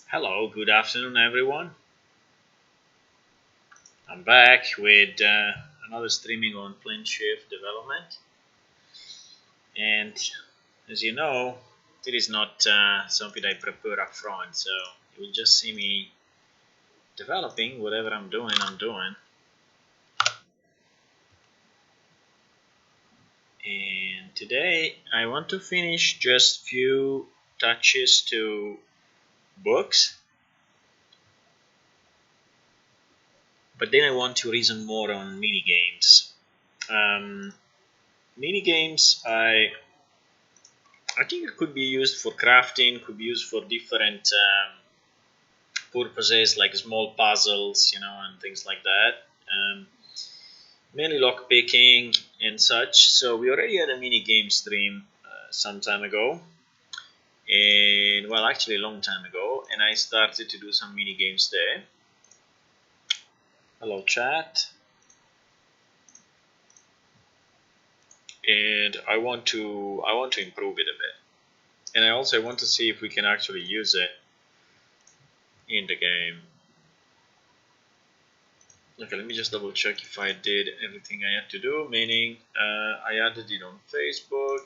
Hello, good afternoon, everyone. I'm back with another streaming on Plane Shift development, and as you know, it is not something I prepare up front, so you will just see me developing whatever I'm doing. And today I want to finish just few touches to books, but then I want to reason more on mini games. Um, Mini games, I think it could be used for crafting, could be used for different purposes like small puzzles, and things like that. Um, Mainly lock picking and such. So we already had a mini game stream some time ago, and well, actually a long time ago, and I started to do some mini games there. Hello, chat. And I want to improve it a bit, and I also want to see if we can actually use it in the game. Okay, let me just double check if I did everything I had to do, meaning I added it on Facebook.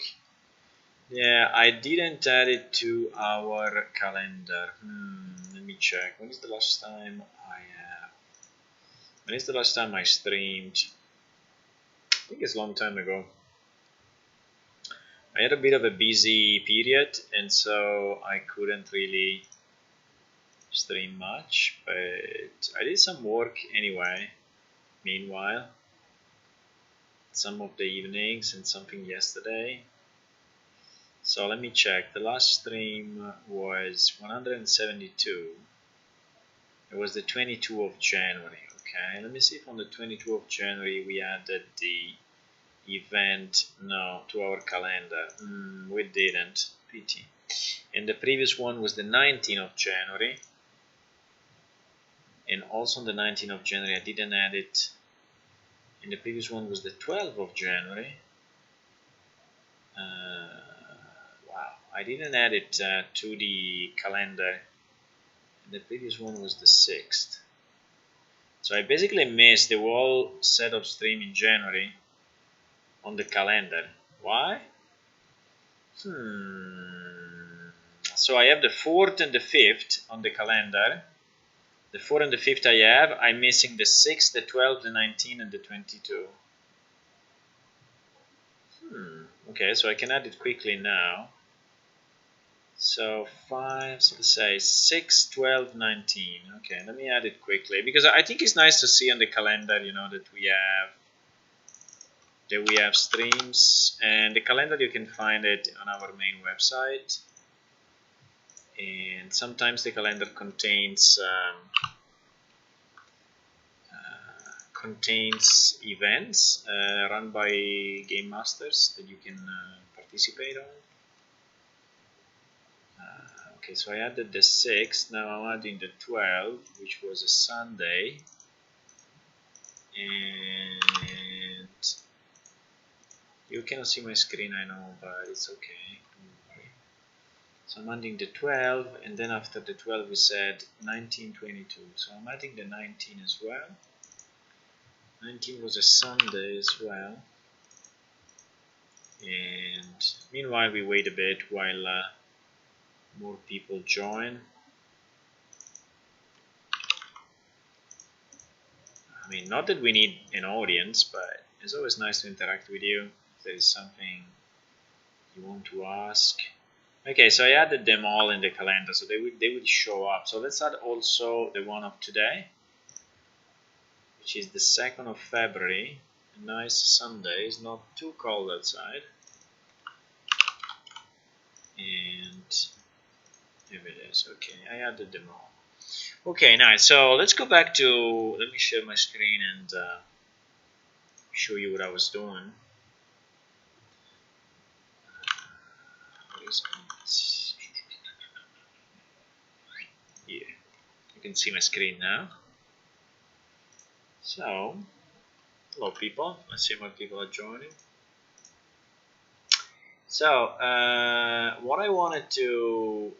Yeah, I didn't add it to our calendar. Let me check. When is the last time I streamed? I think it's a long time ago. I had a bit of a busy period, and so I couldn't really stream much, but I did some work anyway. Meanwhile, some of the evenings and something yesterday. So let me check. The last stream was 172. It was the 22 of January. Okay, let me see if on the 22 of January we added the event to our calendar. We didn't. Pity. And the previous one was the 19th of January. And also on the 19th of January I didn't add it. And the previous one was the 12th of January. Wow, I didn't add it to the calendar. And the previous one was the 6th. So I basically missed the whole set of stream in January on the calendar. Why? So I have the 4th and the 5th on the calendar. The 4th and the 5th I have. I'm missing the 6th, the 12th, the 19th, and the 22. Okay, so I can add it quickly now. So 5, so let's say 6, 12, 19. Okay, let me add it quickly because I think it's nice to see on the calendar, that we have streams, and the calendar you can find it on our main website. And sometimes the calendar contains events run by game masters that you can participate on. Okay, so I added the 6th. Now I'm adding the 12th, which was a Sunday. And you cannot see my screen, I know, but it's okay. Don't worry. So I'm adding the 12, and then after the 12 we said 1922. So I'm adding the 19 as well. 19 was a Sunday as well. And meanwhile we wait a bit while more people join. I mean, not that we need an audience, but it's always nice to interact with you if there is something you want to ask. Okay, so I added them all in the calendar, so they would show up. So let's add also the one of today, which is the 2nd of February. A nice Sunday. It's not too cold outside. And here it is. Okay, I added them all. Okay, nice. So let's go back to, let me share my screen and show you what I was doing. Yeah, you can see my screen now. So, hello people. Let's see what people are joining. So, what I wanted to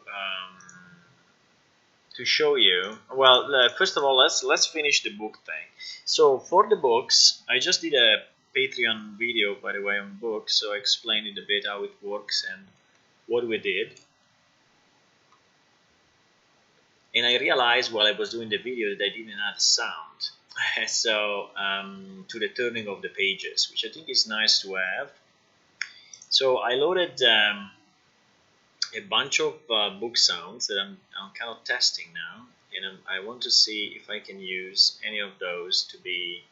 to show you. Well, first of all, let's finish the book thing. So for the books, I just did a Patreon video, by the way, on books. So I explained it a bit how it works and what we did. And I realized while I was doing the video that I didn't have sound. So to the turning of the pages, which I think is nice to have. So I loaded a bunch of book sounds that I'm kind of testing now, and I want to see if I can use any of those to be.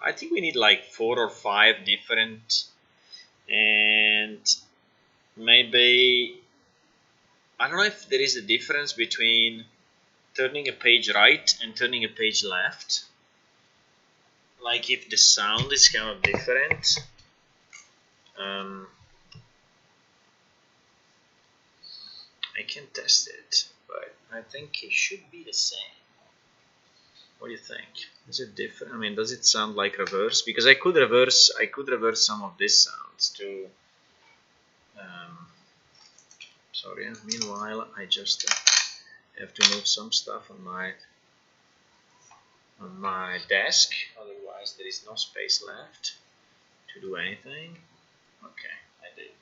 I think we need like 4 or 5 different, and maybe I don't know if there is a difference between turning a page right and turning a page left. Like if the sound is kind of different. I can test it, but I think it should be the same. What do you think? Is it different? I mean, does it sound like reverse? Because I could reverse some of these sounds too. Sorry. Meanwhile, I just have to move some stuff on my desk. Otherwise, there is no space left to do anything. Okay, I did.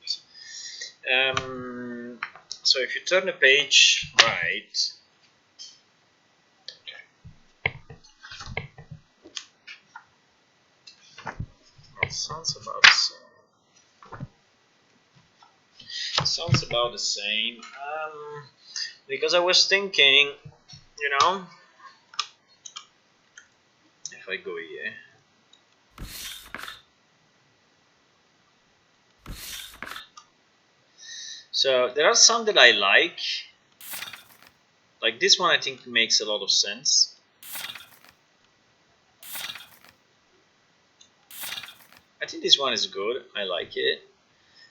So if you turn the page right. Sounds about the same. Sounds about the same. Because I was thinking, if I go here. So there are some that I like. Like this one, I think makes a lot of sense. I think this one is good. I like it.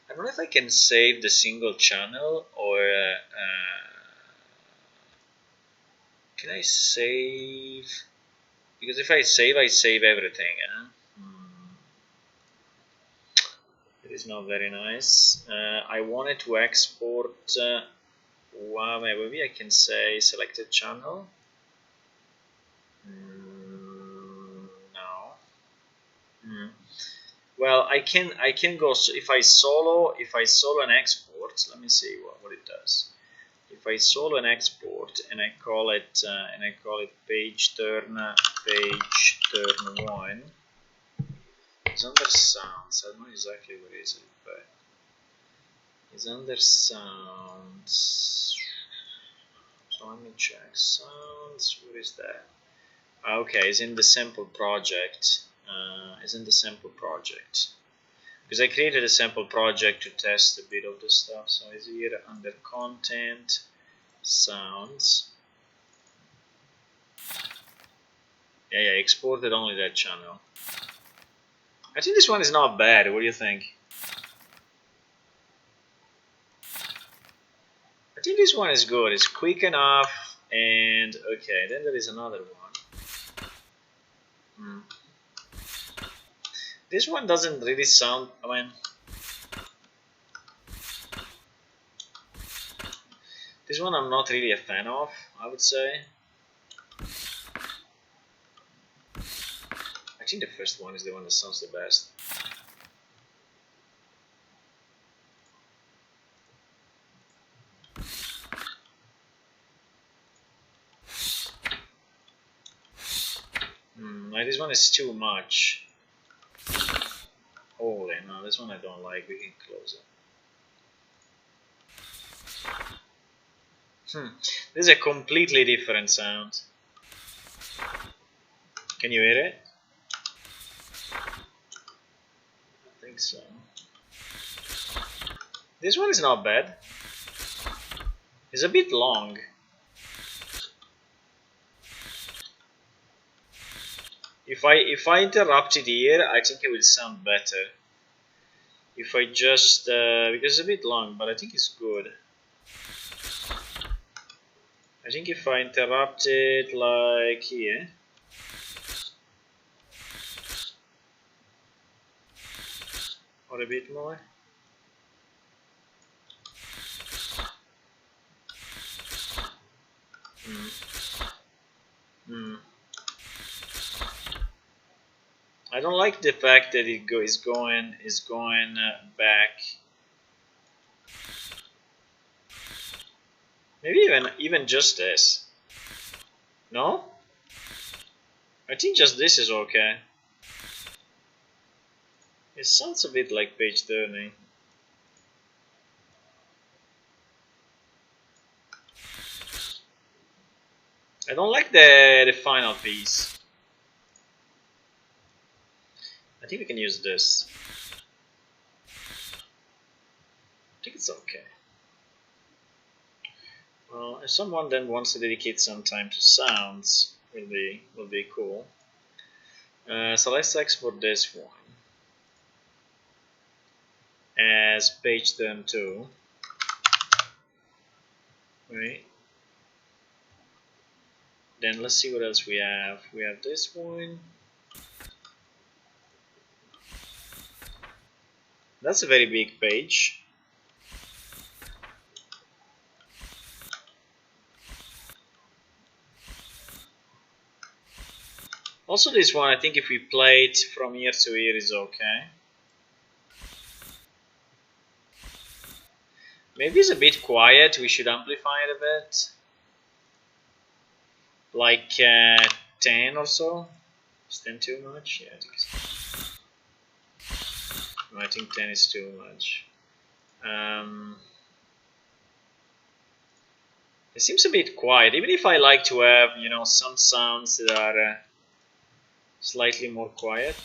I don't know if I can save the single channel or can I save? Because if I save everything. It is not very nice. I wanted to export. Well, maybe I can say selected channel. No. Well, I can go. So if I solo an export, let me see what it does. If I solo an export and I call it page turn 1. It's under sounds. I don't know exactly where is it, but it's under sounds. So let me check sounds. Where is that? Okay, it's in the sample project. Because I created a sample project to test a bit of the stuff. So it's here under content, sounds. Yeah, I exported only that channel. I think this one is not bad. What do you think? I think this one is good. It's quick enough. And okay, then there is another one. This one doesn't really sound. I mean, this one I'm not really a fan of, I would say. I think the first one is the one that sounds the best. This one is too much. Holy no, this one I don't like. We can close it. This is a completely different sound. Can you hear it? I think so. This one is not bad. It's a bit long. If I interrupt it here, I think it will sound better. If I just because it's a bit long, but I think it's good. I think if I interrupt it like here. Or a bit more. I don't like the fact that it is going back. Maybe even just this. No? I think just this is okay. It sounds a bit like page turning. I don't like the final piece. I think we can use this. I think it's okay. Well, if someone then wants to dedicate some time to sounds, will be cool. So let's export this one as page turn 2. Right. Then let's see what else we have. We have this one. That's a very big page. Also this one, I think if we play it from ear to ear is okay. Maybe it's a bit quiet, we should amplify it a bit. Like 10 or so. Is 10 too much? Yeah, I think so. No, I think 10 is too much. It seems a bit quiet, even if I like to have, you know, some sounds that are slightly more quiet.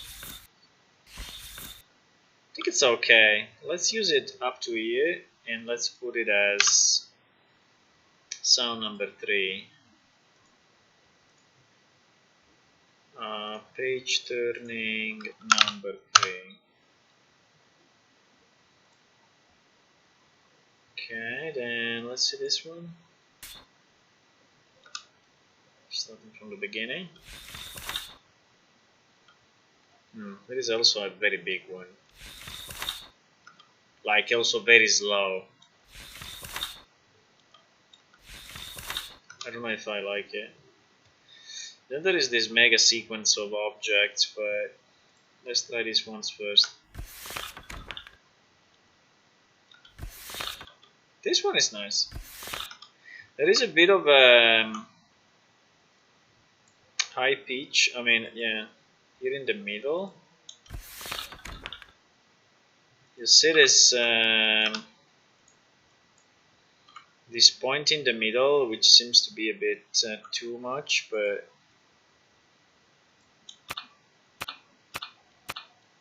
I think it's okay. Let's use it up to here and let's put it as sound number 3. Page turning number 3. Okay, then let's see this one. Starting from the beginning. There is also a very big one. Like also very slow. I don't know if I like it. Then there is this mega sequence of objects, but let's try these ones first. This one is nice. There is a bit of high pitch. I mean, yeah, here in the middle. You see this this point in the middle, which seems to be a bit too much, but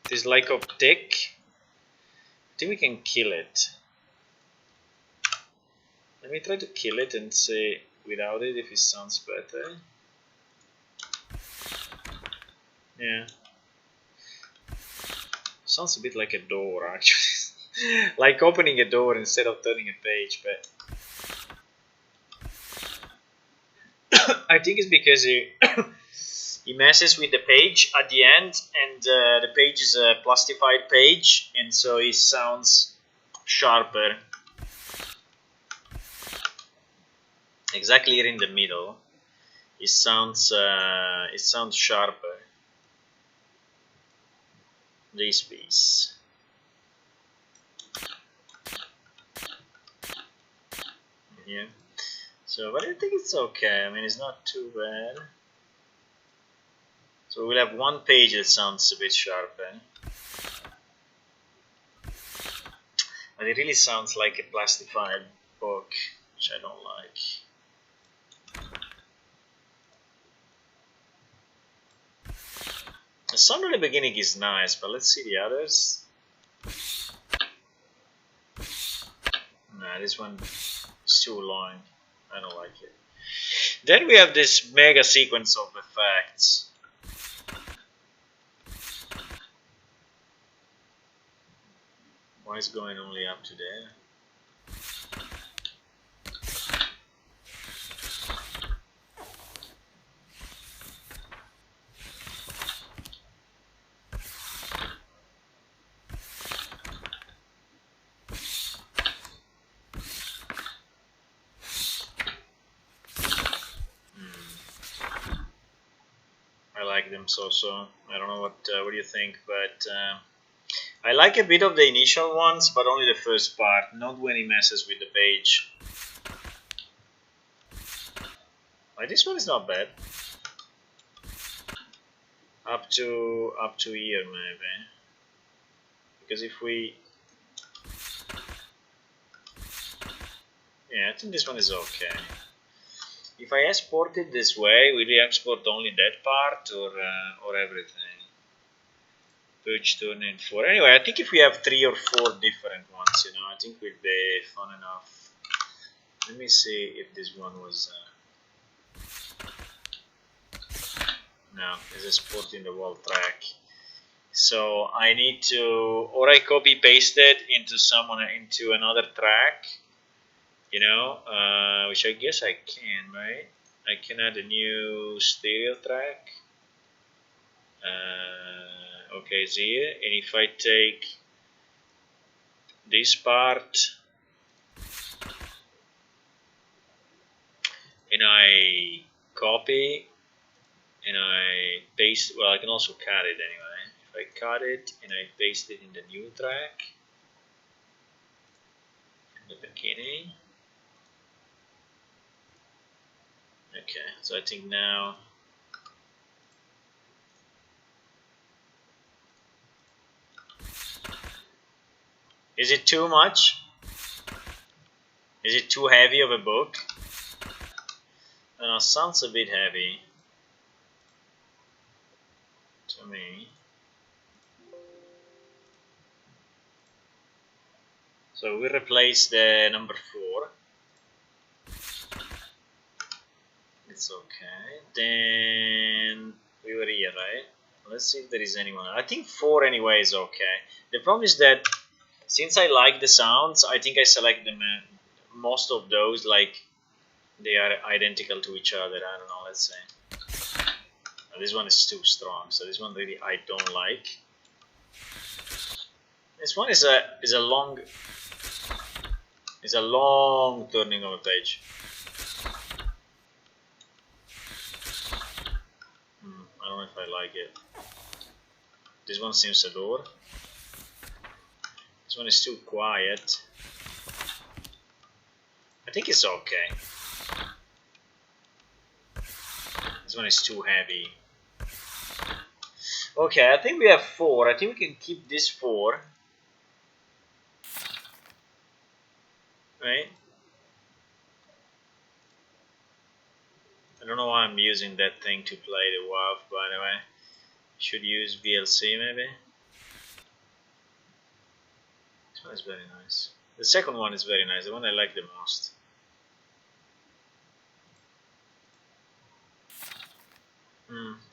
this lack of tick. I think we can kill it. Let me try to kill it and see without it if it sounds better. Yeah. Sounds a bit like a door actually. Like opening a door instead of turning a page, but I think it's because he messes with the page at the end, and the page is a plastified page, and so it sounds sharper. Exactly here in the middle, it sounds sharper. This piece. Yeah. So, but I think it's okay. I mean, it's not too bad. So we'll have one page that sounds a bit sharper. But it really sounds like a plastified book, which I don't like. The sound at the beginning is nice, but let's see the others. Nah, this one is too long. I don't like it. Then we have this mega sequence of effects. Why is going only up to there? like them so. I don't know what do you think, but I like a bit of the initial ones, but only the first part, not when he messes with the page. Like, this one is not bad. Up to here maybe, because if we, yeah, I think this one is okay. If I export it this way, will we export only that part or everything? Page turn in 4. Anyway, I think if we have 3 or 4 different ones, you know, I think will be fun enough. Let me see if this one was. No, it's exporting the whole track. So I need to, or I copy paste it into another track, you know, which I guess I can, right? I can add a new stereo track. Okay, it's here, and if I take this part and I copy and I paste, well, I can also cut it anyway. If I cut it and I paste it in the new track in the beginning. Okay, so I think now is it too much? Is it too heavy of a book? Sounds a bit heavy to me. So we replace the number 4. It's okay. Then we were here, right? Let's see if there is anyone. I think 4 anyway is okay. The problem is that since I like the sounds, I think I select them. Most of those, like, they are identical to each other. I don't know. Let's say this one is too strong, so this one really I don't like. This one is a long turning of a page. I don't know if I like it. This one seems a door. This one is too quiet. I think it's okay. This one is too heavy. Okay, I think we have 4. I think we can keep this 4. Right? I don't know why I'm using that thing to play the WAV, by the way. Should use VLC maybe. This one is very nice. The second one is very nice, the one I like the most.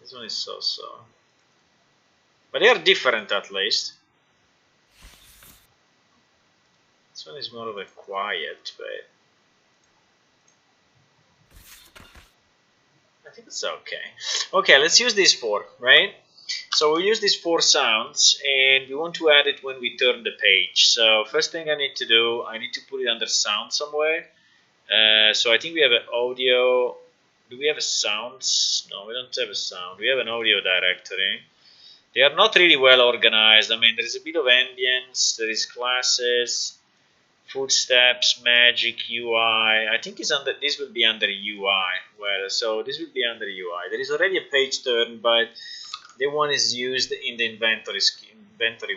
This one is so. But they are different at least. This one is more of a quiet, but I think it's okay. Okay, let's use these 4, right? So we'll use these 4 sounds, and we want to add it when we turn the page. So first thing I need to do, I need to put it under sound somewhere. So I think we have an audio. Do we have a sounds? No, we don't have a sound. We have an audio directory. They are not really well organized. I mean, there is a bit of ambience, there is classes, footsteps, magic, UI. I think this will be under UI. Well, so this will be under UI. There is already a page turn, but the one is used in the inventory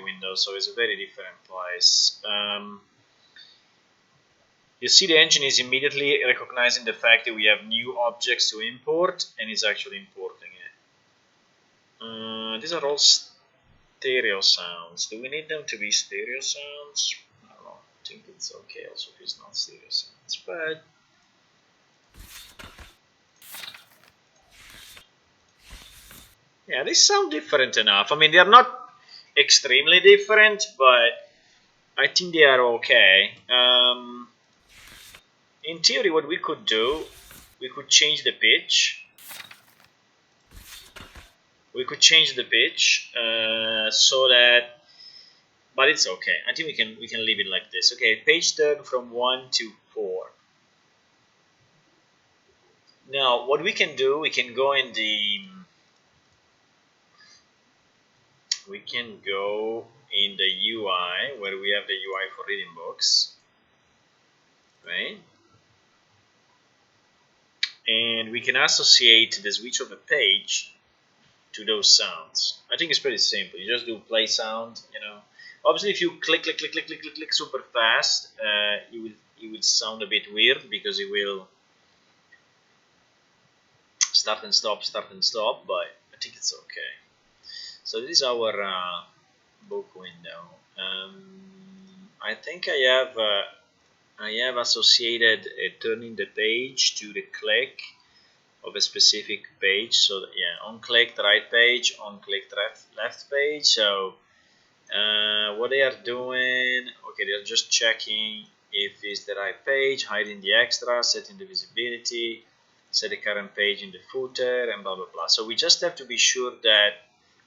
window, so it's a very different place. You see the engine is immediately recognizing the fact that we have new objects to import, and is actually importing it. These are all stereo sounds. Do we need them to be stereo sounds? I don't know. I think it's okay also if it's not stereo sounds, but yeah, they sound different enough. I mean, they are not extremely different, but I think they are okay. In theory, what we could do, we could change the pitch. We could change the pitch so that, but it's okay. I think we can leave it like this. Okay, page turn from 1 to 4. Now, what we can do, we can go in the we can go in the UI where we have the UI for reading books, right? And we can associate the switch of a page to those sounds. I think it's pretty simple. You just do play sound, you know. Obviously, if you click super fast, it will sound a bit weird because it will start and stop, but I think it's okay. So this is our book window. I think I have associated turning the page to the click of a specific page. So yeah, on clicked right page, on clicked left page. So what they are doing, okay, they're just checking if it's the right page, hiding the extra, setting the visibility, set the current page in the footer, and blah blah blah. So we just have to be sure that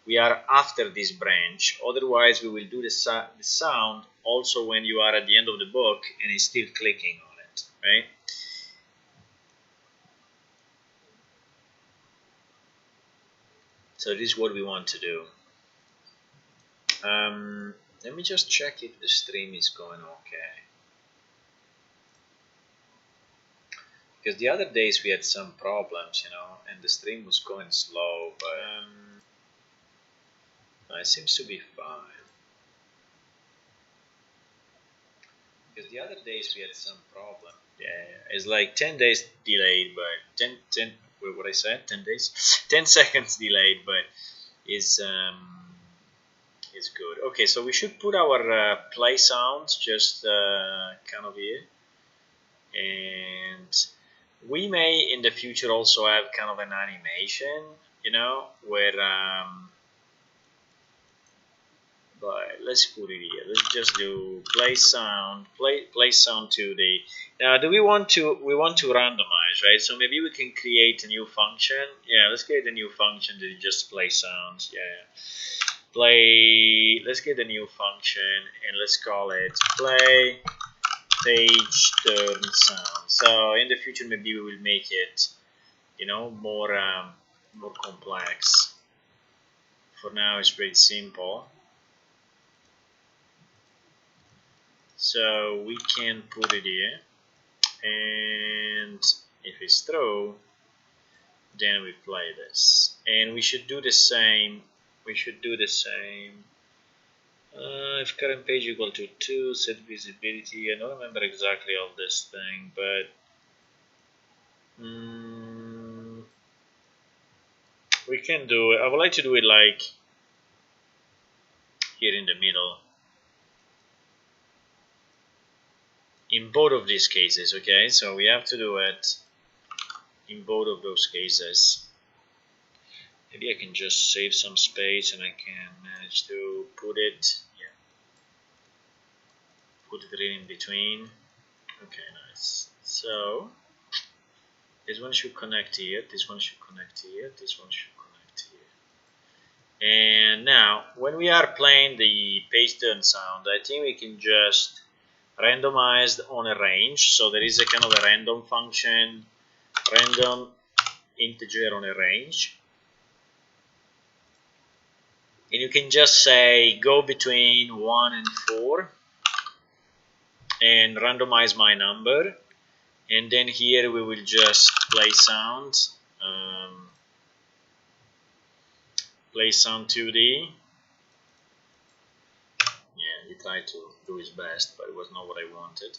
we are after this branch, otherwise we will do the sound also when you are at the end of the book and it's still clicking on it, right? So this is what we want to do. Let me just check if the stream is going okay. Because the other days we had some problems, you know, and the stream was going slow, but it seems to be fine. Because the other days we had some problem. Yeah, it's like 10 days delayed, but 10 what I said, 10 days, 10 seconds delayed, but is good. Okay, so we should put our play sounds just kind of here, and we may in the future also have kind of an animation, you know, where but let's put it here. Let's just do play sound, play sound 2D. Now, do we want to randomize, right? So maybe we can create a new function. Yeah, let's create a new function that just play sounds. Yeah, play. Let's get a new function and let's call it play page turn sound. So in the future, maybe we will make it, you know, more complex. For now, it's pretty simple. So we can put it here, and if it's true, then we play this. And we should do the same. If current page equal to 2, set visibility. I don't remember exactly all this thing, but we can do it. I would like to do it like here in the middle. In both of these cases, okay? So we have to do it in both of those cases. Maybe I can just save some space and I can manage to put it, put it right in between. Okay, nice. So this one should connect here, this one should connect here, this one should connect here. And now, when we are playing the page turn sound, I think we can just randomized on a range. So there is a kind of a random function, random integer on a range. And you can just say go between 1 and 4 and randomize my number. And then here we will just play sound, play sound 2D. Yeah, he tried to do his best, but it was not what I wanted.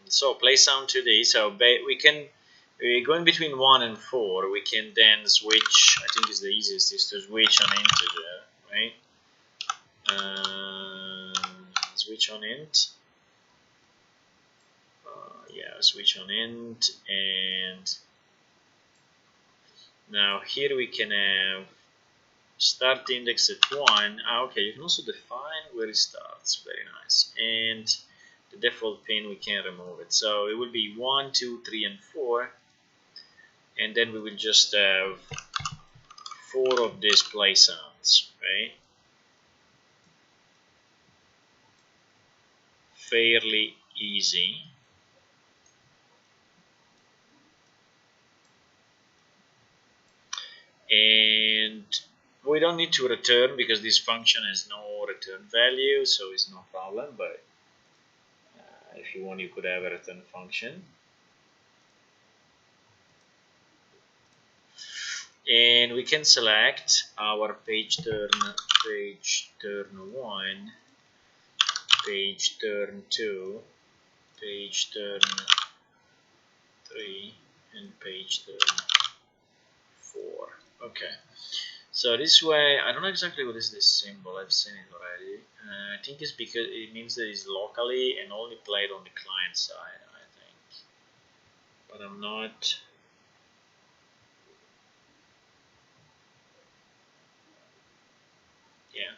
So play sound 2D. So we can going between 1 and 4. We can then switch. I think is the easiest is to switch on integer, right? Switch on int. Yeah, switch on int, and now here we can have start index at 1. Okay, you can also define where it starts. Very nice. And the default pin, we can remove it. So it will be 1, 2, 3, and 4. And then we will just have 4 of these play sounds, right? Fairly easy. And We don't need to return because this function has no return value, so it's no problem. But if you want, you could have a return function. And we can select our page turn 1, page turn 2, page turn 3, and page turn 4. Okay. So this way, I don't know exactly what is this symbol. I've seen it already. I think it's because it means that it's locally and only played on the client side, I think. But I'm not. Yeah.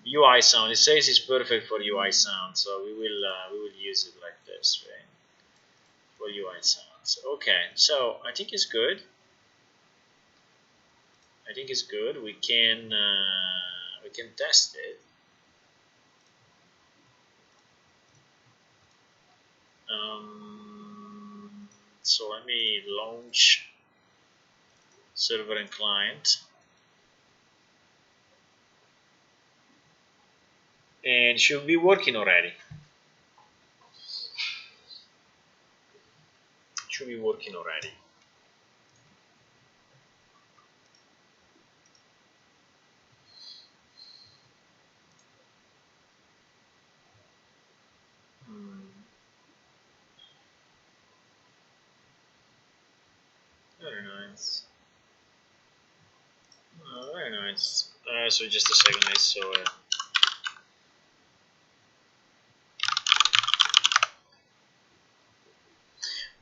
UI sound. It says it's perfect for UI sound, so we will use it like this, right? For UI sounds. Okay. So I think it's good. I think it's good. We can test it. So let me launch server and client, and should be working already. Should be working already. Very nice. Very nice. So just a second, I saw it.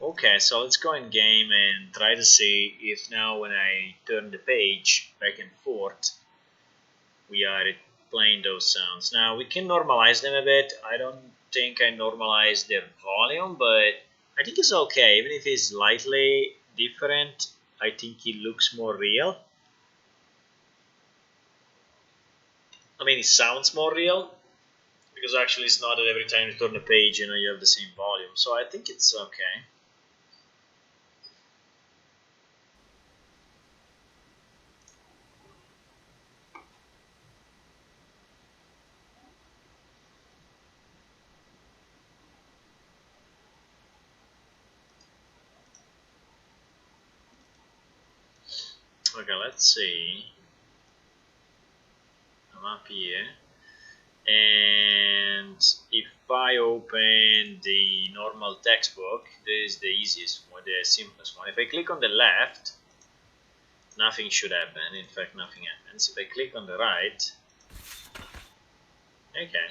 Okay, so let's go in game and try to see if now when I turn the page back and forth, we are playing those sounds. Now we can normalize them a bit. I don't think I normalized their volume, but I think it's okay. Even if it's slightly different, I think it looks more real. I mean, it sounds more real because actually it's not that every time you turn the page, you have the same volume. So I think it's okay. Okay, let's see. I'm up here. And if I open the normal textbook, this is the easiest one, the simplest one. If I click on the left, nothing should happen. In fact, nothing happens. If I click on the right, okay.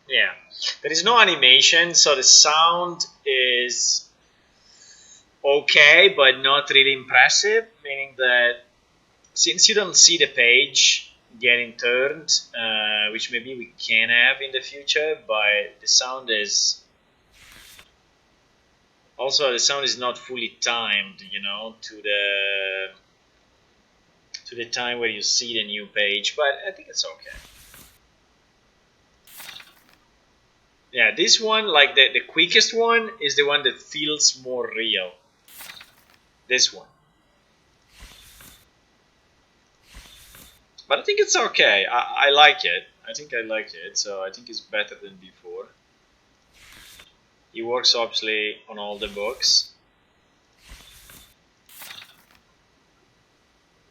Yeah, there is no animation, so the sound is okay, but not really impressive, meaning that since you don't see the page getting turned, which maybe we can have in the future, but the sound is also not fully timed, to the time where you see the new page, but I think it's okay. Yeah, this one, like the quickest one, is the one that feels more real. This one. But I think it's okay. I like it. I think I like it, so I think it's better than before. It works obviously on all the books.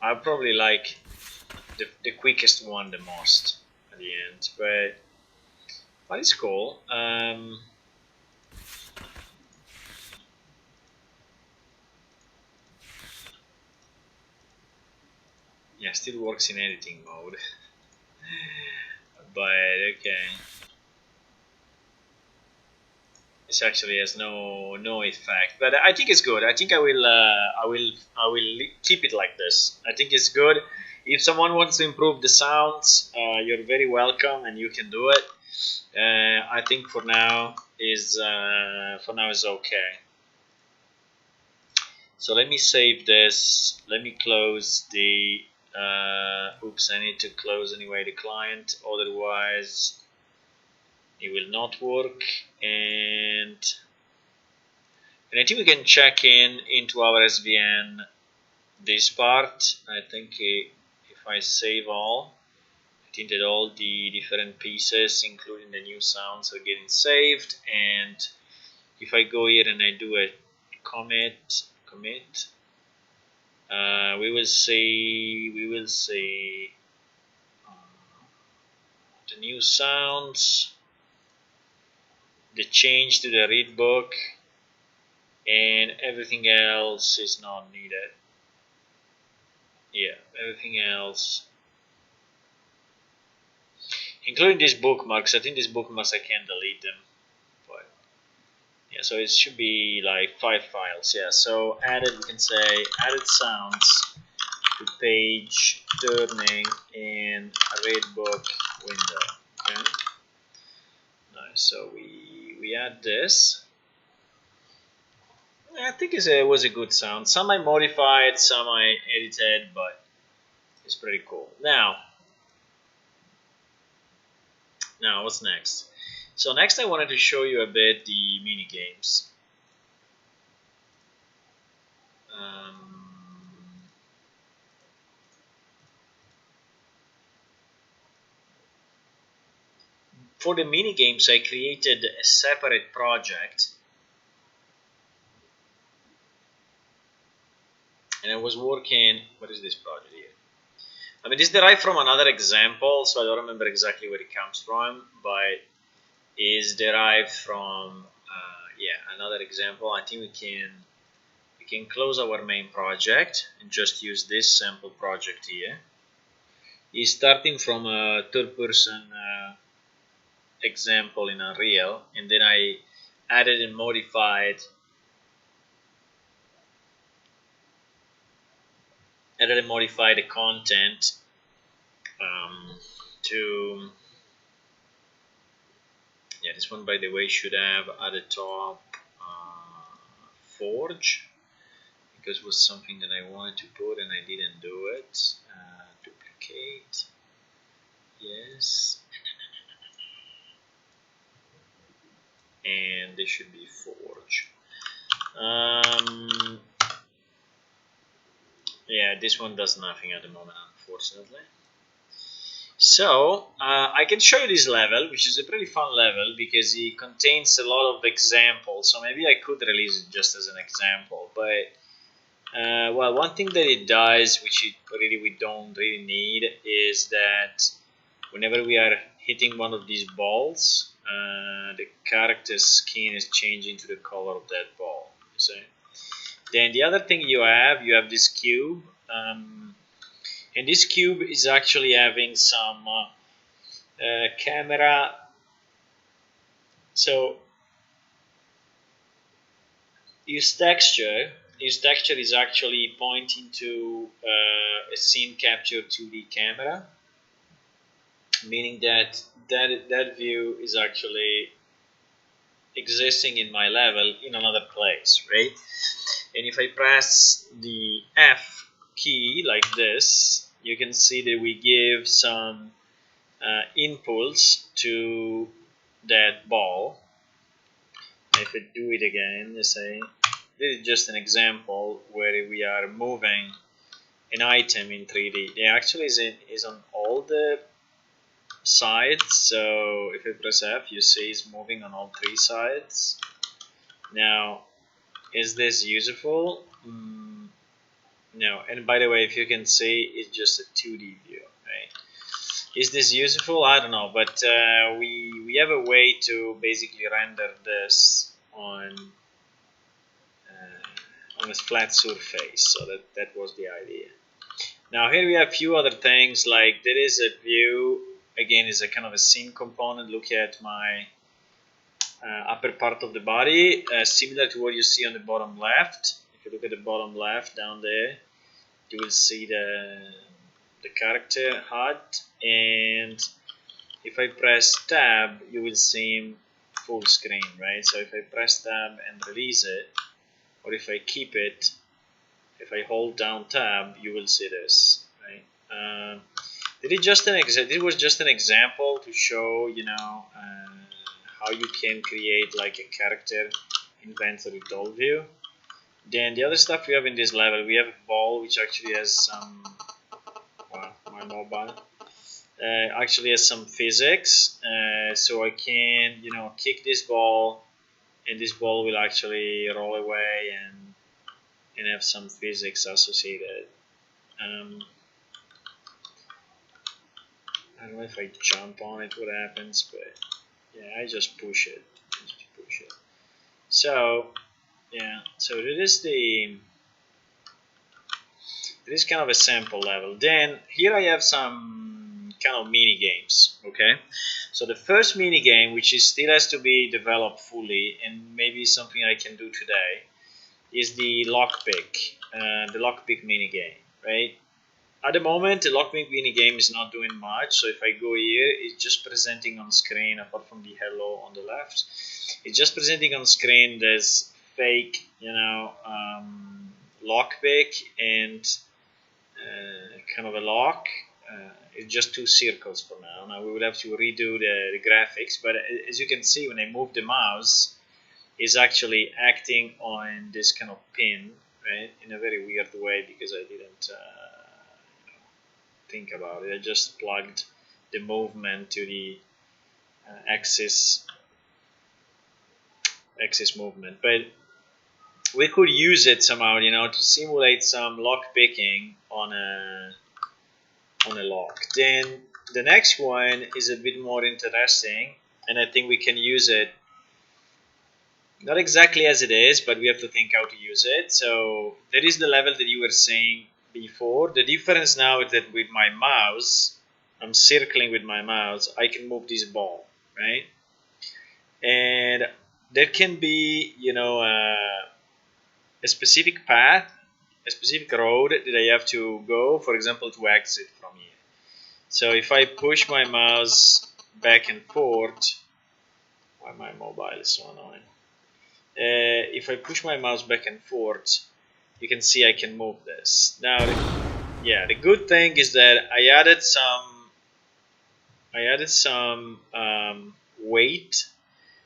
I probably like the quickest one the most at the end, but it's cool. Yeah, still works in editing mode. But okay, this actually has no effect. But I think it's good. I think I will keep it like this. I think it's good. If someone wants to improve the sounds, you're very welcome, and you can do it. I think for now is okay. So let me save this. Let me close the. Oops, I need to close anyway the client. Otherwise, it will not work. And And I think we can check into our SVN this part. I think if I save all, I think that all the different pieces, including the new sounds, are getting saved. And if I go here and I do a commit, we will see the new sounds, the change to the read book, and everything else is not needed. Yeah, everything else, including these bookmarks. I think these bookmarks I can delete them, but yeah. So it should be like 5 files. Yeah. So added, we can say added sounds to page turning in read book window. Okay. Nice. So we add this. I think it was a good sound. Some I modified, some I edited, but it's pretty cool. Now what's next? So next I wanted to show you a bit the mini games. For the mini games, I created a separate project, and I was working. What is this project here? I mean, this derived from another example, so I don't remember exactly where it comes from, but is derived from another example. I think we can close our main project and just use this sample project here. Is starting from a third-person example in Unreal, and then I added and modified the content to this one, by the way, should have at the top Forge, because it was something that I wanted to put and I didn't do it. Duplicate, yes, and this should be Forge. Yeah, this one does nothing at the moment, unfortunately. So I can show you this level, which is a pretty fun level because it contains a lot of examples. So maybe I could release it just as an example. But well, one thing that it does, which we don't really need, is that whenever we are hitting one of these balls, the character's skin is changing to the color of that ball. You see? Then the other thing you have this cube. And this cube is actually having some camera. So use texture is actually pointing to a scene capture 2D camera, meaning that view is actually existing in my level in another place, right? And if I press the F key like this, you can see that we give some impulse to that ball. If I do it again, let's say this is just an example where we are moving an item in 3D. It actually is on all the sides. So if I press F, you see it's moving on all 3 sides. Now, is this useful? No. And by the way, if you can see, it's just a 2D view, right? Is this useful? I don't know, but we have a way to basically render this on a flat surface. So that was the idea. Now here we have a few other things, like there is a view, again, is a kind of a scene component. Look at my upper part of the body, similar to what you see on the bottom left. If you look at the bottom left down there, you will see the character HUD, and if I press tab, you will see him full screen, right? So if I press tab and release it, or if I keep it, if I hold down tab, you will see this, right? It was just an example to show, how you can create like a character inventory told view. Then the other stuff we have in this level, we have a ball which actually has some, well, my mobile, actually has some physics. So I can, kick this ball, and this ball will actually roll away and have some physics associated. I don't know if I jump on it, what happens, but yeah, I just push it. So yeah, so this is kind of a sample level. Then here I have some kind of mini games. Okay, so the first mini game, which is still has to be developed fully, and maybe something I can do today, is the lockpick. The lockpick mini game, right? At the moment, the lockpick mini game is not doing much. So if I go here, it's just presenting on screen, apart from the hello on the left, it's just presenting on screen this fake, lockpick and kind of a lock. It's just two circles for now. Now we will have to redo the graphics, but as you can see, when I move the mouse, it's actually acting on this kind of pin, right, in a very weird way, because I didn't think about it. I just plugged the movement to the axis movement, but we could use it somehow, to simulate some lock picking on a lock. Then the next one is a bit more interesting, and I think we can use it not exactly as it is, but we have to think how to use it. So that is the level that you were saying before. The difference now is that with my mouse, I'm circling with my mouse, I can move this ball, right? And there can be, a specific path, a specific road that I have to go, for example, to exit from here. So if I push my mouse back and forth, why my mobile is so annoying. If I push my mouse back and forth, you can see I can move this. Now, the good thing is that I added some weight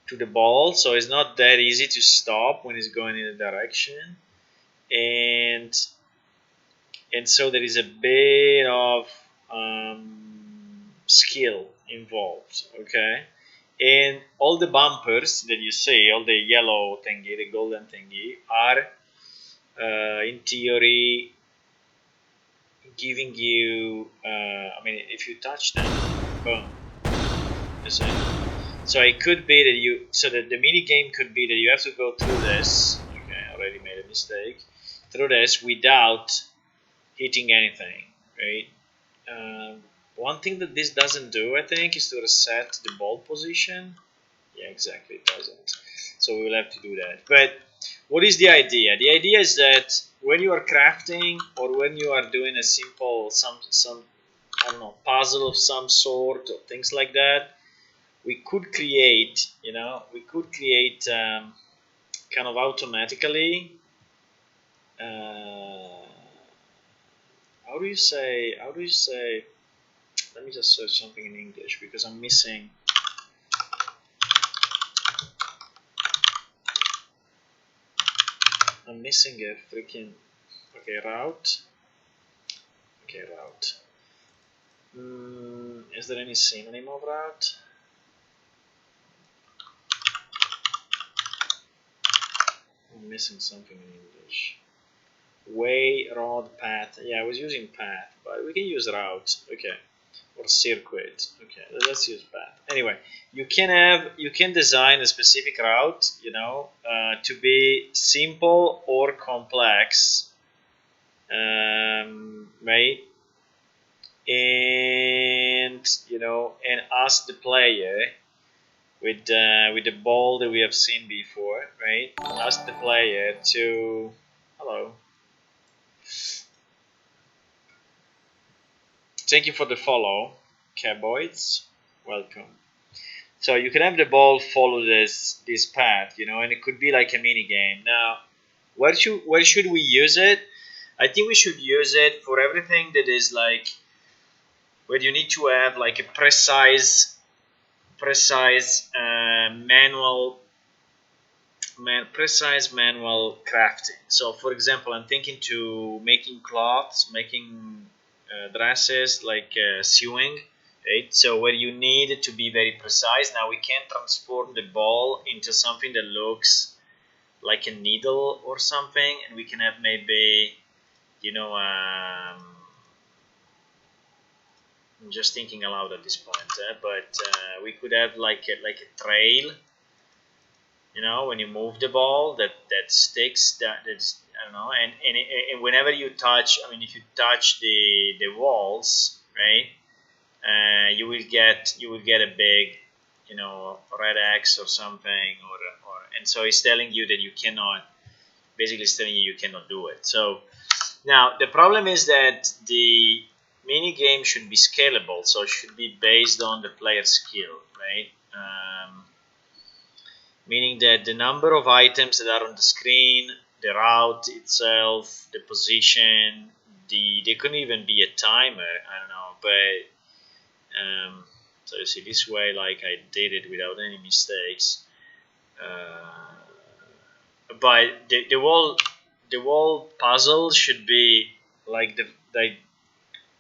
to the ball, so it's not that easy to stop when it's going in a direction, and so there is a bit of skill involved. Okay. And all the bumpers that you see, all the yellow thingy, the golden thingy, are in theory giving you, if you touch them, boom. So it could be that the mini game could be that you have to go through this. Okay, I already made a mistake. Through this without hitting anything, right? One thing that this doesn't do, I think, is to reset the ball position. Yeah, exactly, it doesn't. So we will have to do that. But what is the idea? The idea is that when you are crafting or when you are doing a simple some I don't know, puzzle of some sort or things like that, we could create kind of automatically. How do you say? Let me just search something in English because I'm missing. A freaking. Okay, route. Is there any synonym of route? I'm missing something in English. Way, road, path. Yeah, I was using path, but we can use route. Okay. Or circuit. Okay, let's use path. Anyway, you can design a specific route, to be simple or complex, right? And and ask the player with the ball that we have seen before, right? Ask the player to hello. Thank you for the follow, Cowboys. Welcome. So you can have the ball follow this path, and it could be like a mini game. Now, where should we use it? I think we should use it for everything that is like where you need to have like a precise manual precise manual crafting. So, for example, I'm thinking to making cloths, making dresses, like sewing. Right? So where you need to be very precise. Now we can transform the ball into something that looks like a needle or something, and we can have maybe, you know, I'm just thinking aloud at this point, but we could have like a trail. You know, when you move the ball, that sticks. That's, I don't know, and whenever you touch, I mean, if you touch the walls, right, you will get a big, you know, red X or something, or and so it's telling you that you cannot. Basically, it's telling you cannot do it. So now the problem is that the mini game should be scalable, so it should be based on the player's skill, right? Meaning that the number of items that are on the screen, the route itself, the position, there couldn't even be a timer. I don't know, but so you see, this way, like I did it without any mistakes. But the whole puzzle should be like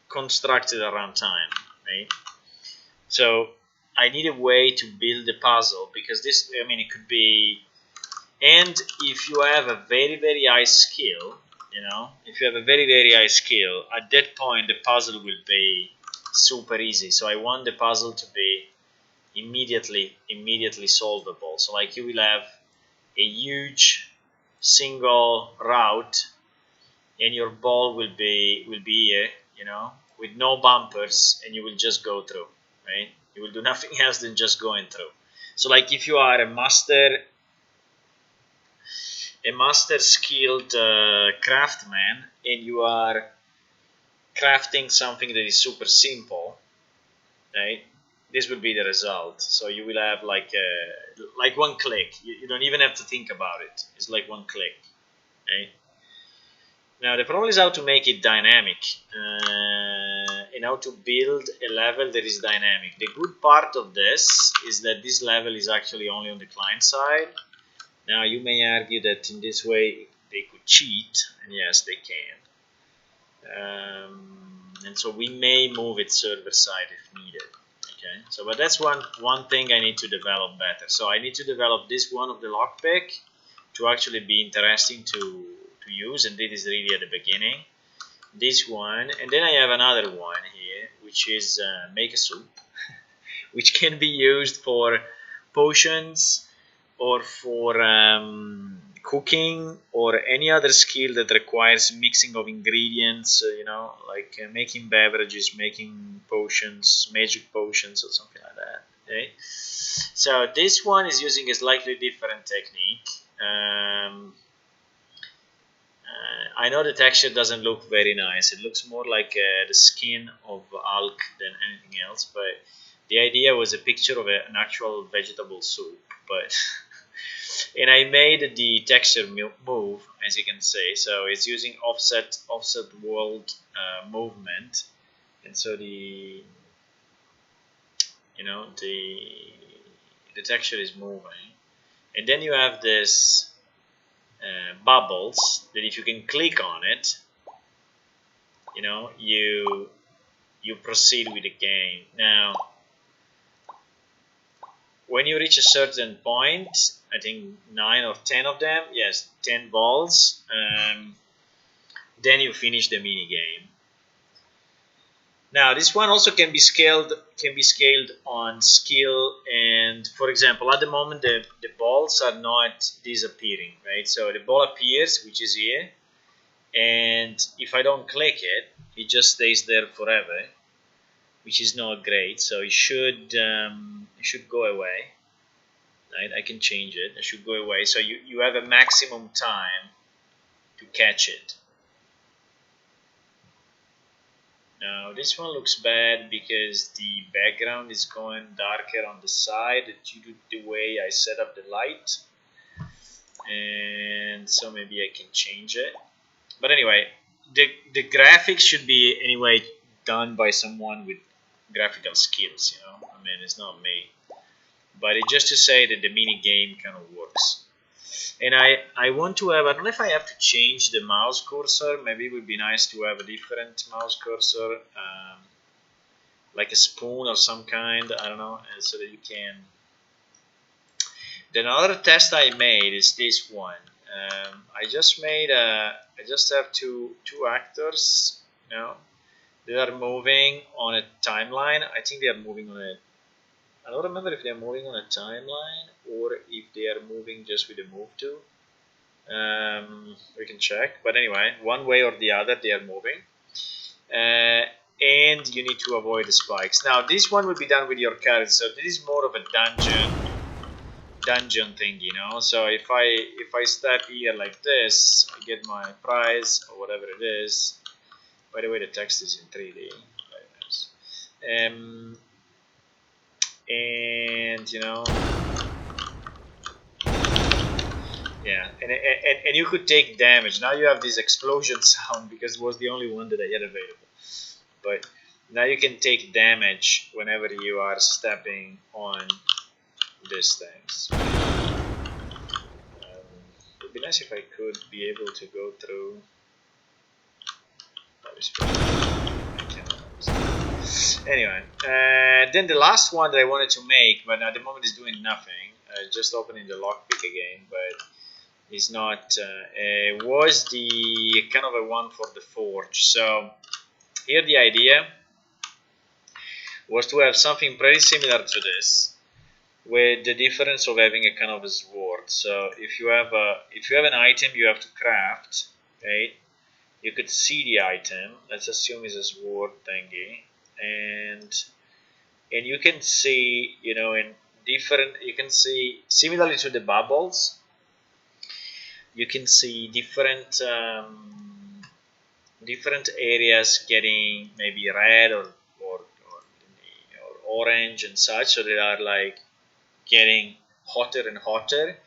constructed around time, right? So I need a way to build the puzzle, because this, I mean, it could be, and if you have a very high skill, you know, if you have a very high skill, at that point the puzzle will be super easy. So I want the puzzle to be immediately solvable. So like you will have a huge single route, and your ball will be here, you know, with no bumpers, and you will just go through, right? You will do nothing else than just going through. So like if you are a master skilled craftsman, and you are crafting something that is super simple, right? This will be the result. So you will have like one click. You don't even have to think about it. It's like one click, right? Now the problem is how to make it dynamic, and how to build a level that is dynamic. The good part of this is that this level is actually only on the client side. Now you may argue that in this way they could cheat, and yes, they can. And so we may move it server side if needed. Okay, so but that's one thing I need to develop better. So I need to develop this one of the lockpick to actually be interesting to use, and this is really at the beginning. This one, and then I have another one here, which is make a soup, which can be used for potions or for cooking or any other skill that requires mixing of ingredients, you know, like making beverages, making potions, magic potions or something like that. Okay? So this one is using a slightly different technique. I know the texture doesn't look very nice. It looks more like the skin of Hulk than anything else, but the idea was a picture of an actual vegetable soup. But and I made the texture move, as you can see. So it's using offset world movement, and so the texture is moving, and then you have this bubbles that if you can click on it, you know, you proceed with the game. Now when you reach a certain point, I think 9 or 10 of them, yes, 10 balls, then you finish the mini game. Now this one also can be scaled on skill, and for example, at the moment the balls are not disappearing, right? So the ball appears, which is here, and if I don't click it, it just stays there forever, which is not great. So it should go away, right? I can change it. It should go away. So you have a maximum time to catch it. Now this one looks bad because the background is going darker on the side due to the way I set up the light, and so maybe I can change it. But anyway, the graphics should be anyway done by someone with graphical skills, you know. I mean, it's not me, but it's just to say that the mini game kind of works. And I want to have, I don't know if I have to change the mouse cursor. Maybe it would be nice to have a different mouse cursor, like a spoon or some kind, I don't know, and so that you can. Then another test I made is this one. I just made I just have two actors, you know, they are moving on a timeline. I think they are moving on a, I don't remember if they are moving on a timeline or if they are moving just with a move to. We can check, but anyway, one way or the other they are moving, and you need to avoid the spikes. Now this one will be done with your character, so this is more of a dungeon thing, you know. So if I step here like this, I get my prize or whatever it is. By the way, the text is in 3D. Very nice. And you know, yeah, and you could take damage. Now you have this explosion sound because it was the only one that I had available. But now you can take damage whenever you are stepping on these things. It would be nice if I could be able to go through. Anyway, then the last one that I wanted to make, but at the moment is doing nothing. Just opening the lockpick again, but it's not. Was the kind of a one for the forge. So here the idea was to have something pretty similar to this, with the difference of having a kind of a sword. So if you have an item you have to craft, right? You could see the item. Let's assume it's a sword thingy, and you can see, you know, in different. You can see similarly to the bubbles. You can see different areas getting maybe red or orange and such. So they are like getting hotter and hotter,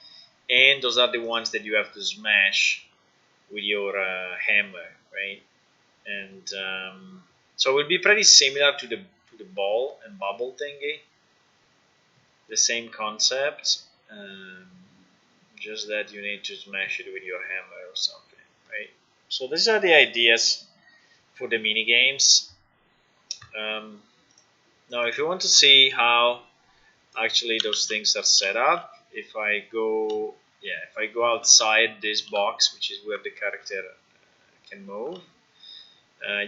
and those are the ones that you have to smash with your hammer, right? And so it will be pretty similar to the ball and bubble thingy, the same concept, just that you need to smash it with your hammer or something, right? So these are the ideas for the mini games. Now, if you want to see how actually those things are set up, if I go outside this box, which is where the character can move,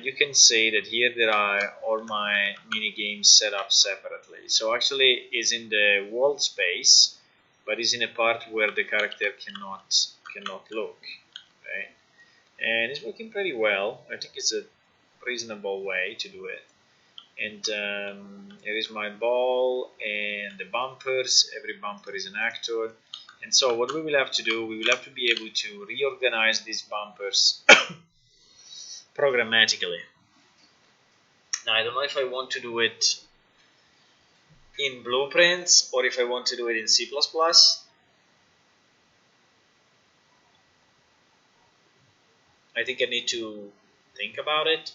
you can see that here there are all my mini games set up separately. So actually is in the world space, but is in a part where the character cannot look, right? And it's working pretty well. I think it's a reasonable way to do it. And here is my ball and the bumpers. Every bumper is an actor. And so what we will have to do, we will have to be able to reorganize these bumpers programmatically. Now I don't know if I want to do it in Blueprints or if I want to do it in C++. I think I need to think about it.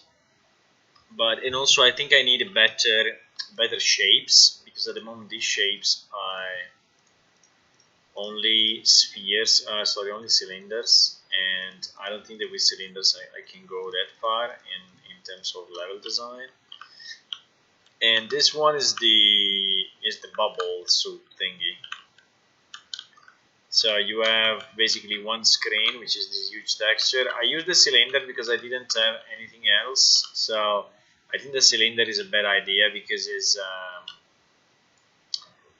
And also I think I need a better shapes, because at the moment these shapes are only spheres, only cylinders, and I don't think that with cylinders I can go that far in terms of level design. And this one is the bubble suit thingy. So you have basically one screen, which is this huge texture. I used the cylinder because I didn't have anything else. So I think the cylinder is a bad idea because it's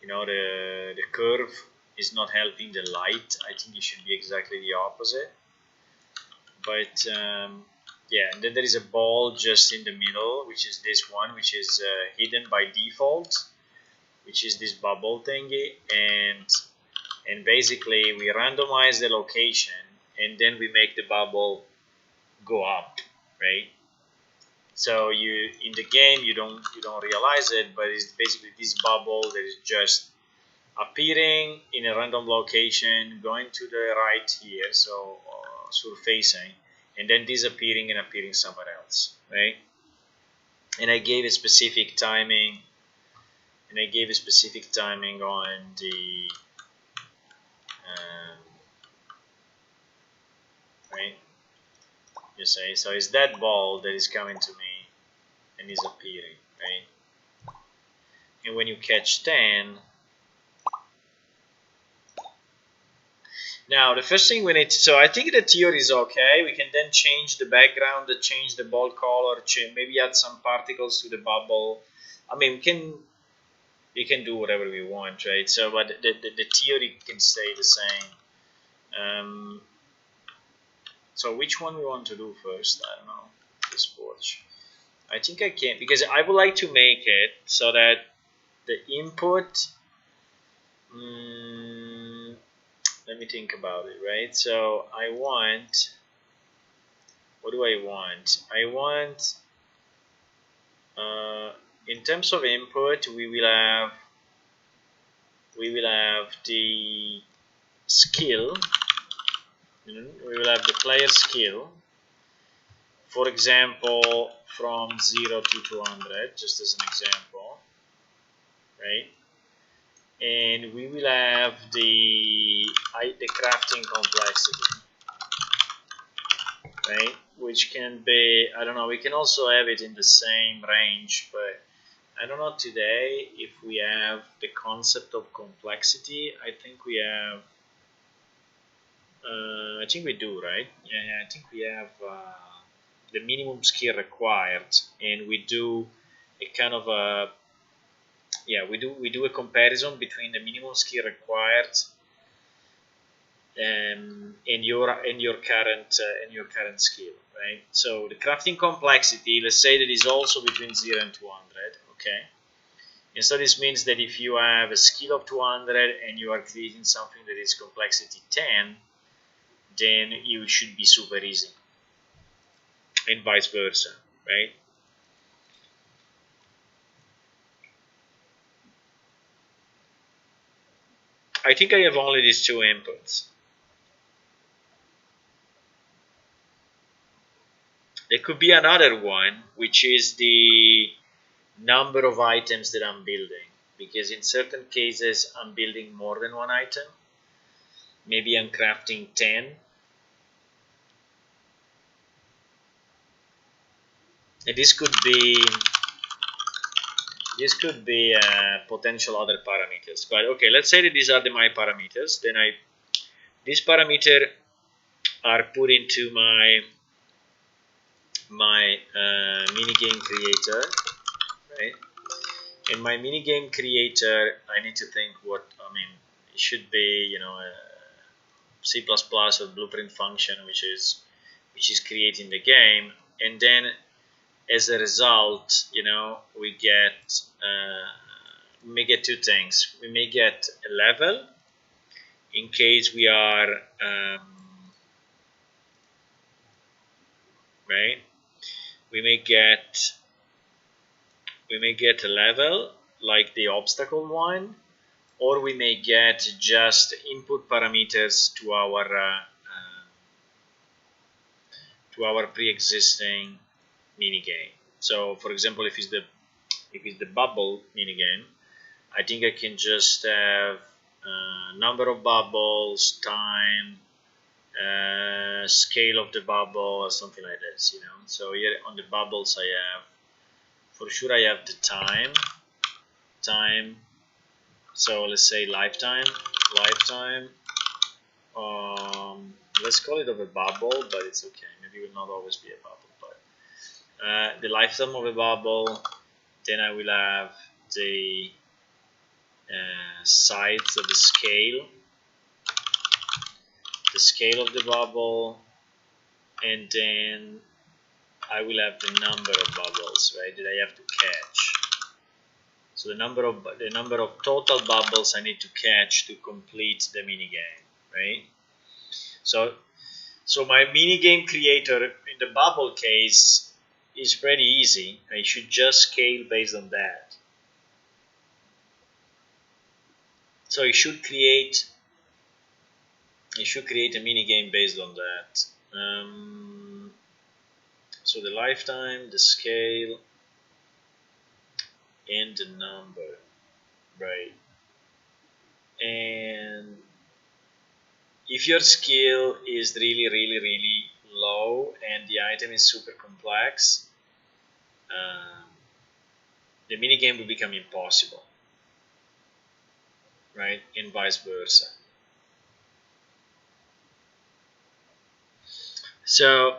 the curve is not helping the light. I think it should be exactly the opposite. But yeah, and then there is a ball just in the middle, which is this one, which is hidden by default, which is this bubble thingy, and basically we randomize the location and then we make the bubble go up, right? So in the game you don't realize it, but it's basically this bubble that is just appearing in a random location, going to the right here, so surfacing, and then disappearing and appearing somewhere else, right? And I gave a specific timing, on the right? You say, so it's that ball that is coming to me and is appearing, right? And when you catch 10, now the first thing we need to, so I think the theory is okay. We can then change the background, change the ball color, maybe add some particles to the bubble. I mean, we can do whatever we want, right? So, but the theory can stay the same. So which one we want to do first? I don't know. This watch. I think I can, because I would like to make it so that the input. Let me think about it, right? So I want. What do I want? I want. In terms of input, we will have the skill. We will have the player skill. For example, from 0 to 200, just as an example, right? And we will have the crafting complexity, right? Which can be, I don't know, we can also have it in the same range, but I don't know today if we have the concept of complexity. I think we have, I think we do, right? Yeah, I think we have the minimum skill required, and we do a kind of a, yeah, we do a comparison between the minimum skill required and your current skill, right? So the crafting complexity, let's say that is also between 0 and 200, okay? And so this means that if you have a skill of 200 and you are creating something that is complexity 10, then you should be super easy, and vice versa, right? I think I have only these two inputs. There could be another one, which is the number of items that I'm building, because in certain cases I'm building more than one item. Maybe I'm crafting 10. And this could be potential other parameters. But okay, let's say that these are my parameters. Then these parameters are put into my minigame creator, right? In my minigame creator, I need to think what, I mean, it should be, a C++ or blueprint function, which is creating the game, and then as a result, we may get two things. We may get a level in case we are right. We may get a level like the obstacle one, or we may get just input parameters to our pre-existing minigame. So, for example, if it's the bubble minigame, I think I can just have number of bubbles, time, scale of the bubble, or something like this. So here on the bubbles, I have, for sure, I have the time. So let's say lifetime. Let's call it of a bubble, but it's okay. Maybe it will not always be a bubble, but the lifetime of a bubble. Then I will have the size of the scale of the bubble, and then I will have the number of bubbles, right, that I have to catch. So the number of total bubbles I need to catch to complete the minigame, right? So my minigame creator in the bubble case is pretty easy. I should just scale based on that. So you should create a minigame based on that. So the lifetime, the scale, and the number, right? And if your skill is really low and the item is super complex, the minigame will become impossible, right? And vice versa. So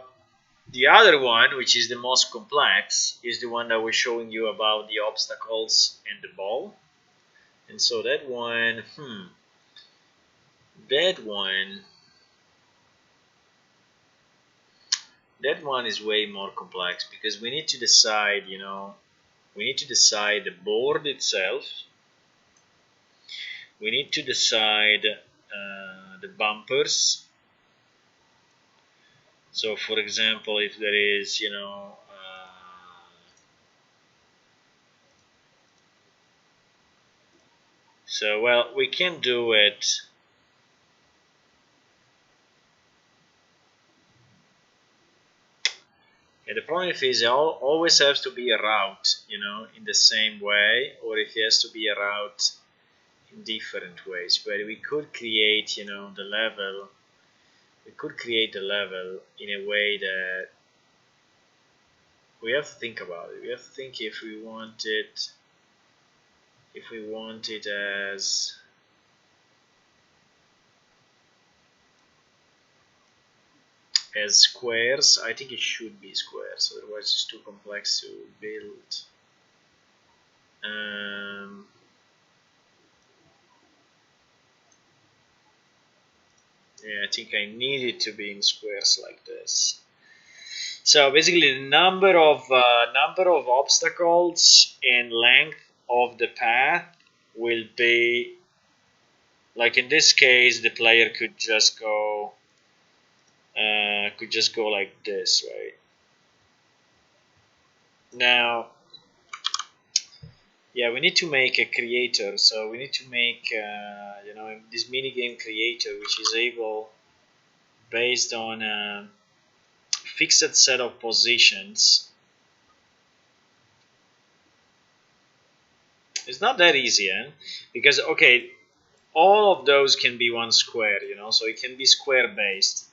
the other one, which is the most complex, is the one that was showing you about the obstacles and the ball. And so that one, that one is way more complex because we need to decide, we need to decide the board itself. We need to decide the bumpers. So, for example, if there is, so well, we can do it. Yeah, the problem is it always has to be a route, in the same way, or if it has to be a route in different ways. Where we could create, the level. We could create the level in a way that we have to think about it. We have to think if we want it as squares. I think it should be squares, otherwise it's too complex to build. Yeah, I think I need it to be in squares like this. So basically, the number of obstacles and length of the path will be, like in this case, the player could just go like this, right? Now, yeah, we need to make a creator. So we need to make this minigame creator, which is able, based on a fixed set of positions. It's not that easy, because okay, all of those can be one square, so it can be square based.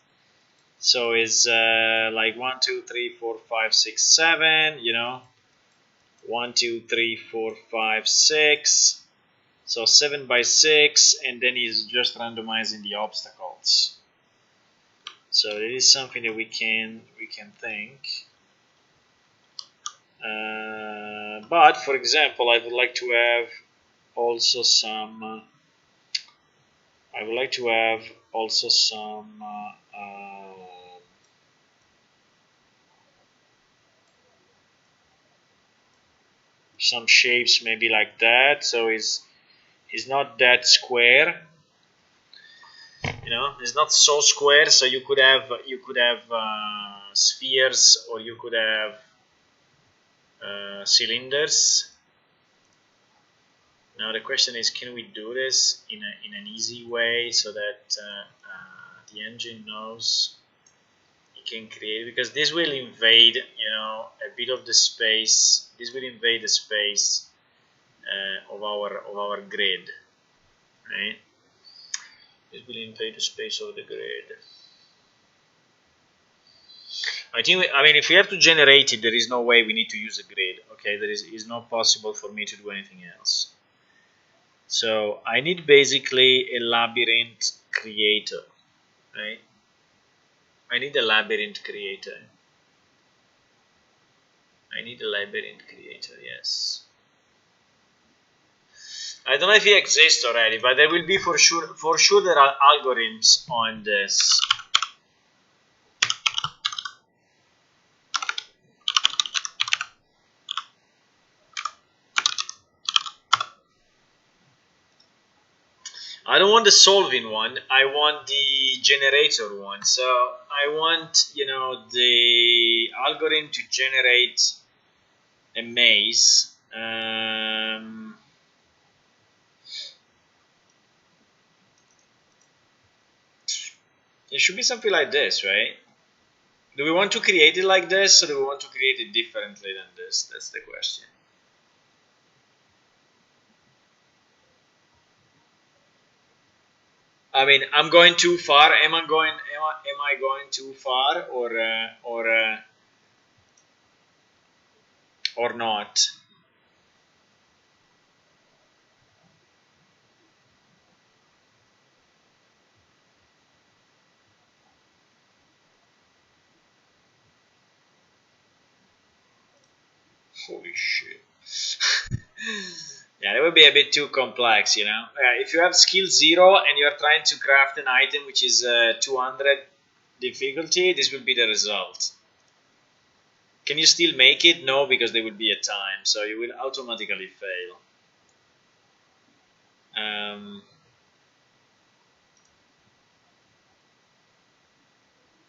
So it's like 1, 2, 3, 4, 5, 6, 7, 1, 2, 3, 4, 5, 6. So 7 by 6, and then he's just randomizing the obstacles. So it is something that we can think. But for example, I would like to have also some. I would like to have also some shapes, maybe like that. So it's not that square. It's not so square. So you could have spheres, or you could have cylinders. Now the question is, can we do this in an easy way so that the engine knows it can create? Because this will invade, a bit of the space. This will invade the space of our grid, right? This will invade the space of the grid. I mean, if we have to generate it, there is no way we need to use a grid. Okay, it's not possible for me to do anything else. So I need basically a labyrinth creator, right? I need a labyrinth creator. Yes. I don't know if it exists already, but there will be for sure. For sure, there are algorithms on this. I don't want the solving one. I want the generator one. So I want, the algorithm to generate a maze. It should be something like this, right? Do we want to create it like this, or do we want to create it differently than this? That's the question. I mean, I'm going too far. Am I going too far, or not? Holy shit. Yeah, that would be a bit too complex, you know. If you have skill 0 and you're trying to craft an item which is 200 difficulty, this will be the result. Can you still make it? No, because there will be a time, so you will automatically fail.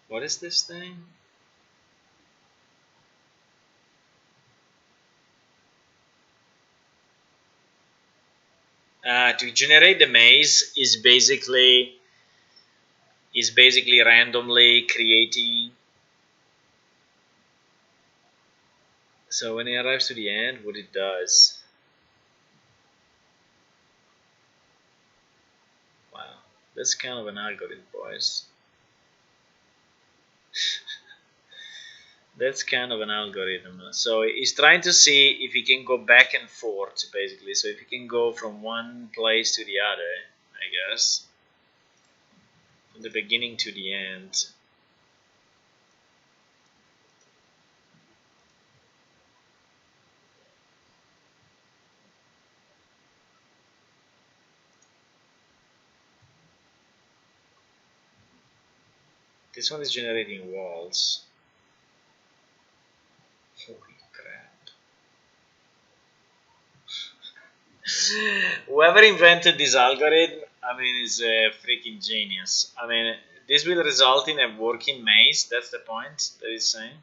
What is this thing? To generate the maze is basically randomly creating. So when it arrives to the end, what it does? Wow, that's kind of an algorithm, boys. That's kind of an algorithm. So he's trying to see if he can go back and forth, basically. So if he can go from one place to the other, I guess, from the beginning to the end. This one is generating walls. Holy crap. Whoever invented this algorithm, I mean, is a freaking genius. I mean, this will result in a working maze. That's the point that he's saying.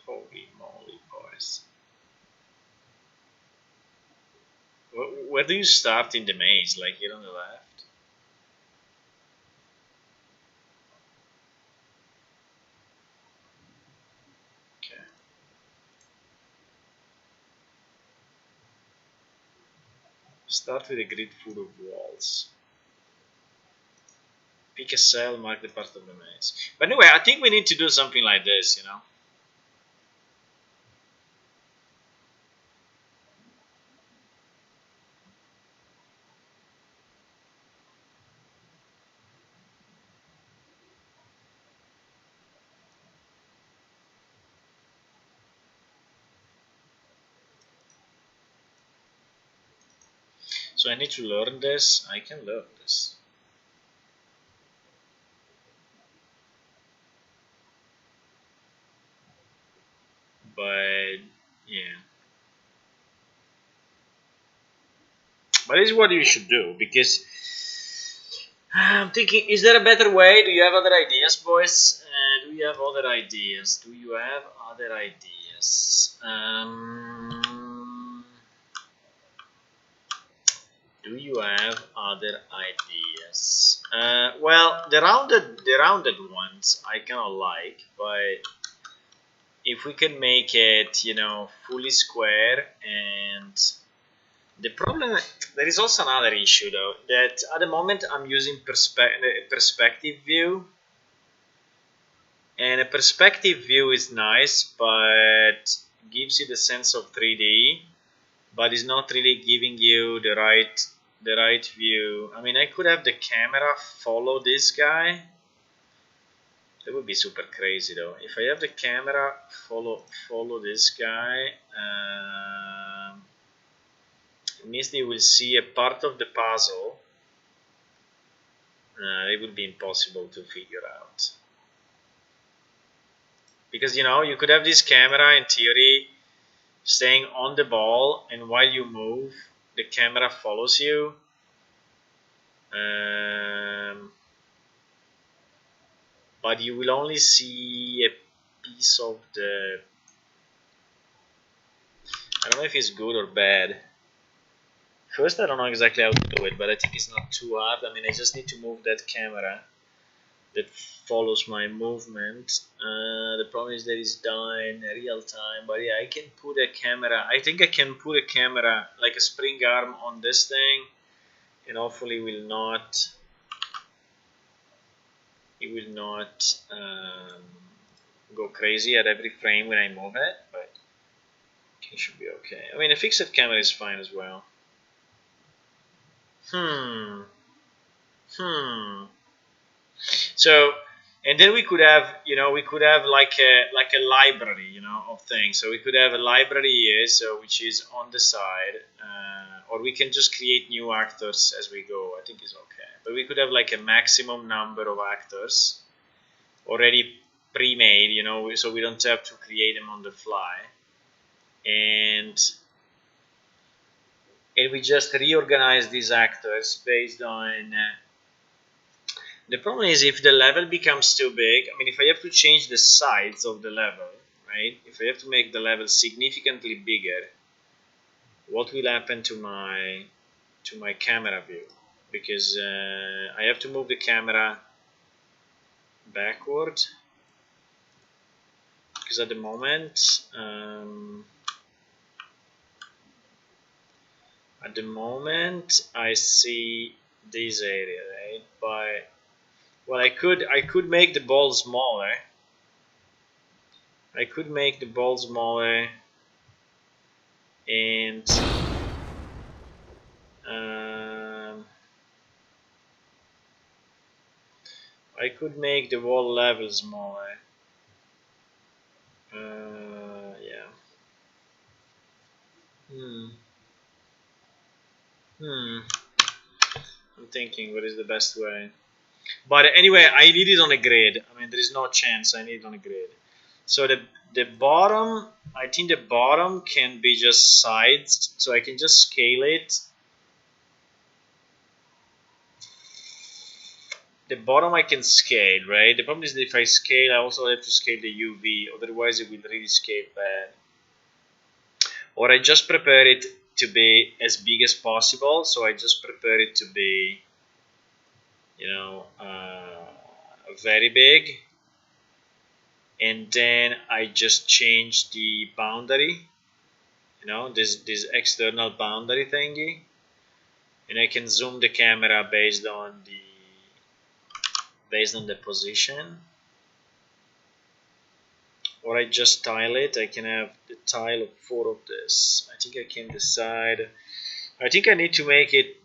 Holy moly, boys. Where do you start in the maze? Like here on the left? Okay. Start with a grid full of walls. Pick a cell, mark the part of the maze. But anyway, I think we need to do something like this, you know? So I need to learn this. I can learn this. But yeah. But this is what you should do, because I'm thinking, is there a better way? Do you have other ideas, boys? Do you have other ideas? Do you have other ideas? Do you have other ideas? Well, the rounded ones I kind of like, but if we can make it, you know, fully square, and the problem, there is also another issue though, that at the moment I'm using perspective view, and a perspective view is nice, but gives you the sense of 3D, but is not really giving you the right view. I mean, I could have the camera follow this guy. That would be super crazy though. If I have the camera follow this guy, it means they will see a part of the puzzle. It would be impossible to figure out. Because, you know, you could have this camera in theory staying on the ball, and while you move, the camera follows you. But you will only see a piece of the. I don't know if it's good or bad. First, I don't know exactly how to do it, but I think it's not too hard. I mean, I just need to move that camera that follows my movement. The problem is that it's done in real time, but yeah, I can put a camera. I think I can put a camera, like a spring arm, on this thing, and hopefully it will not go crazy at every frame when I move it, but it should be okay. I mean, a fixed camera is fine as well. So, and then we could have, like a library, of things. So we could have a library here, so which is on the side, or we can just create new actors as we go. I think it's okay. But we could have like a maximum number of actors already pre-made, so we don't have to create them on the fly, and we just reorganize these actors based on. The problem is if the level becomes too big. I mean, if I have to change the size of the level, right? If I have to make the level significantly bigger, what will happen to my camera view? Because I have to move the camera backward. Because at the moment, I see this area, right? Well, I could make the ball smaller. And I could make the wall level smaller. Yeah. I'm thinking what is the best way. But anyway, I need it on a grid. I mean, there is no chance I need it on a grid. So the bottom, I think the bottom can be just sides. So I can just scale it. The bottom I can scale, right? The problem is that if I scale, I also have to scale the UV. Otherwise, it will really scale bad. Or I just prepare it to be as big as possible. So I just prepare it to be, very big, and then I just change the boundary, this external boundary thingy, and I can zoom the camera based on the position, or I just tile it. I can have the tile of 4 of this. I think I can decide. I think I need to make it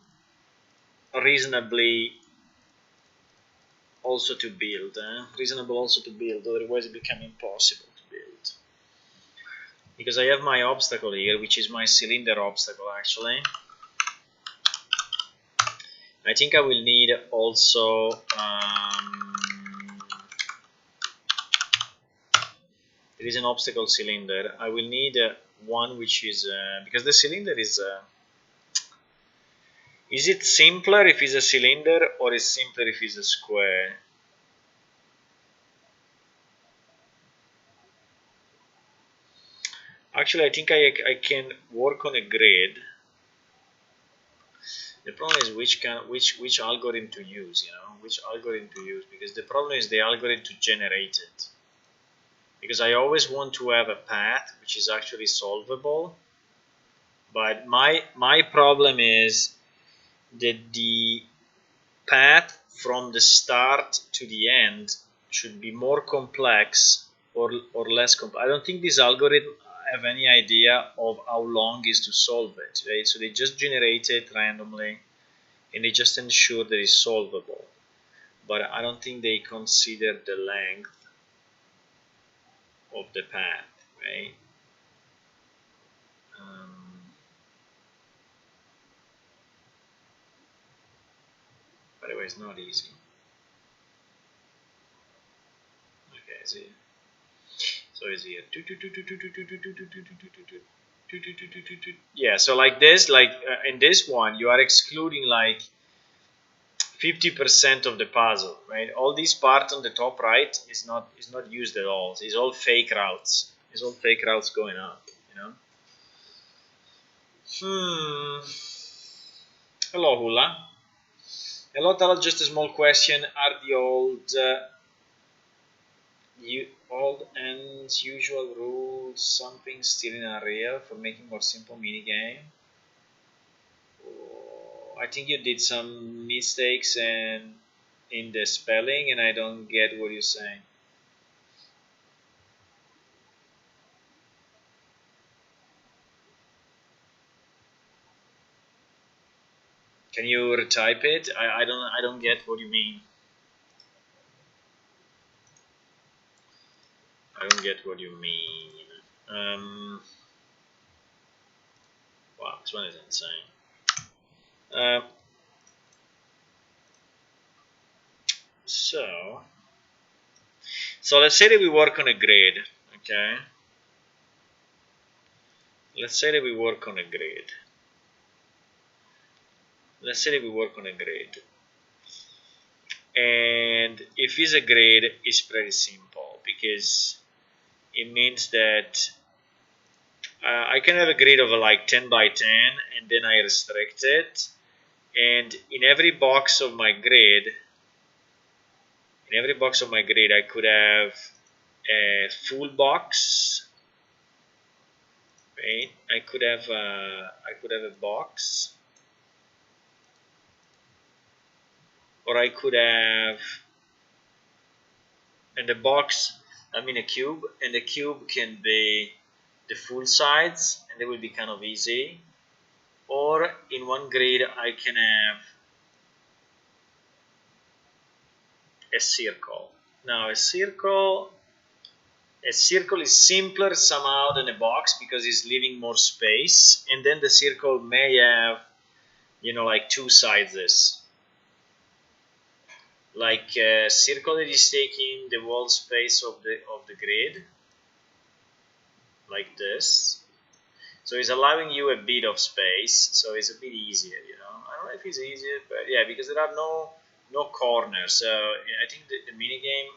reasonably also to build, otherwise it becomes impossible to build. Because I have my obstacle here, which is my cylinder obstacle actually. I think I will need also there is an obstacle cylinder. I will need one which is because the cylinder is it simpler if it's a cylinder or is simpler if it's a square? Actually, I think I can work on a grid. The problem is which algorithm to use, because the problem is the algorithm to generate it. Because I always want to have a path which is actually solvable, but my problem is that the path from the start to the end should be more complex or less complex. I don't think this algorithm have any idea of how long is to solve it, right? So they just generate it randomly and they just ensure that it's solvable. But I don't think they consider the length of the path, right? By the way, it's not easy. Okay, see. So it's here. Yeah, so like this, in this one, you are excluding like 50% of the puzzle, right? All these parts on the top right is not used at all. It's all fake routes. It's all fake routes going up, Hello, Hula. Hello, just a small question. Are the old and usual rules something still in Unreal for making more simple minigame? I think you did some mistakes and in the spelling, and I don't get what you're saying. Can you retype it? I don't get what you mean. I don't get what you mean. Wow, this one is insane. So let's say that we work on a grid, okay? Let's say that we work on a grid. Let's say that we work on a grid. And if it's a grid, it's pretty simple because it means that I can have a grid of like 10 by 10 and then I restrict it. And in every box of my grid, I could have a full box. Right? I could have a box, or I could have, and the box, I mean a cube, and the cube can be the full sides, and they will be kind of easy. Or in one grid, I can have a circle. Now a circle is simpler somehow than a box because it's leaving more space, and then the circle may have, like two sides. Like a circle that is taking the wall space of the grid, like this. So it's allowing you a bit of space, so it's a bit easier, I don't know if it's easier, but yeah, because there are no corners. So I think the minigame,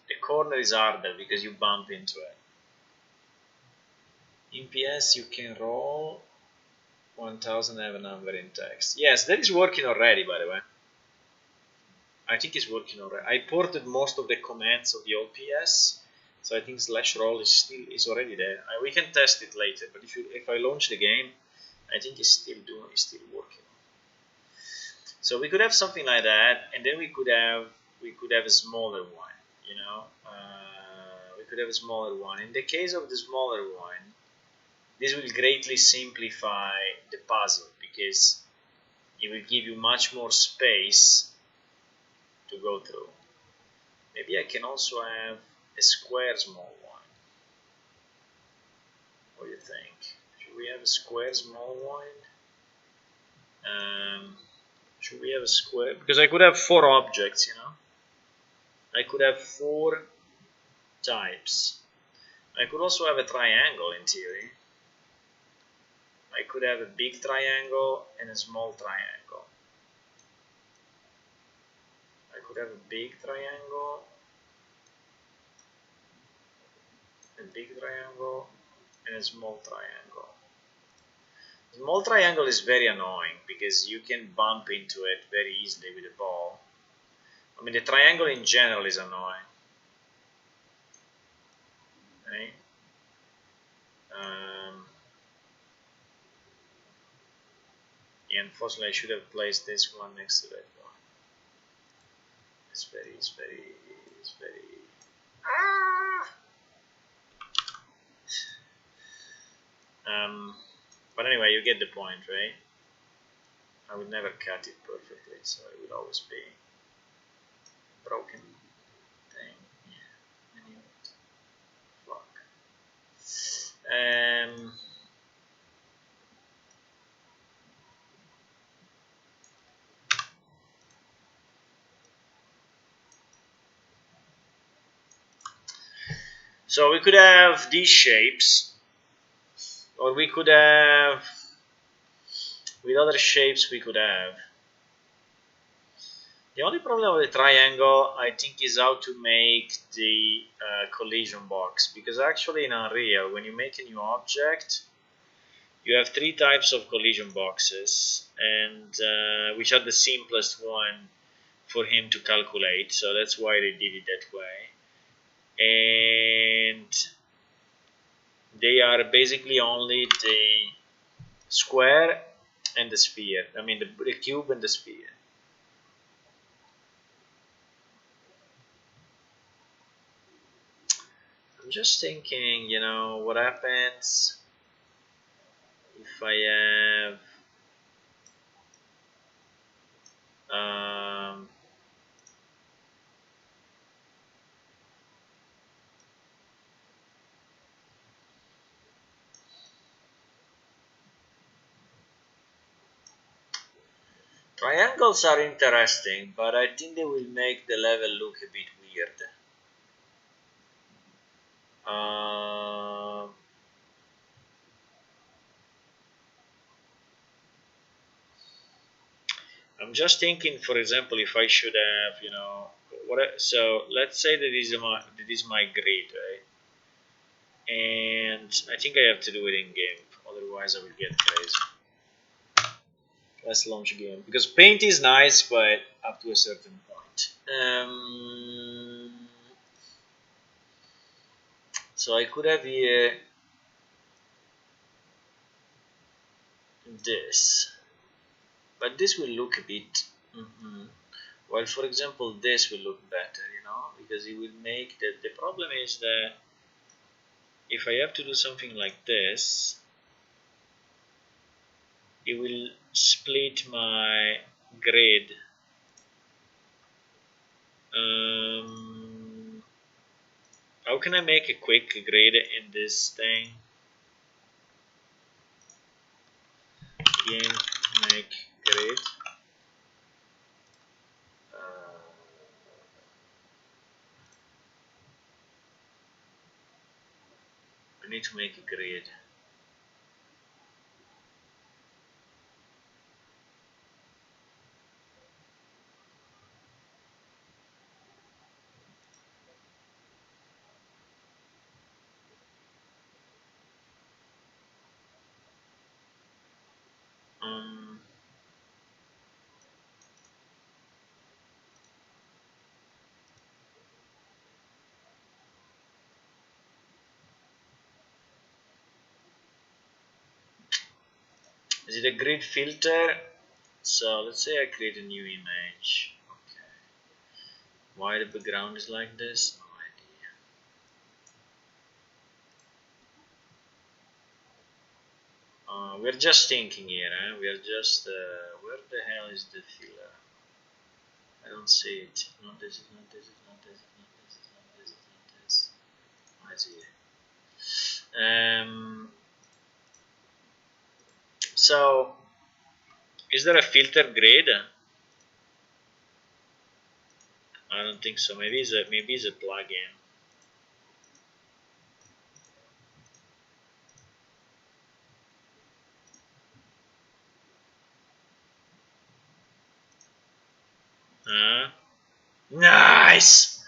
the corner is harder because you bump into it. In PS, you can roll 1000 have a number in text. Yes, that is working already, by the way. I think it's working already. I ported most of the commands of the old PS, so I think /roll is already there. We can test it later, but if I launch the game, I think it's still working. So we could have something like that, and then we could have a smaller one. We could have a smaller one. In the case of the smaller one, this will greatly simplify the puzzle because it will give you much more space to go through. Maybe I can also have a square small one. What do you think? Should we have a square small one? Should we have a square? Because I could have 4 objects, I could have 4 types. I could also have a triangle in theory. I could have a big triangle and a small triangle. I could have a big triangle, and a small triangle. The small triangle is very annoying because you can bump into it very easily with a ball. I mean, the triangle in general is annoying. Right? Yeah, unfortunately, I should have placed this one next to that one. It's very. But anyway, you get the point, right? I would never cut it perfectly, so it would always be a broken thing. Yeah. Anyway, fuck. So we could have these shapes, or we could have, with other shapes we could have. The only problem with the triangle, I think, is how to make the collision box. Because actually in Unreal, when you make a new object, you have three types of collision boxes, and which are the simplest one for him to calculate. So that's why they did it that way. And they are basically only the square and the sphere. I mean the cube and the sphere. I'm just thinking, you know, what happens if I have triangles are interesting, but I think they will make the level look a bit weird. I'm just thinking, for example, if I should have, you know, so let's say that is my grid, right? And I think I have to do it in game, otherwise I will get crazy. Let's launch game, because paint is nice, but up to a certain point. So I could have here this, but this will look a bit. Well, for example, this will look better, you know, because it will make the problem is that if I have to do something like this, it will split my grid. How can I make a quick grid in this thing? Again, make grid. I need to make a grid. Is it a grid filter? So let's say I create a new image. Okay. Why the background is like this? No idea. We're just thinking here. We are just. Where the hell is the filler? I don't see it. Not this. Not this. Not this. Not this. Not this. Not this. I see it. So, is there a filter grid? I don't think so. Maybe it's a plugin. Nice.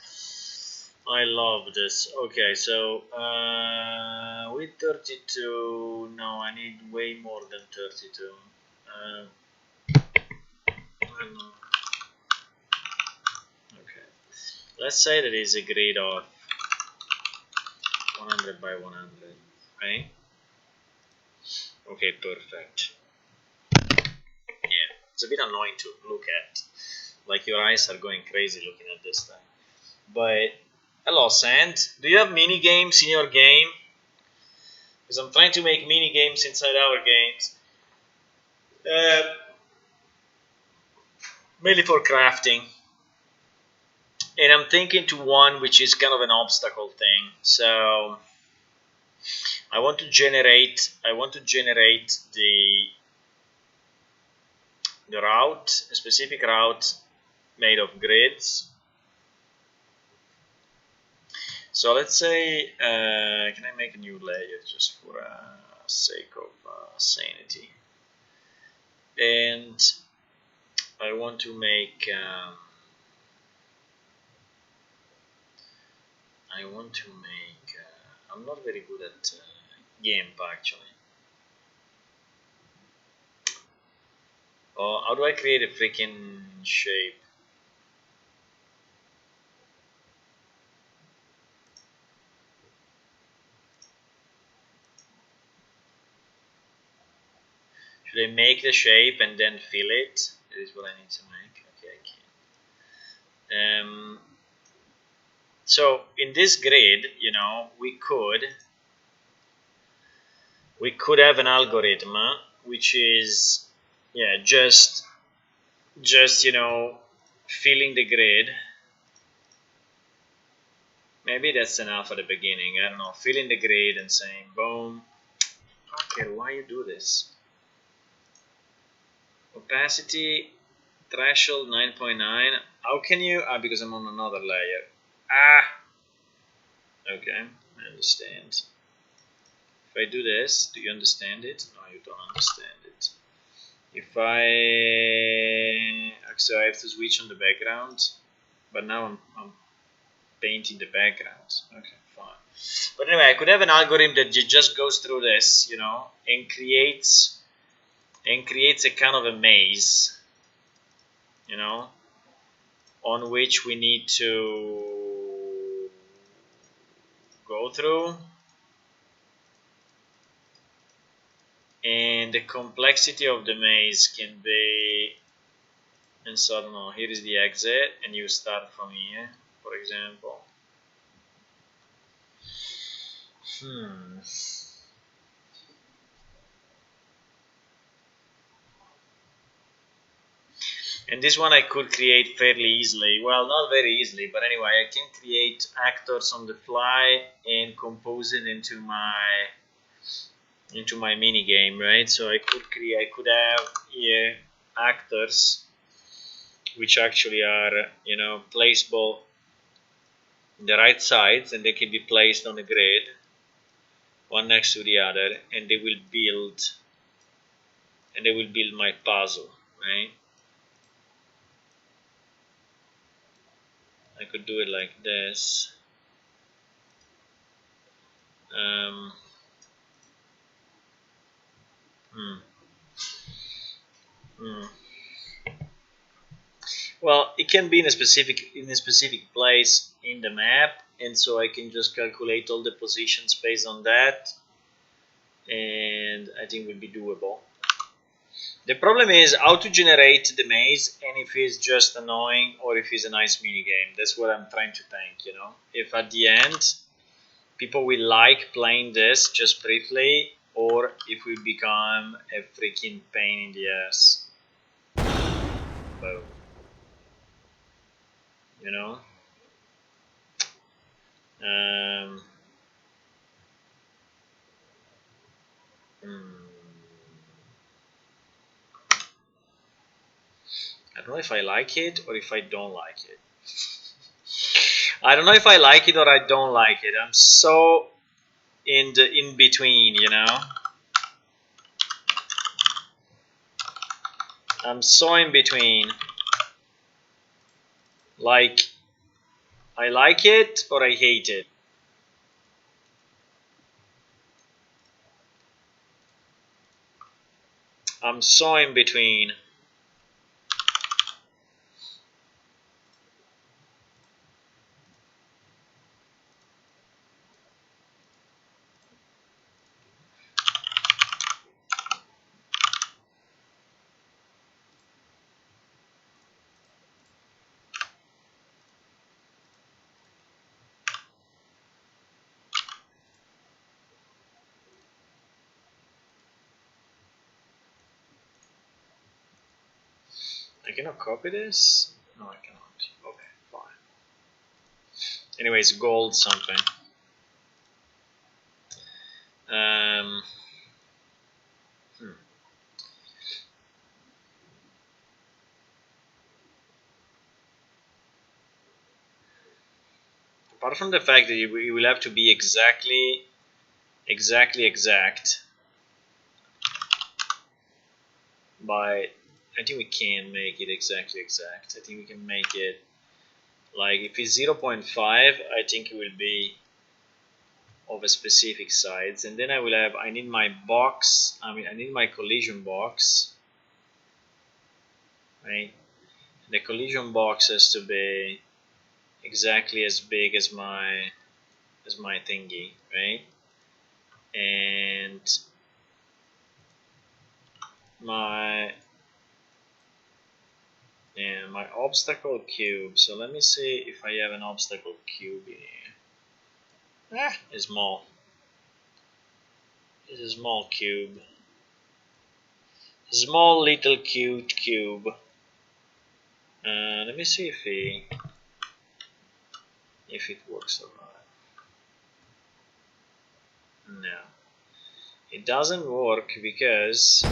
I love this. Okay, so with 32, no, I need way more than 32. Okay, let's say that is a grid of 100 by 100, right? Okay, perfect. Yeah, it's a bit annoying to look at. Like your eyes are going crazy looking at this thing. But hello, Sand. Do you have mini games in your game? Because I'm trying to make mini games inside our games. Mainly for crafting. And I'm thinking to one which is kind of an obstacle thing. So I want to generate the route, a specific route made of grids. So let's say, can I make a new layer just for sake of sanity? And I want to make. I'm not very good at GIMP actually. Oh, how do I create a freaking shape? Should I make the shape and then fill it? That is what I need to make. Okay, I can. So in this grid, you know, we could have an algorithm which is, yeah, just you know, filling the grid. Maybe that's enough at the beginning. I don't know. Filling the grid and saying boom. Okay, why you do this? Opacity threshold 9.9. How can you? Ah, because I'm on another layer. Ah. Okay, I understand. If I do this, do you understand it? No, you don't understand it. If so I have to switch on the background, but now I'm painting the background. Okay, fine. But anyway, I could have an algorithm that just goes through this, you know, and creates a kind of a maze, you know, on which we need to go through. And the complexity of the maze can be, and so I don't know, here is the exit and you start from here, for example. And this one I could create fairly easily. Well, not very easily, but anyway, I can create actors on the fly and compose it into my mini game, right? So I could have here actors which actually are, you know, placeable in the right sides, and they can be placed on a grid, one next to the other, and they will build my puzzle, right? I could do it like this. Um, hmm. Hmm. Well, it can be in a specific place in the map, and so I can just calculate all the positions based on that, and I think will be doable. The problem is how to generate the maze, and if it's just annoying or if it's a nice mini game. That's what I'm trying to think. You know, if at the end people will like playing this just briefly, or if we become a freaking pain in the ass. Boom. You know. Um, hmm. I don't know if I like it or if I don't like it. I don't know if I like it or I don't like it. I'm so in the in between, you know. I'm so in between. Like, I like it or I hate it. I'm so in between. I cannot copy this? No, I cannot. Okay, fine. Anyways, gold something. Um, hmm. Apart from the fact that you will have to be exactly exact, by, I think we can make it exactly exact. I think we can make it like, if it's 0.5, I think it will be of a specific size, and then I need my box. I need my collision box. right? The collision box has to be exactly as big as my thingy, right? And my obstacle cube. So let me see if I have an obstacle cube in here. It's small. It's a small cube. Small little cute cube. Let me see if it works or not. No, it doesn't work because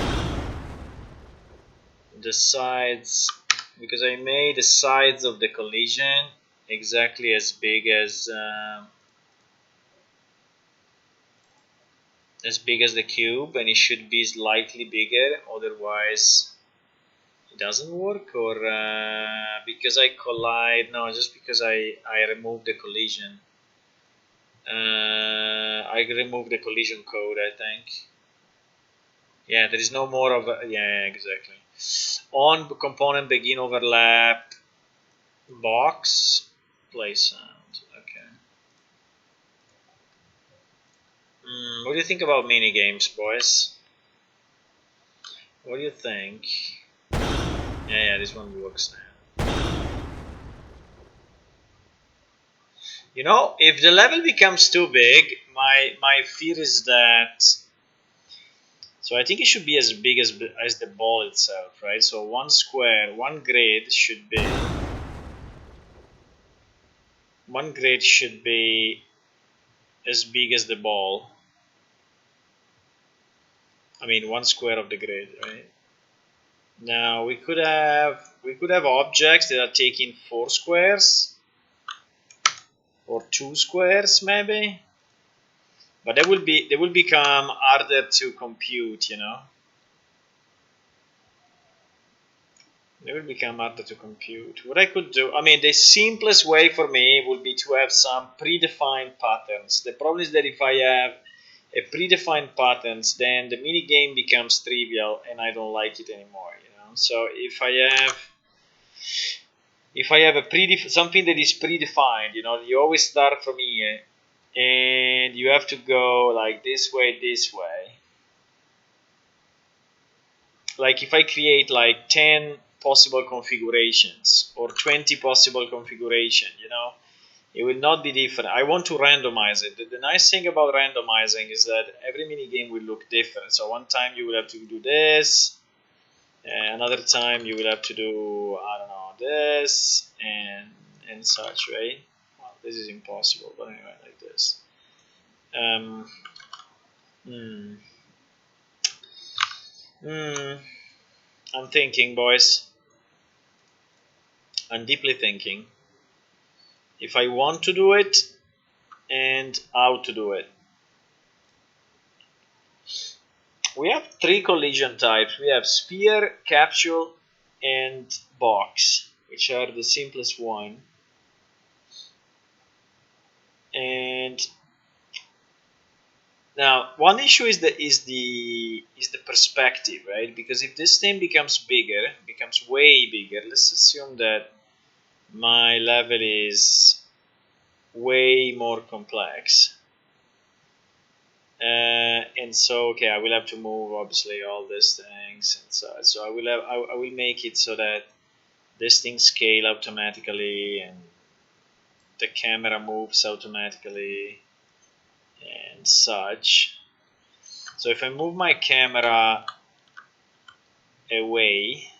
the sides. Because I made the sides of the collision exactly as big as the cube, and it should be slightly bigger. Otherwise, it doesn't work. Or because I collide. No, just because I removed the collision. I removed the collision code, I think. Yeah, there is no more of yeah, exactly. On component begin overlap box play sound. Okay. What do you think about mini games, boys? What do you think? Yeah, this one works now. You know, if the level becomes too big, my fear is that. So I think it should be as big as the ball itself, right? So one grid should be as big as the ball. I mean, one square of the grid, right? Now we could have objects that are taking 4 squares or 2 squares maybe, but they will become harder to compute, you know. They will become harder to compute. What I could do, I mean, the simplest way for me would be to have some predefined patterns. The problem is that if I have a predefined patterns, then the mini game becomes trivial, and I don't like it anymore. You know, so if I have something that is predefined, you know, you always start from here, and you have to go like this way. Like if I create like 10 possible configurations or 20 possible configuration, you know, it will not be different. I want to randomize it. The nice thing about randomizing is that every mini game will look different. So one time you will have to do this, and another time you will have to do, I don't know, this and such, right? Well, this is impossible, but anyway, like this. Um, hmm. Hmm. I'm thinking, boys. I'm deeply thinking. If I want to do it and how to do it. We have 3 collision types. We have sphere, capsule, and box, which are the simplest one. And now one issue is the perspective, right? Because if this thing becomes way bigger, let's assume that my level is way more complex. And so okay, I will have to move obviously all these things, and so I will make it so that this thing scale automatically, and the camera moves automatically and such. So if I move my camera away,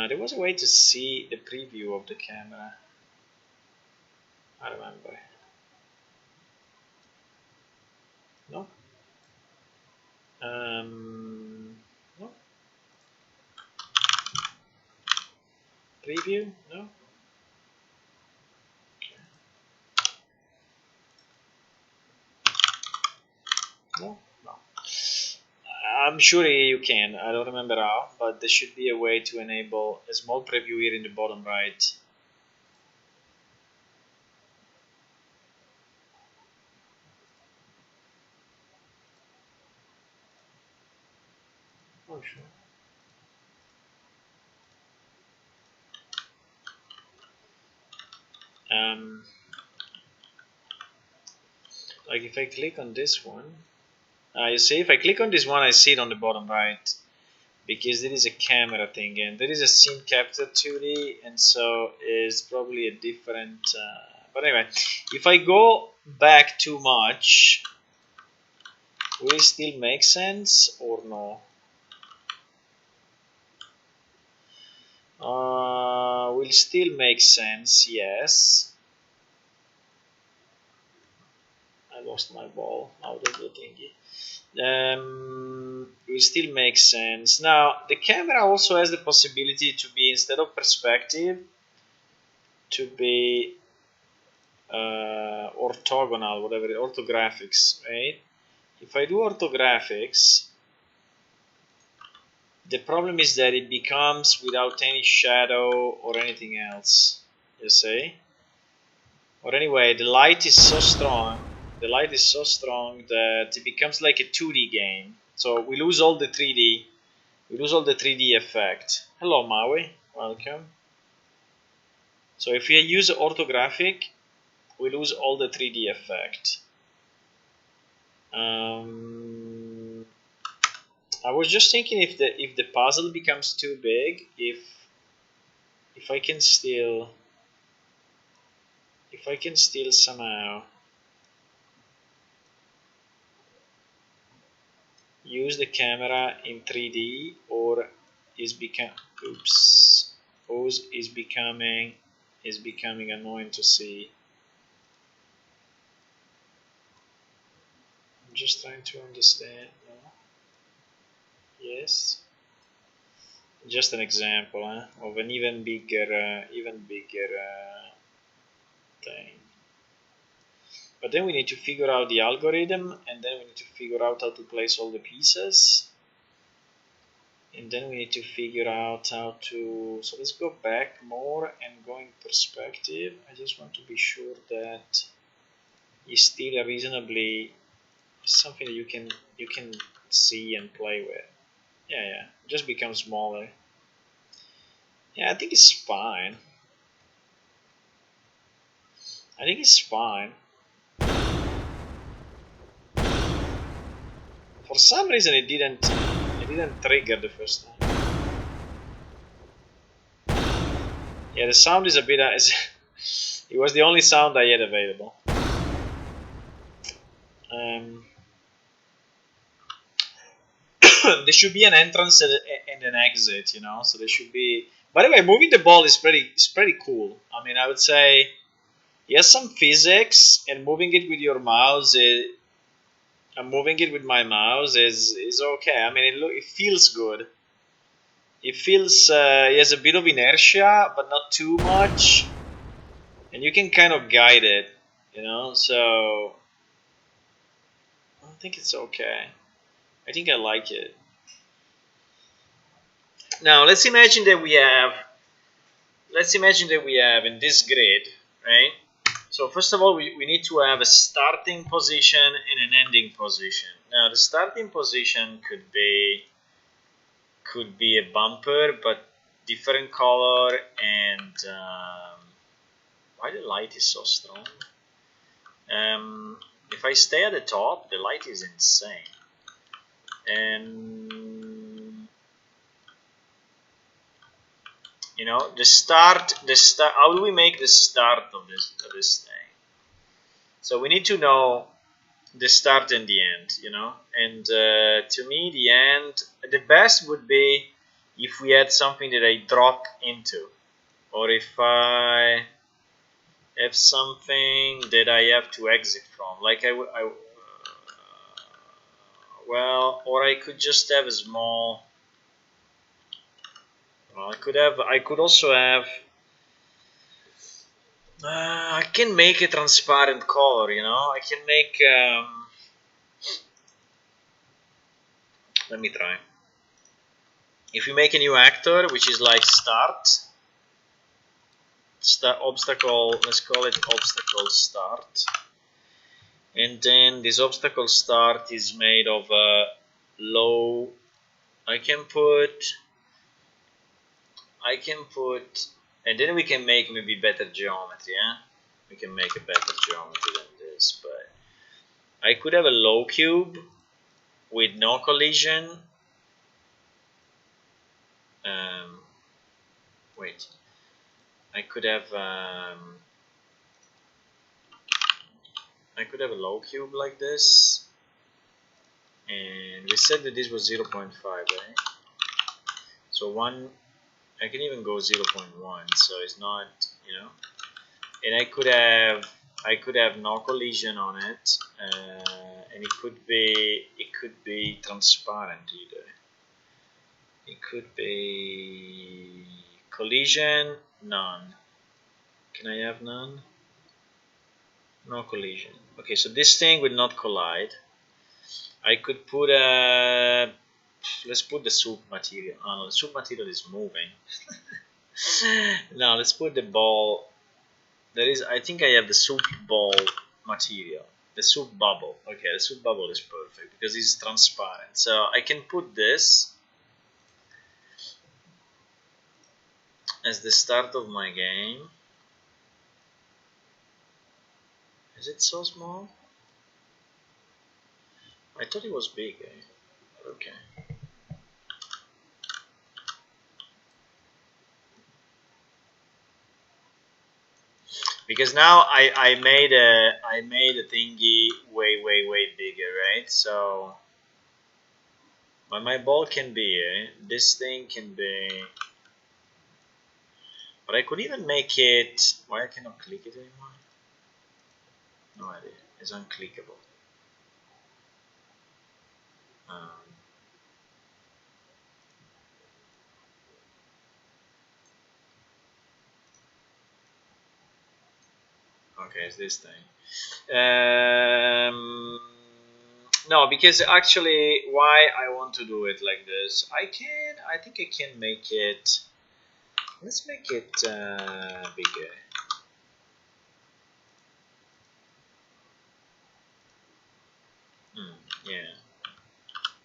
there was a way to see the preview of the camera. I remember. No. No. Preview? No. No. No. I'm sure you can. I don't remember how, but there should be a way to enable a small preview here in the bottom right. Oh, sure. Like if I click on this one, you see, if I click on this one, I see it on the bottom right, because there is a camera thing and there is a scene capture 2D, and so it's probably a different. But anyway, if I go back too much, will it still make sense or no? Will still make sense, yes. I lost my ball out of the thingy. Will still make sense. Now, the camera also has the possibility to be, instead of perspective, to be orthogonal, whatever, orthographics, right? If I do orthographics, the problem is that it becomes without any shadow or anything else, you see? Or anyway, the light is so strong that it becomes like a 2D game. So we lose all the 3D, effect. Hello Maui, welcome. So if we use orthographic, we lose all the 3D effect. I was just thinking if the puzzle becomes too big, if I can still somehow use the camera in 3D, or is becoming annoying to see. I'm just trying to understand. No? Yes. Just an example of an even bigger thing. But then we need to figure out the algorithm, and then we need to figure out how to place all the pieces. And then we need to figure out how to. So let's go back more and go in perspective. I just want to be sure that it's still reasonably something that you can see and play with. Yeah, just become smaller. Yeah, I think it's fine. For some reason it didn't trigger the first time. Yeah, the sound is a bit it was the only sound I had available. There should be an entrance and an exit, so there should be. By the way, moving the ball is pretty cool. I mean, I would say yes, some physics, and moving it with your mouse I'm moving it with my mouse is okay. I mean, it feels good. It feels it has a bit of inertia, but not too much, and you can kind of guide it, So I think it's okay. I think I like it. Now let's imagine that we have in this grid, right? So first of all, we need to have a starting position and an ending position. Now the starting position could be a bumper, but different color, and why the light is so strong? If I stay at the top, the light is insane. And the start. How do we make the start of this thing? So we need to know the start and the end, And to me, the best would be if we had something that I drop into, or if I have something that I have to exit from, like or I could just have a small. Well, I could also have. I can make a transparent color, I can make. Let me try. If we make a new actor, which is like start obstacle, let's call it obstacle start, and then this obstacle start is made of low. I can put, and then we can make maybe better geometry, we can make a better geometry than this, but I could have a low cube with no collision. Wait, I could have a low cube like this, and we said that this was 0.5, right? So I can even go 0.1, so it's not, you know. And I could have no collision on it, and it could be transparent either. It could be collision, none. Can I have none? No collision. Okay, so this thing will not collide. I could put a. Let's put the soup material. Oh no, the soup material is moving. Now let's put the ball. I think I have the soup ball material. The soup bubble. Okay, the soup bubble is perfect because it's transparent. So I can put this as the start of my game. Is it so small? I thought it was big. Okay. Because now I made a thingy way bigger, right? So but my ball can be this thing can be, but I could even make it. Why I cannot click it anymore? No idea. It's unclickable. Okay, it's this thing. No, because actually, why I want to do it like this? I think I can make it. Let's make it bigger. Yeah.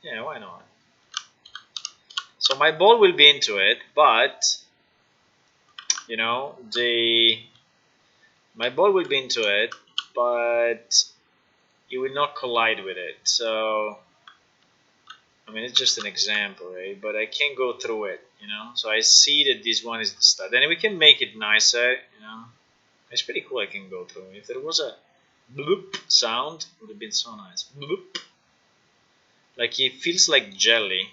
Yeah, why not? So my ball will be into it, but you know my ball will be into it, but it will not collide with it. So I mean, it's just an example, right? But I can't go through it, you know. So I see that this one is the start. Then we can make it nicer, you know. It's pretty cool. I can go through. If there was a bloop sound, it would have been so nice. Bloop. Like it feels like jelly.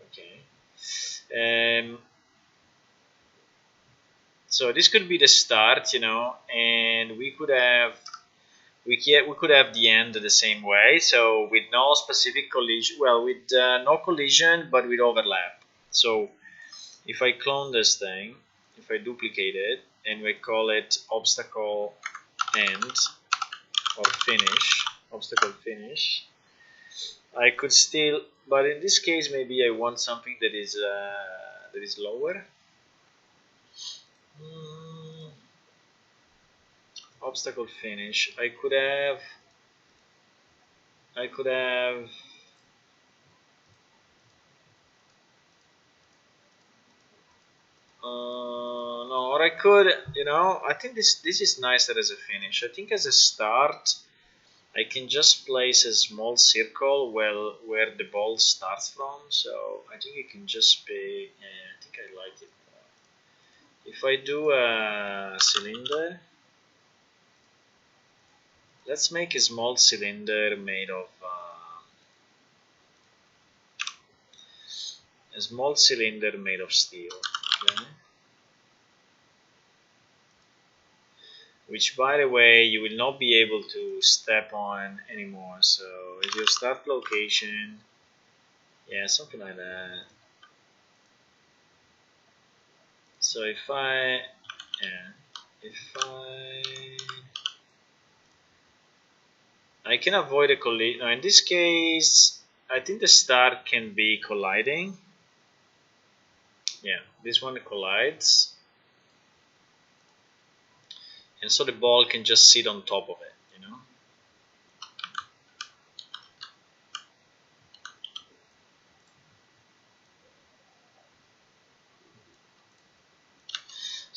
Okay. So this could be the start, you know, and we could have the end the same way. So with no specific collision, well, with no collision, but with overlap. So if I clone this thing, if I duplicate it, and we call it obstacle end or finish, obstacle finish, I could still, but in this case, maybe I want something that is lower. Obstacle finish. I could have. No, or I could, you know, I think this is nicer as a finish. I think as a start, I can just place a small circle where the ball starts from. So I think it can just be. Yeah, I think I like it more. If I do a cylinder, let's make a small cylinder made of. A small cylinder made of steel. Okay. Which, by the way, you will not be able to step on anymore. So is your start location, yeah, something like that. So if I can avoid a collision. No, in this case, I think the start can be colliding. Yeah, this one collides. And so the ball can just sit on top of it, you know.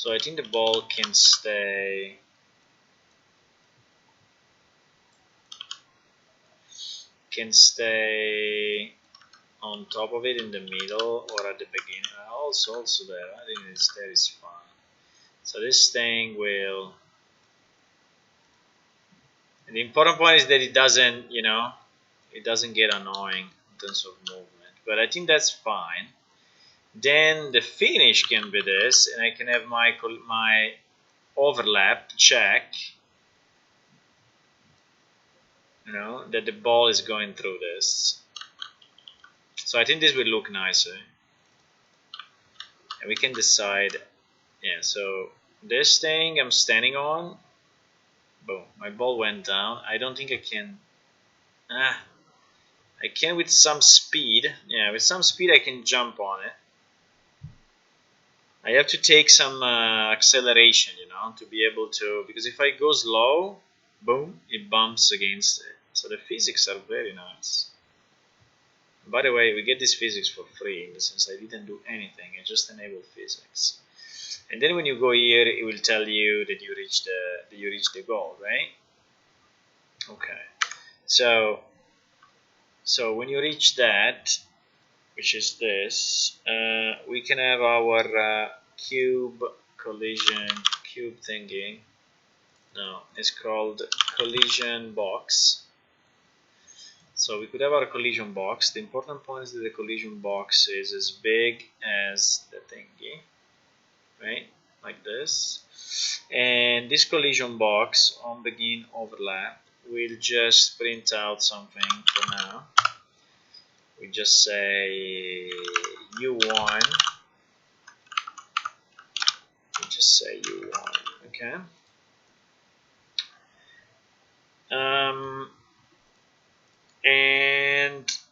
So I think the ball can stay on top of it in the middle or at the beginning. Also there. I think that is fine. So this thing will. And the important point is that it doesn't, it doesn't get annoying in terms of movement. But I think that's fine. Then the finish can be this, and I can have my overlap check. That the ball is going through this. So I think this will look nicer. And we can decide, so this thing I'm standing on, boom, my ball went down. I don't think I can, I can with some speed, with some speed I can jump on it. I have to take some acceleration, to be able to, because if I go slow, boom, it bumps against it. So the physics are very nice. By the way, we get this physics for free in the sense I didn't do anything. I just enabled physics. And then when you go here, it will tell you that you reached the goal, right? Okay. So when you reach that, which is this, we can have our cube thingy. No, it's called collision box. So we could have our collision box. The important point is that the collision box is as big as the thingy, right? Like this. And this collision box on begin overlap will just print out something for now. We just say U1. We just say U1, okay?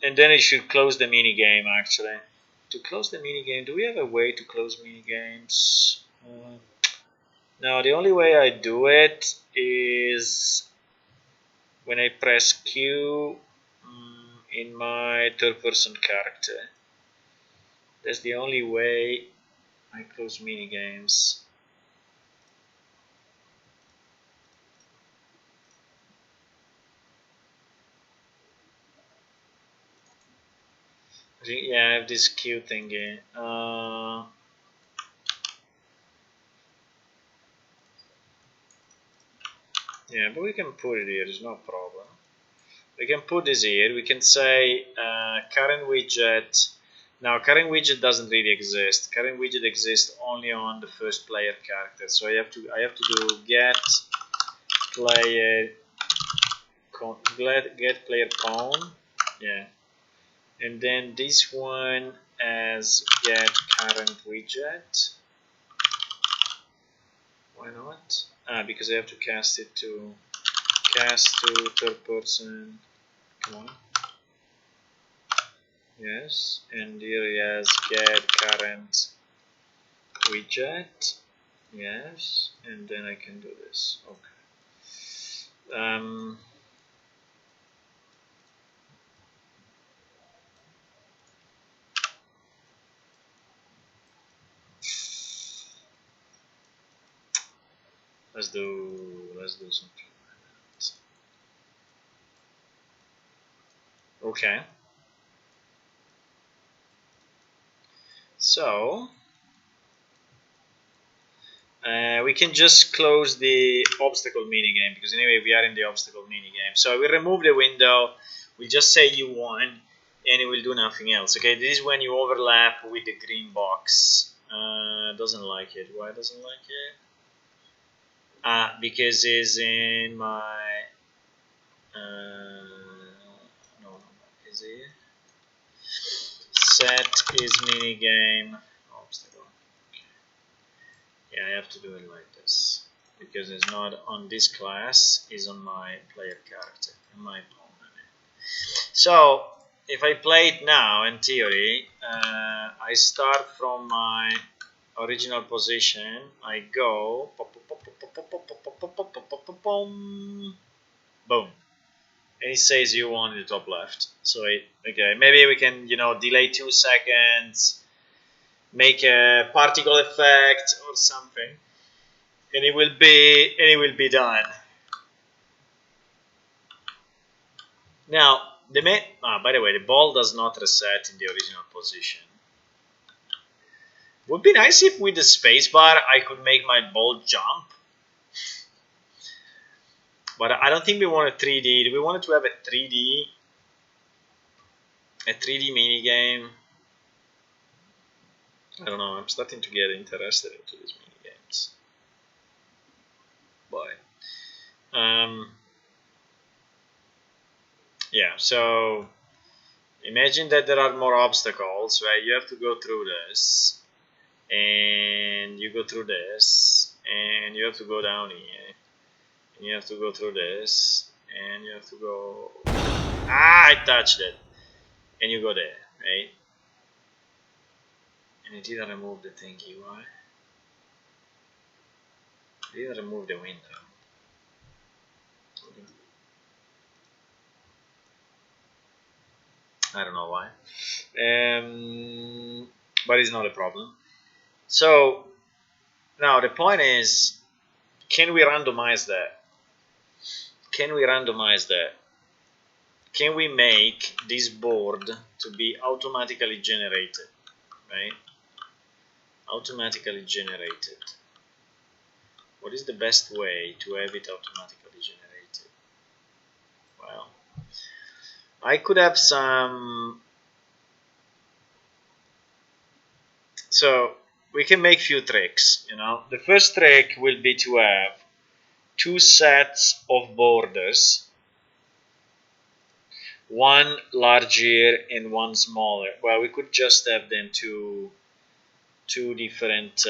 And then it should close the mini game actually. To close the mini game, do we have a way to close mini games? No, the only way I do it is when I press Q in my third person character. That's the only way I close mini games. Yeah, I have this Q thingy. Yeah, but we can put it here, there's no problem. We can put this here, we can say current widget. Now current widget doesn't really exist. Current widget exists only on the first player character. So I have to do get player pawn. Yeah. And then this one as get current widget. Why not? Because I have to cast to third person. Come on. Yes, and here he has get current widget. Yes, and then I can do this. Okay. Let's do something like that. Okay. So we can just close the obstacle minigame because anyway we are in the obstacle minigame. So we remove the window. We just say U1 and it will do nothing else. Okay, this is when you overlap with the green box. Doesn't like it. Why doesn't like it? Because it's in my no, is it set is minigame obstacle. Okay. Yeah, I have to do it like this because it's not on this class, it's on my player character, my opponent. So if I play it now, in theory, I start from my original position. I go boom, and it says U1 in the top left. So okay, maybe we can delay 2 seconds make a particle effect or something, and it will be done. Now by the way, the ball does not reset in the original position. Would be nice if with the spacebar I could make my ball jump. But I don't think we want a 3D. Do we want to have a 3D mini game? I don't know. I'm starting to get interested into these mini games. But yeah. So imagine that there are more obstacles, right? You have to go through this, and you go through this, and you have to go down here, and you have to go through this, and you have to go. I touched it, and you go there, right? And it didn't remove the thingy, why? It didn't remove the window. I don't know why. But it's not a problem. So now the point is, can we randomize that? Can we randomize that? Can we make this board to be automatically generated, right? Automatically generated. What is the best way to have it automatically generated? Well, I could have some. So we can make few tricks, you know. The first trick will be to have two sets of borders, one larger and one smaller. Well, we could just have them two different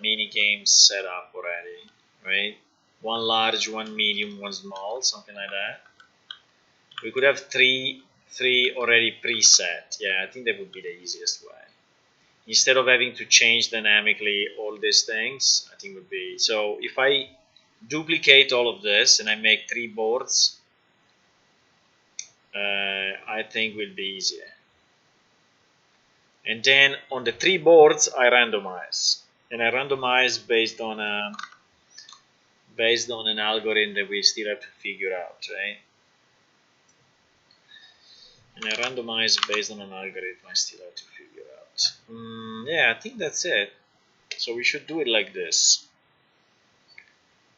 mini games set up already, right? One large, one medium, one small, something like that. We could have three already preset. Yeah, I think that would be the easiest way. Instead of having to change dynamically all these things, I think would be. So if I duplicate all of this and I make 3 boards, I think will be easier. And then on the 3 boards I randomize, and I randomize based on an algorithm that we still have to figure out, right? And I randomize based on an algorithm I still have to figure out. Yeah, I think that's it. So we should do it like this.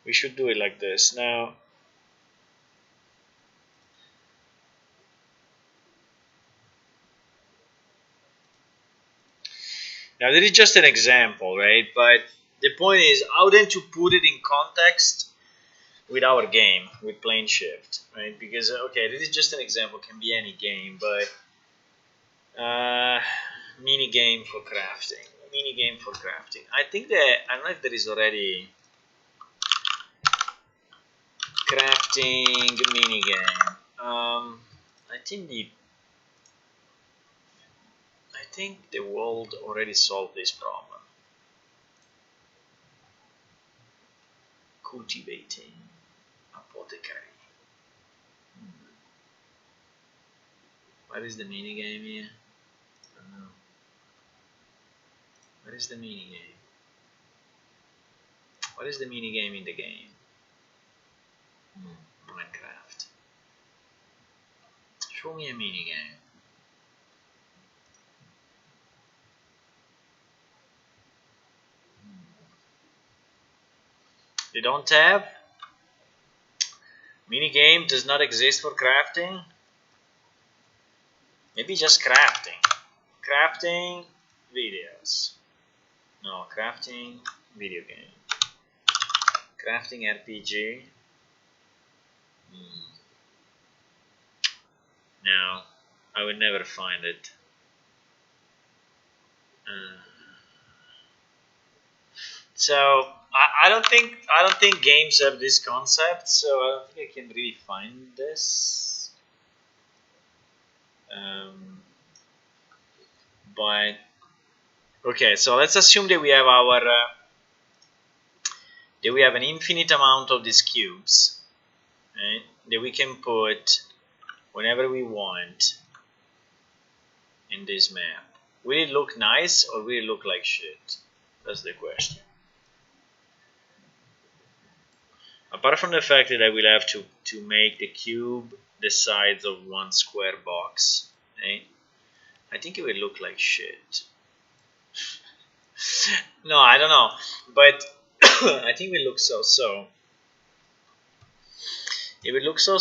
We should do it like this. Now this is just an example, right? But the point is how then to put it in context with our game, with plane shift, right? Because okay, this is just an example, can be any game, but mini game for crafting. I think that I don't know if there is already crafting mini game. I think the world already solved this problem. Cultivating apothecary. What is the mini game here? I don't know. What is the mini game? What is the mini game in the game? Minecraft. Show me a mini game. They don't have? Mini game does not exist for crafting? Maybe just crafting. Crafting videos. No, crafting video game. Crafting RPG. No, I would never find it. So I don't think games have this concept. So I don't think I can really find this. But okay, so let's assume that we have an infinite amount of these cubes, right, that we can put whenever we want in this map. Will it look nice or will it look like shit? That's the question. Apart from the fact that I will have to make the cube the size of one square box, right? I think it will look like shit. No, I don't know, but I think it will look so. It will look so,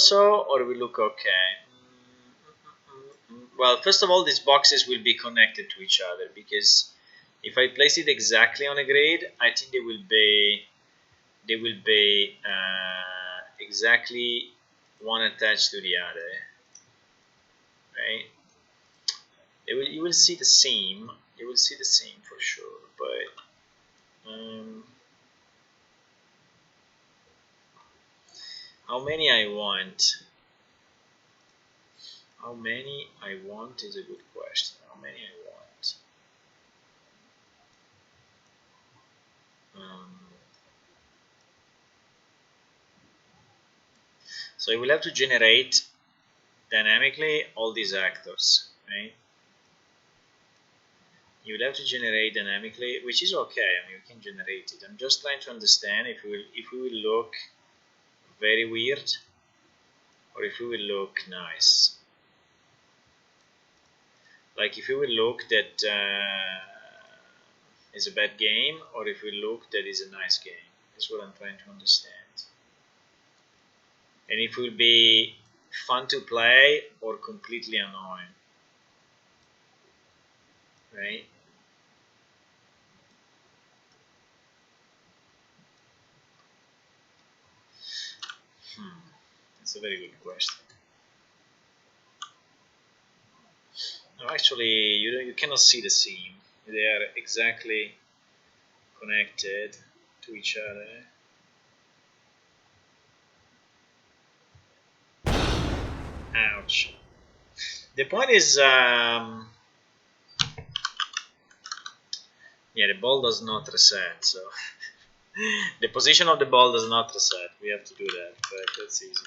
or it will look okay. Well, first of all, these boxes will be connected to each other because if I place it exactly on a grid, I think they will be exactly one attached to the other, right? You will see the seam. You will see the seam for sure, but how many I want? How many I want is a good question. How many I want? So I will have to generate dynamically all these actors, right? You will have to generate dynamically, which is okay. I mean, we can generate it. I'm just trying to understand if we will look very weird or if we will look nice. Like if we will look that is a bad game or if we look that is a nice game. That's what I'm trying to understand. And if it will be fun to play or completely annoying, right? That's a very good question. No, actually, you cannot see the seam. They are exactly connected to each other. Ouch. The point is, yeah, the ball does not reset, so the position of the ball does not reset. We have to do that, but that's easy.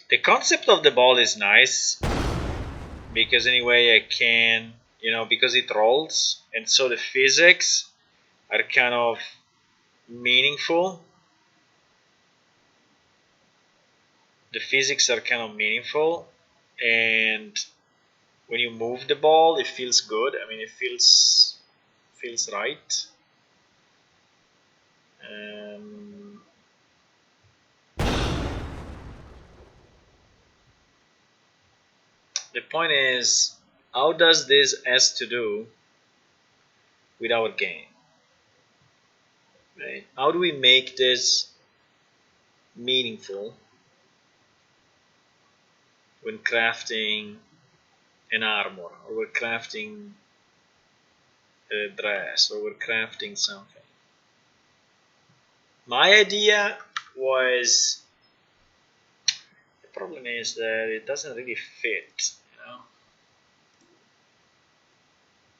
The concept of the ball is nice because anyway I can, because it rolls, and so the physics are kind of meaningful. The physics are kind of meaningful, and when you move the ball, it feels good. I mean, it feels right. The point is, how does this has to do with our game? Right? How do we make this meaningful when crafting an armor, or we're crafting a dress, or we're crafting something? My idea was, the problem is that it doesn't really fit,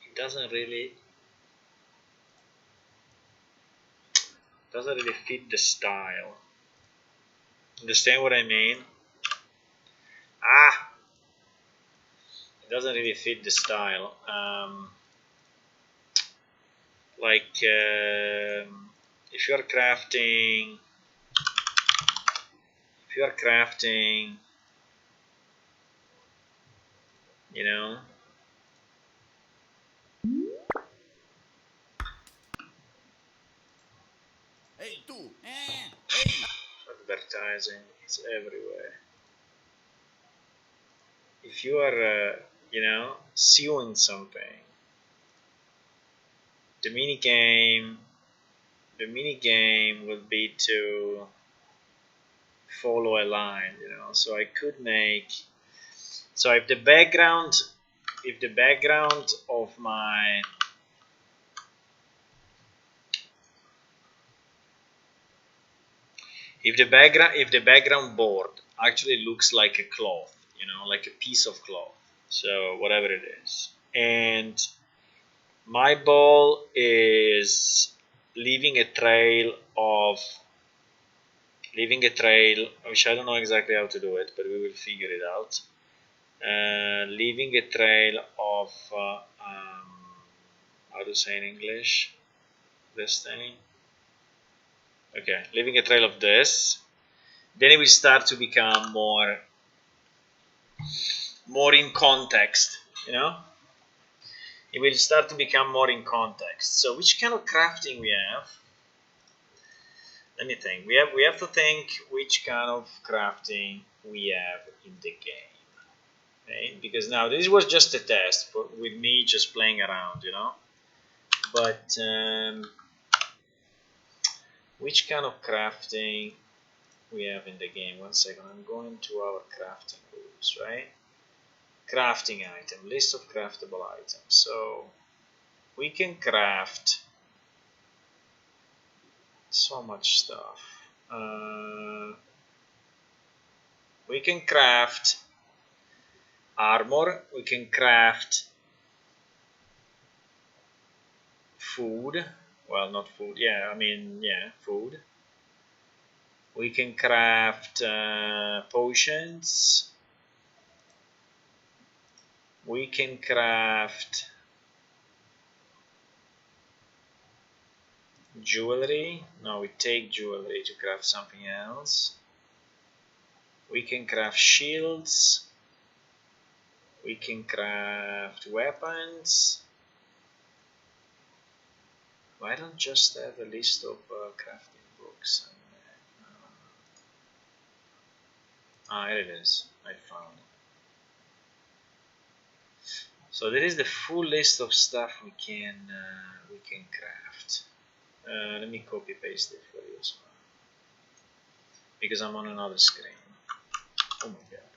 It doesn't really fit the style. Understand what I mean? It doesn't really fit the style. Like if you are crafting, Hey, tú. advertising is everywhere. If you are, sewing something, the mini game will be to follow a line, So I could make. So if the background of my if the background board actually looks like a cloth, like a piece of cloth, so whatever it is, and my ball is leaving a trail, which I don't know exactly how to do it, but we will figure it out. Leaving a trail of how to say in English this thing. Okay, leaving a trail of this. Then it will start to become more in context, you know. It will start to become more in context. So which kind of crafting we have? Let me think. We have to think which kind of crafting we have in the game. Okay? Because now this was just a test with me just playing around, you know. But which kind of crafting we have in the game? 1 second. I'm going to our crafting rules, right? Crafting item, list of craftable items. So we can craft so much stuff. We can craft armor, we can craft food. Well, not food, yeah, I mean, yeah, food. We can craft potions. We can craft jewelry. No, we take jewelry to craft something else. We can craft shields. We can craft weapons. Why don't just have a list of crafting books? Here it is. I found it. So there is the full list of stuff we can craft. Let me copy paste it for you as well, because I'm on another screen. Oh my god,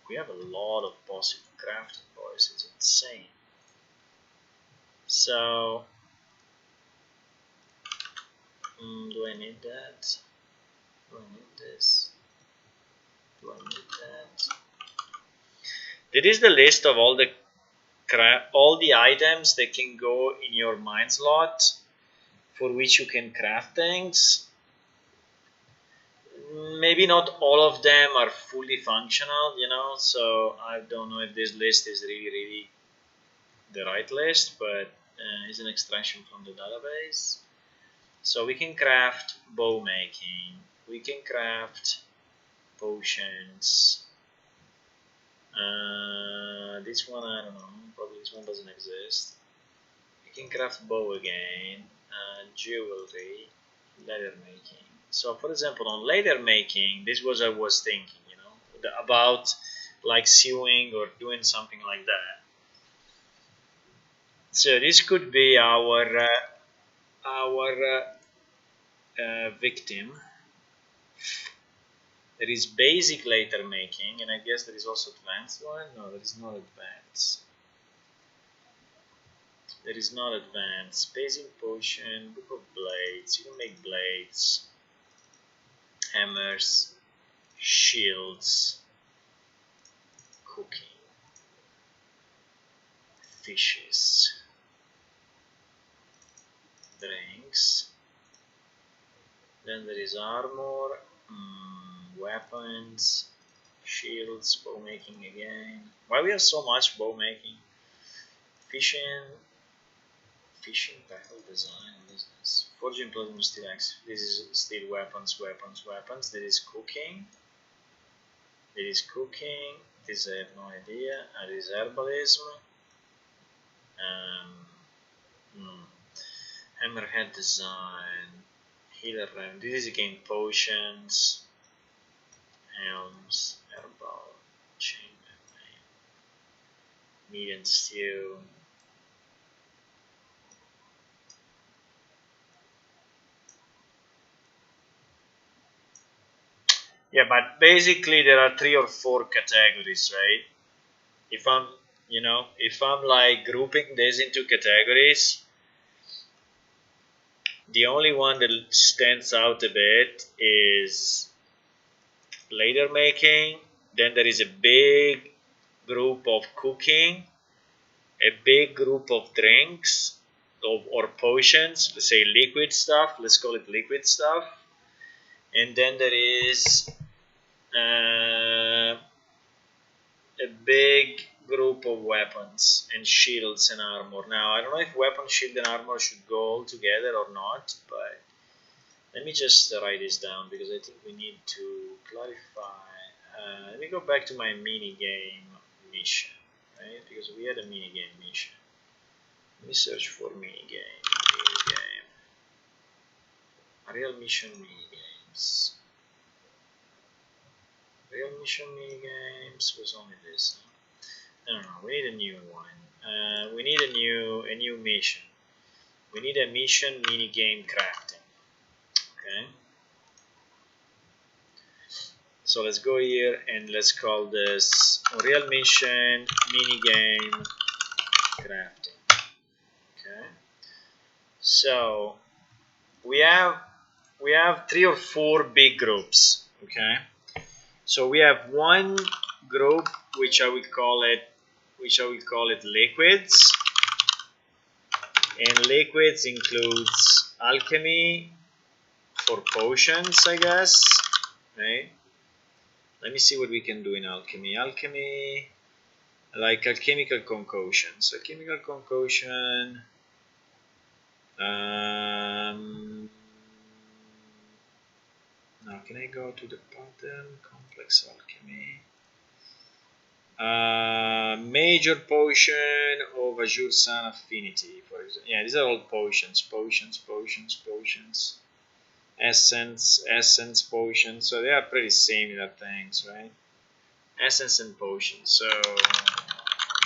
we have a lot of possible crafting, boys. It's insane. So do I need that? Do I need this? Do I need that? There is the list of all the items that can go in your mine slot for which you can craft things. Maybe not all of them are fully functional, you know, so I don't know if this list is really the right list, but it's an extraction from the database. So we can craft bow making, we can craft potions. This one I don't know, probably this one doesn't exist. We can craft bow again, jewelry, leather making. So for example, on leather making, this was I was thinking, you know, about like sewing or doing something like that. So this could be our victim. There is basic leather making, and I guess there is also advanced one. No, there is not advanced. There is not advanced. Basic potion, book of blades. You can make blades, hammers, shields, cooking, fishes, drinks. Then there is armor, weapons, shields, bow making again. Why we have so much bow making? Fishing, battle design, business. Forging, platinum, steel axe. This is steel weapons. There is cooking. This I have no idea. There is herbalism. Hammerhead design. Healer realm. This is again potions. Helms, herbal, chain meat and stew. Yeah, but basically there are 3 or 4 categories, right? If I'm like grouping this into categories, the only one that stands out a bit is leather making. Then there is a big group of cooking, a big group of drinks, or potions. Let's say liquid stuff. Let's call it liquid stuff. And then there is a big group of weapons and shields and armor. Now I don't know if weapon, shield, and armor should go all together or not, but let me just write this down because I think we need to clarify. Let me go back to my minigame mission, right? Because we had a minigame mission. Let me search for minigame. Real mission minigames. Real mission minigames was only this. No, we need a new one. We need a new mission. We need a mission minigame crafting. Okay. So let's go here and let's call this real mission minigame crafting. Okay. So we have 3 or 4 big groups. Okay. So we have one group which I would call it liquids, and liquids includes alchemy for potions, I guess. Right? Let me see what we can do in alchemy. Alchemy, like alchemical concoctions. Alchemical concoction. Now, can I go to the pattern? Complex alchemy. Major potion of Azure Sun affinity, for example. Yeah, these are all potions. Essence potions. So they are pretty similar things, right? Essence and potions. So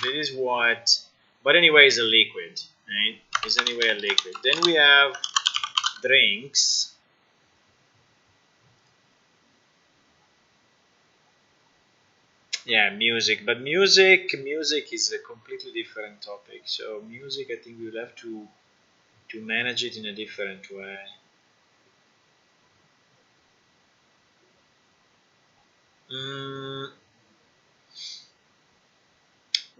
this is what. But anyway, it's a liquid, right? It's anyway a liquid. Then we have drinks. Yeah, music, but music is a completely different topic. So music, I think we'll have to manage it in a different way.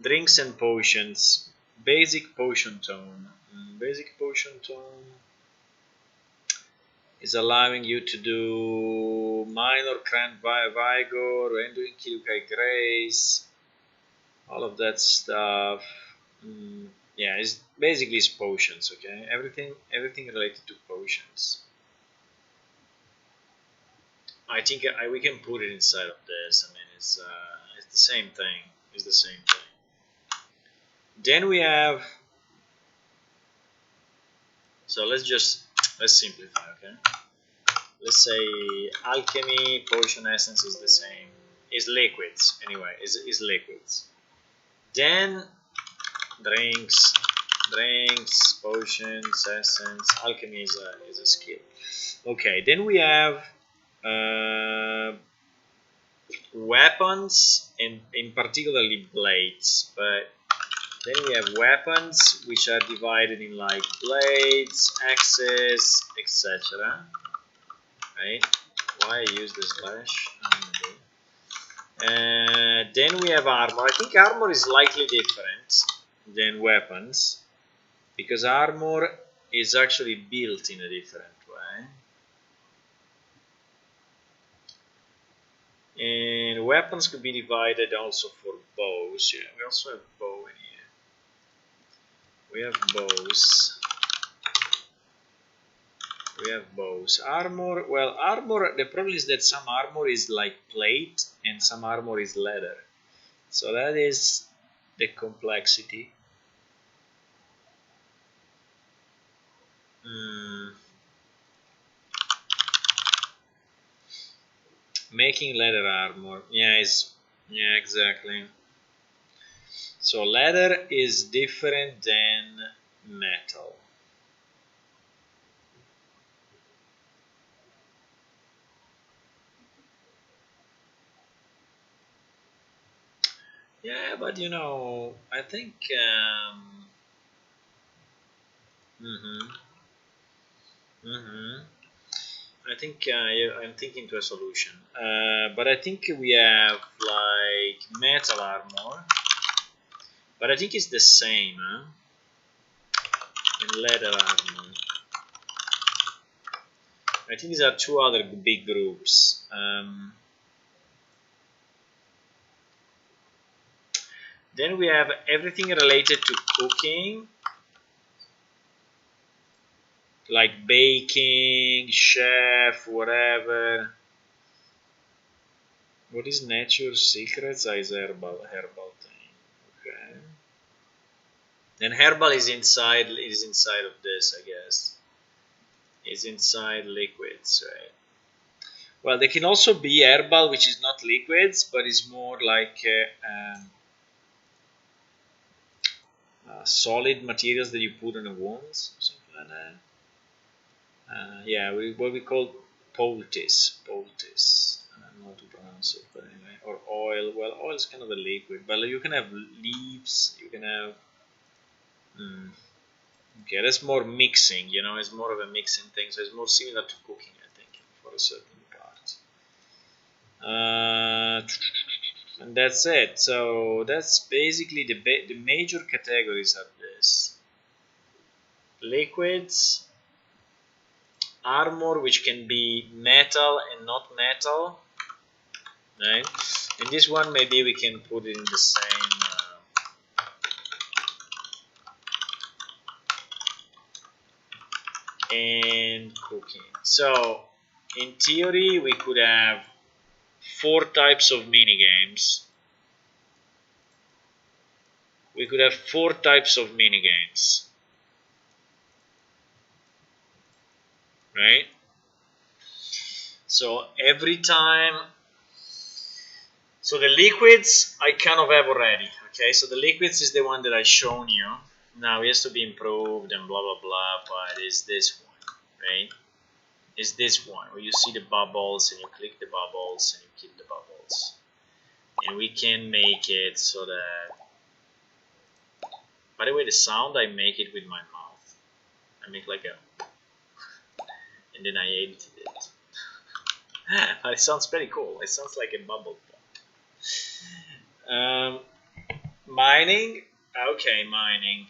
Drinks and potions. Basic potion tone. Basic potion tone is allowing you to do minor cran vigor, rendering Kirukai grace, all of that stuff. Yeah, it's basically it's potions. Okay, everything related to potions. I think we can put it inside of this. I mean, it's the same thing. It's the same thing. Then we have. So let's simplify. Okay. Let's say alchemy, potion, essence is the same. Is liquids anyway. Is liquids. Then drinks, potions, essence. Alchemy is a skill. Okay. Then we have weapons, and in particularly blades. But then we have weapons which are divided in like blades, axes, etc. Right? Why I use the slash? Then we have armor. I think armor is slightly different than weapons because armor is actually built in a different way. And weapons could be divided also for bows. Yeah, we also have bow in here. We have bows. Armor, well, armor, the problem is that some armor is like plate and some armor is leather. So that is the complexity. Making leather armor. Yeah, exactly. So leather is different than metal. Yeah, but you know, I think I think I'm thinking to a solution. But I think we have like metal armor, but I think it's the same. Huh? and leather armor. I think these are two other big groups. Then we have everything related to cooking, like baking, chef, whatever. What is nature's secrets? Is herbal thing. Okay. Then herbal is inside of this, I guess. Is inside liquids, right? Well, they can also be herbal, which is not liquids, but is more like solid materials that you put on the wounds, something like that. Yeah, what we call poultice. I don't know how to pronounce it, but anyway. Or oil. Well, oil is kind of a liquid, but you can have leaves. You can have. Okay, that's more mixing. You know, it's more of a mixing thing. So it's more similar to cooking, I think, for a certain part. And that's it. So that's basically the major categories of this: liquids, armor, which can be metal and not metal, right? And this one maybe we can put it in the same and cooking. So in theory we could have 4 types of mini games. We could have 4 types of mini games, right? So every time, so the liquids I kind of have already. Okay, so the liquids is the one that I shown you. Now it has to be improved and blah blah blah, but it's this one, right? It's this one where you see the bubbles and you click the bubbles and you keep the bubbles, and we can make it so that. By the way, the sound I make it with my mouth. I make like a, and then I edited it. It sounds pretty cool. It sounds like a bubble pop. Mining. Okay, mining.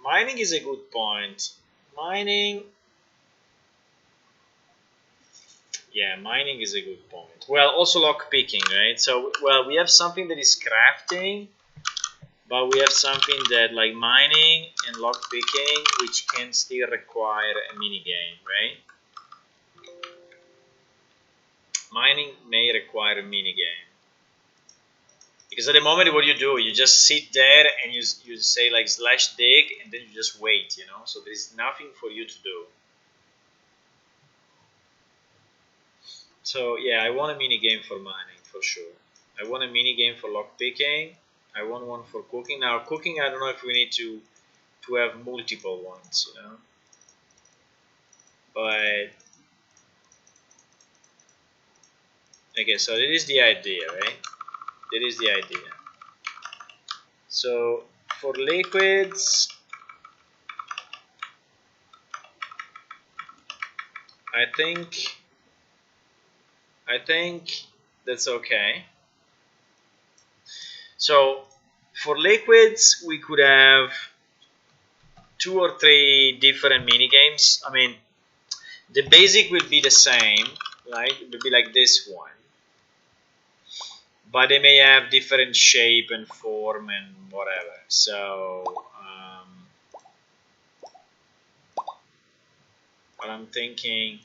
Mining is a good point. Mining. Yeah, mining is a good point. Well, also lock picking, right? So, well, we have something that is crafting, but we have something that like mining and lock picking, which can still require a mini game, right? Mining may require a mini game. Because at the moment what you do, you just sit there and you say like /dig and then you just wait, you know? So there is nothing for you to do. So yeah, I want a mini game for mining for sure. I want a mini game for lockpicking. I want one for cooking. Now cooking, I don't know if we need to have multiple ones, you know? But okay, so that is the idea, right? That is the idea. So for liquids, I think that's okay. So for liquids, we could have 2 or 3 different mini games. I mean, the basic will be the same, right? It will be like this one, but they may have different shape and form and whatever. So but I'm thinking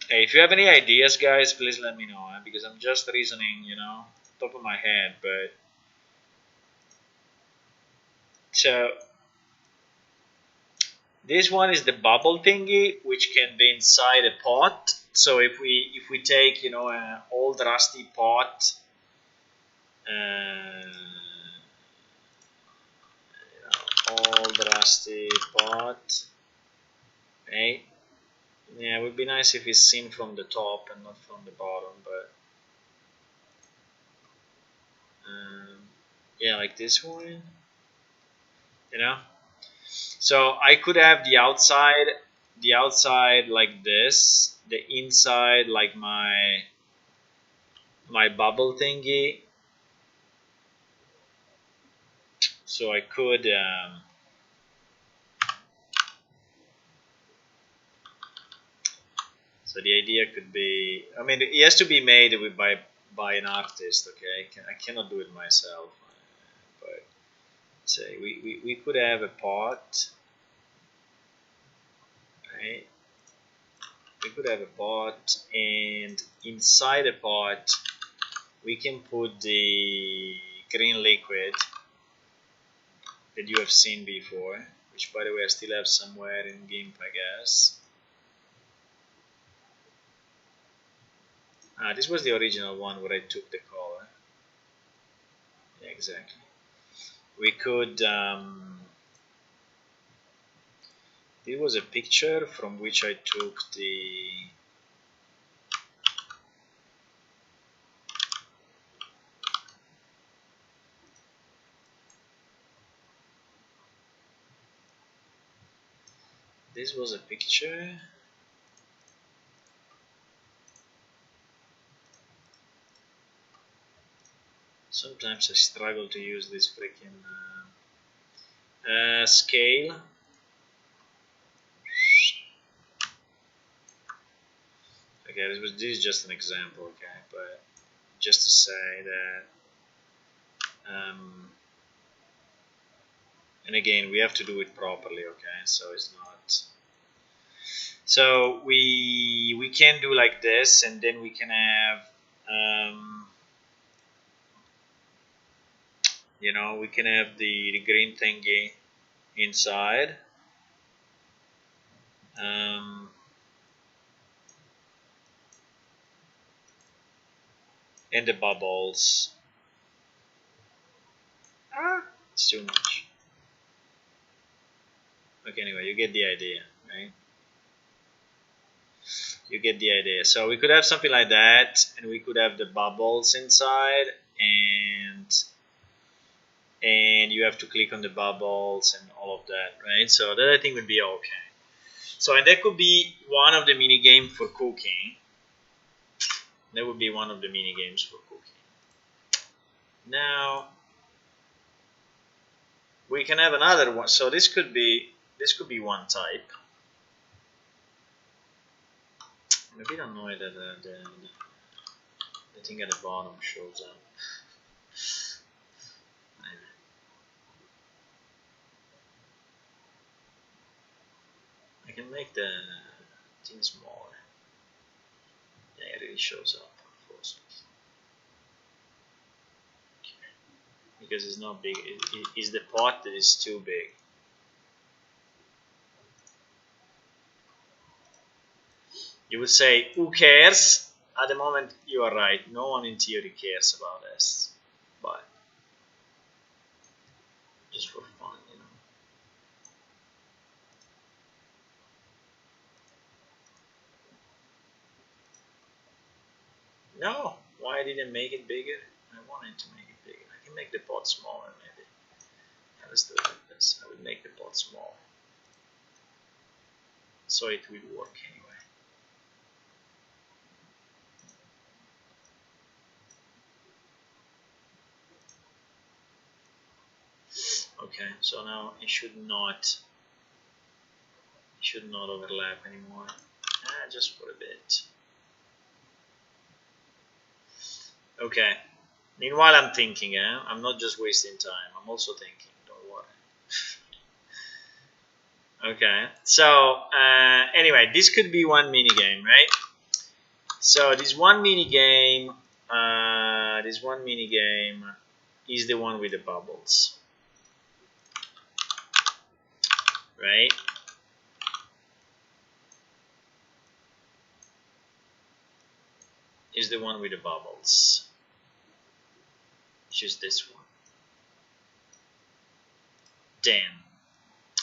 hey, if you have any ideas, guys, please let me know, because I'm just reasoning, you know, top of my head. But so this one is the bubble thingy, which can be inside a pot. So if we take, you know, an old rusty pot, old rusty pot, right? Yeah, it would be nice if it's seen from the top and not from the bottom, but yeah, like this one, you know. So I could have the outside like this, the inside like my bubble thingy, So I could so the idea could be, I mean, it has to be made by an artist. Okay, I cannot do it myself. But say we could have a pot, right? We could have a pot, and inside the pot we can put the green liquid that you have seen before, which by the way I still have somewhere in GIMP, I guess. This was the original one where I took the color. Yeah, exactly. We could it was a picture from which I took the this was a picture. Sometimes I struggle to use this freaking scale. Okay, this is just an example, okay, but just to say that, and again, we have to do it properly, okay, so it's not, so we can do like this, and then we can have, you know, we can have the green thingy inside, and the bubbles. It's too much. Okay, anyway, you get the idea, right? You get the idea. So we could have something like that, and we could have the bubbles inside, and you have to click on the bubbles and all of that, right? So that I think would be okay. So, and that could be one of the mini games for cooking. That would be one of the mini games for cooking. Now we can have another one. So this could be one type. I'm a bit annoyed that the thing at the bottom shows up. I can make the thing smaller. Yeah, it really shows up, unfortunately. Okay. Because it's not big. It's the pot that is too big. You would say, who cares? At the moment, you are right. No one in theory cares about this. But just for fun, you know. No, why didn't make it bigger? I wanted to make it bigger. I can make the pot smaller, maybe. Yeah, let's do it like this. I would make the pot small, so it will work anyway. Okay, so now it should not overlap anymore. Just for a bit. Okay. Meanwhile, I'm thinking. I'm not just wasting time. I'm also thinking. Don't worry. Okay. So anyway, this could be one mini game, right? So this one mini game is the one with the bubbles, right? Is the one with the bubbles, which is this one. Then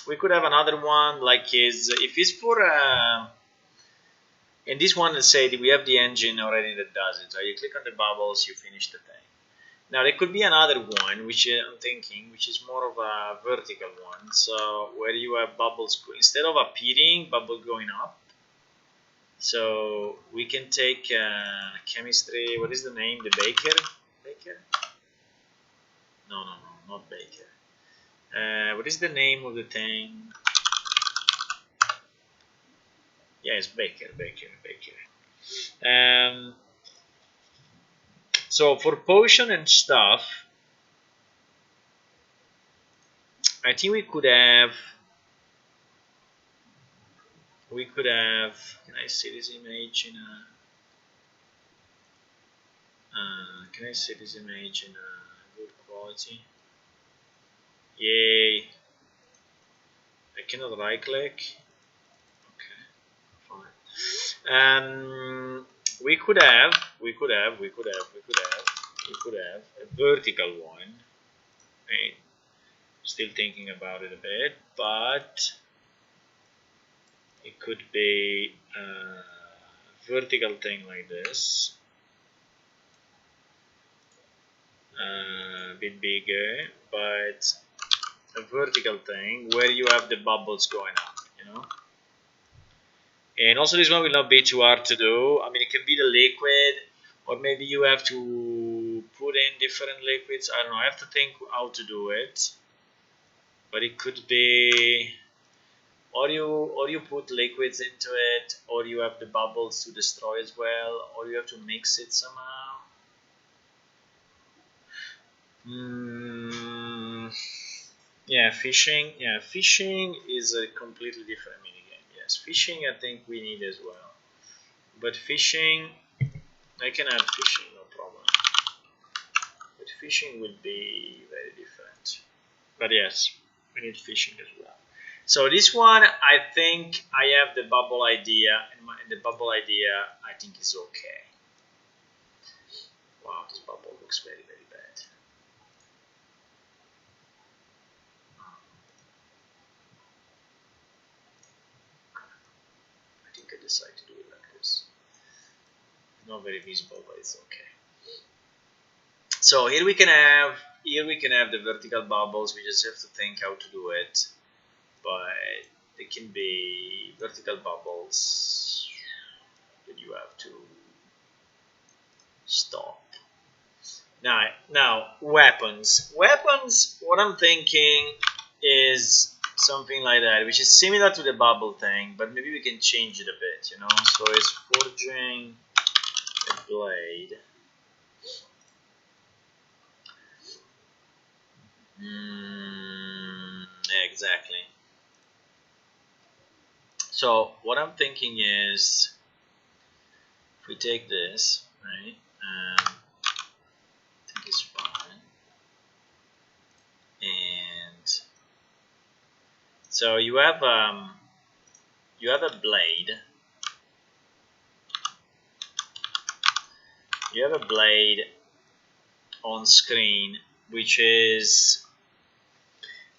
we could have another one like if it's for and this one, let's say we have the engine already that does it. So you click on the bubbles, you finish the thing. Now there could be another one, which I'm thinking, which is more of a vertical one. So where you have bubbles instead of appearing, bubble going up. So we can take chemistry. What is the name? The baker? Baker? No, not baker. What is the name of the thing? Yeah, it's Baker. So for potion and stuff, I think we could have. Can I see this image in a? Can I see this image in a good quality? Yay! I cannot right click. Okay, fine. We could have a vertical one. Right? Still thinking about it a bit, but it could be a vertical thing like this, a bit bigger, but a vertical thing where you have the bubbles going up, And also this one will not be too hard to do. I mean, it can be the liquid, or maybe you have to put in different liquids. I don't know. I have to think how to do it. But it could be, or you put liquids into it, or you have the bubbles to destroy as well, or you have to mix it somehow. Yeah, fishing. Yeah, fishing is a completely different minigame. Yes, fishing I think we need as well. But fishing, I can add fishing, no problem. But fishing would be very different. But yes, we need fishing as well. So this one, I think I have the bubble idea, and the bubble idea I think is okay. Wow, this bubble looks very, very bad. I think I decide to do it like this. Not very visible, but it's okay. So here we can have the vertical bubbles. We just have to think how to do it, but they can be vertical bubbles that you have to stop. Now weapons. What I'm thinking is something like that, which is similar to the bubble thing, but maybe we can change it a bit, So it's forging a blade. Exactly. So what I'm thinking is, if we take this, right, I think it's fine, and so you have a blade. You have a blade on screen, which is,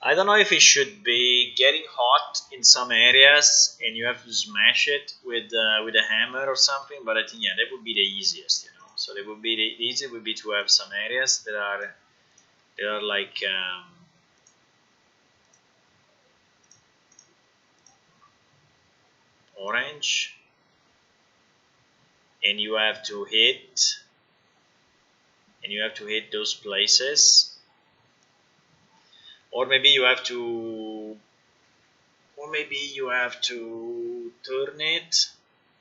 I don't know if it should be getting hot in some areas and you have to smash it with a hammer or something, but I think that would be the easiest, So that would be the easy would be to have some areas that are like orange, and you have to hit those places, or maybe you have to turn it,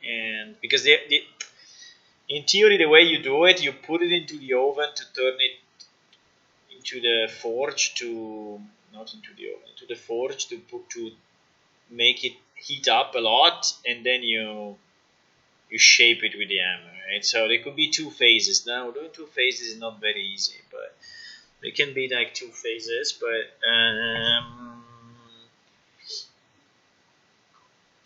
and because in theory the way you do it, you put it into the oven to turn it into the forge to not into the oven, into the forge to make it heat up a lot, and then you shape it with the hammer, right? So there could be two phases. Now doing two phases is not very easy, but it can be like two phases, but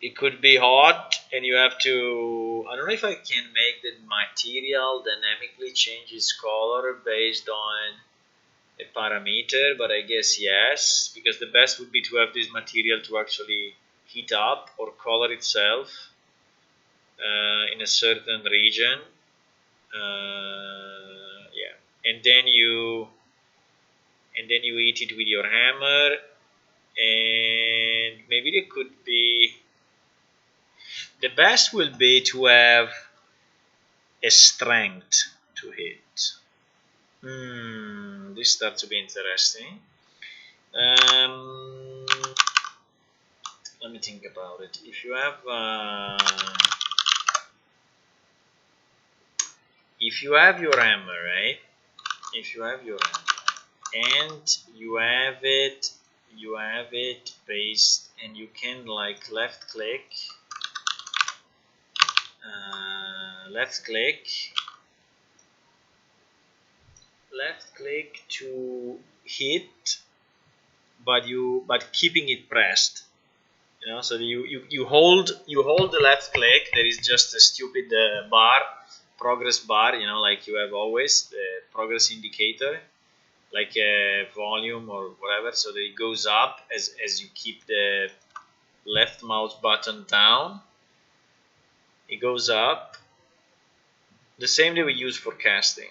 it could be hot, and you have to, I don't know if I can make the material dynamically change its color based on a parameter, but I guess yes, because the best would be to have this material to actually heat up or color itself in a certain region. Yeah, and then you hit it with your hammer, and maybe there could be, the best will be to have a strength to hit. This starts to be interesting. Let me think about it. If you have your hammer, right? If you have your hammer and you have it based, and you can like left click to hit, but keeping it pressed. So you hold the left click. There is just a stupid progress bar. Like you have always the progress indicator, like a volume or whatever. So that it goes up as you keep the left mouse button down. It goes up. The same that we use for casting.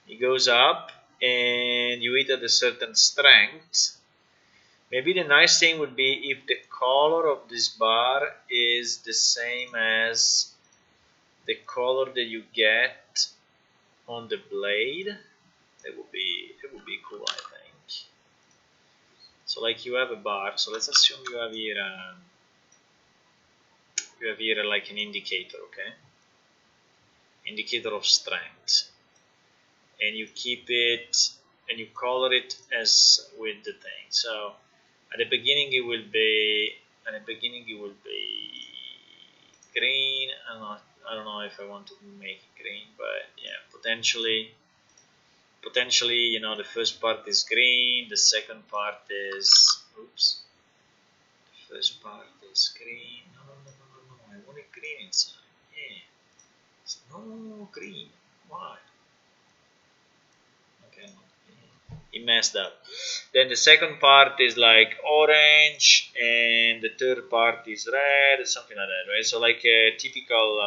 It goes up, and you hit at a certain strength. Maybe the nice thing would be if the color of this bar is the same as the color that you get on the blade. It would be cool, I think. So like you have a bar. So let's assume you have here like an indicator, okay? Indicator of strength, and you keep it and you color it as with the thing. So at the beginning it will be green. I don't know if I want to make it green, but yeah, potentially the first part is green, the second part is the first part is green. No, I want it green inside. Yeah, it's no green. Why? Okay, it messed up. Then the second part is like orange, and the third part is red, something like that, right? So like a typical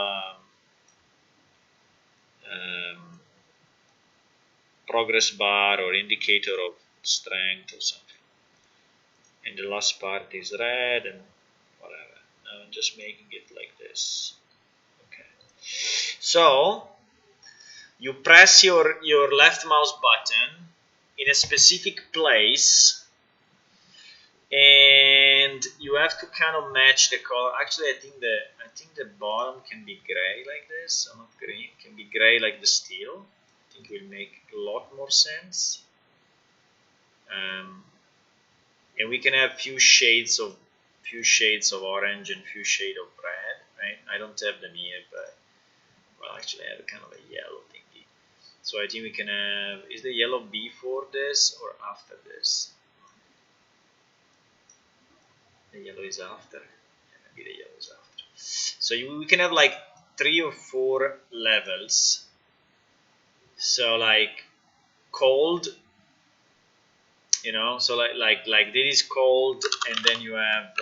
progress bar or indicator of strength or something. And the last part is red and whatever. Now I'm just making it like this. Okay. So you press your left mouse button in a specific place, and you have to kind of match the color. Actually, I think the bottom can be gray like this, or not green. It can be gray like the steel. I think it will make a lot more sense. And we can have few shades of orange and few shades of red, right? I don't have them here, but well, actually I have kind of a yellow thingy. So I think we can have, is the yellow before this or after this? The yellow is after. Yeah, maybe the yellow is after. So we can have like 3 or 4 levels. So like cold, so like this is cold, and then you have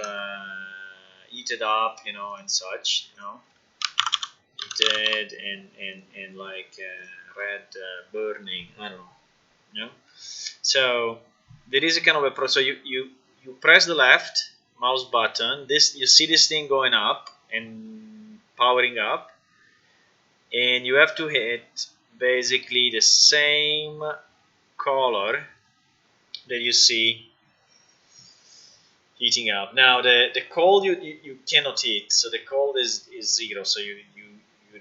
heated up, and such, heated and like red burning, I don't know, So there is a kind of a so you press the left mouse button. You see this thing going up and powering up, and you have to hit basically the same color that you see heating up. Now the cold you cannot heat, so the cold is 0, so you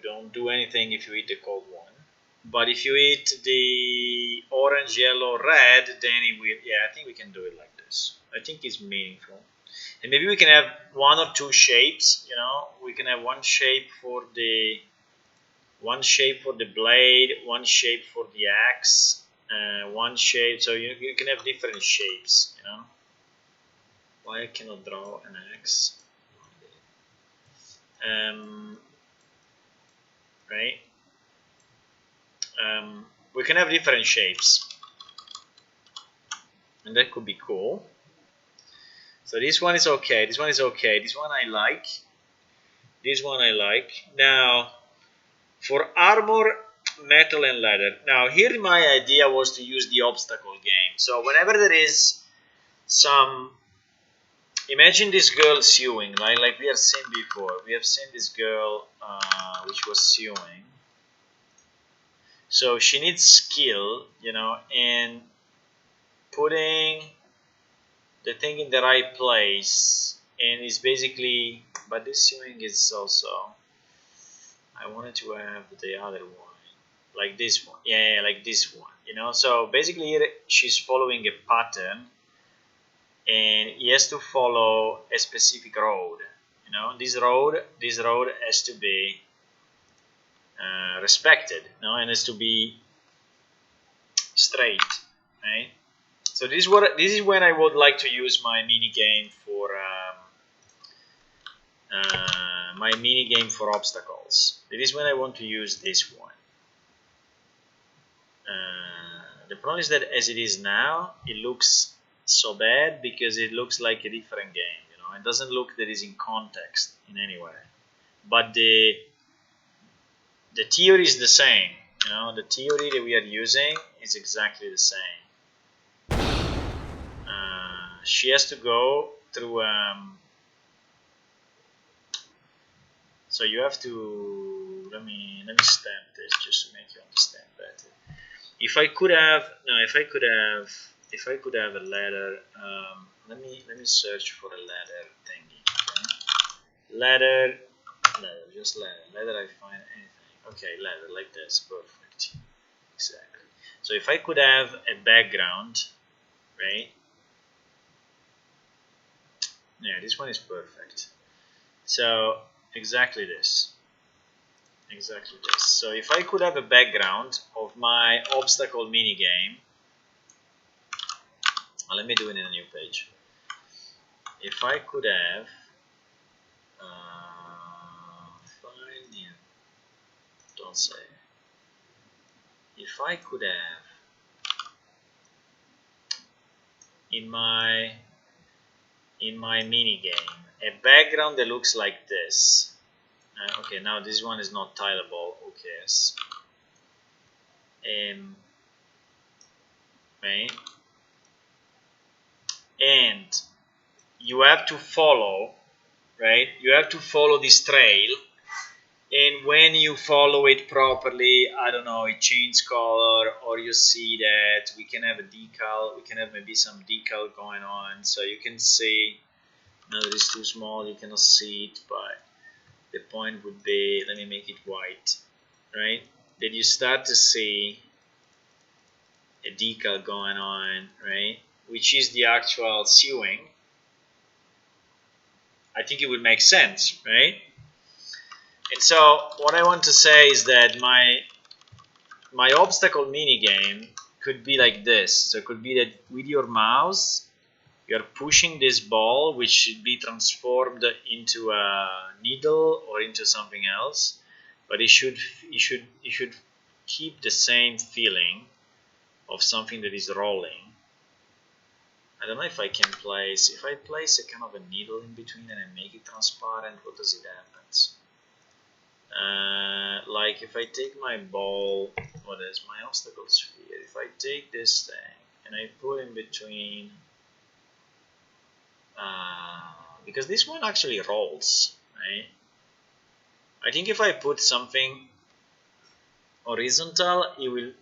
don't do anything if you hit the cold one. But if you hit the orange, yellow, red, then it will. Yeah, I think we can do it like this. I think it's meaningful. And maybe we can have 1 or 2 shapes. We can have one shape for the blade, one shape for the axe, one shape. So you can have different shapes. Why I cannot draw an axe? Right. We can have different shapes, and that could be cool. So this one is okay. This one is okay. This one I like. This one I like. Now, for armor, metal and leather. Now, here my idea was to use the obstacle game. So whenever there is some, imagine this girl sewing, right? Like we have seen before. We have seen this girl which was sewing. So she needs skill, and putting the thing in the right place, and it's basically, but this swing is also, I wanted to have the other one, like this one, yeah, like this one, you know. So basically here she's following a pattern, and he has to follow a specific road, you know. This road has to be respected, you know, and has to be straight, right? So this is when I would like to use my mini game for obstacles. It is when I want to use this one. The problem is that as it is now, it looks so bad because it looks like a different game. You know, it doesn't look that is in context in any way. But the theory is the same. You know, the theory that we are using is exactly the same. She has to go through. So you have to let me stamp this just to make you understand better. If I could have a ladder, let me search for a ladder thingy. Okay? Ladder, just ladder. I find anything. Okay, ladder like this, perfect. Exactly. So if I could have a background, right? Yeah, this one is perfect. So exactly this. So if I could have a background of my obstacle mini game, let me do it in a new page. If I could have find new, don't say. If I could have in my mini game a background that looks like this. Okay, now this one is not tileable. Who cares? Right? And you have to follow, right? You have to follow this trail, and when you follow it properly, I don't know, it changes color, or you see that we can have a decal. We can have maybe some decal going on, so you can see. Now it is too small, you cannot see it, but the point would be, let me make it white, right? That you start to see a decal going on, right? Which is the actual sewing. I think it would make sense, right? And so what I want to say is that my obstacle mini game could be like this. So it could be that with your mouse you're pushing this ball, which should be transformed into a needle or into something else, but it should keep the same feeling of something that is rolling. I don't know if I can place, if I place a kind of a needle in between and I make it transparent, what does it happen? Like if I take my ball, what is my obstacle sphere, if I take this thing and I put in between, because this one actually rolls, right? I think if I put something horizontal, it will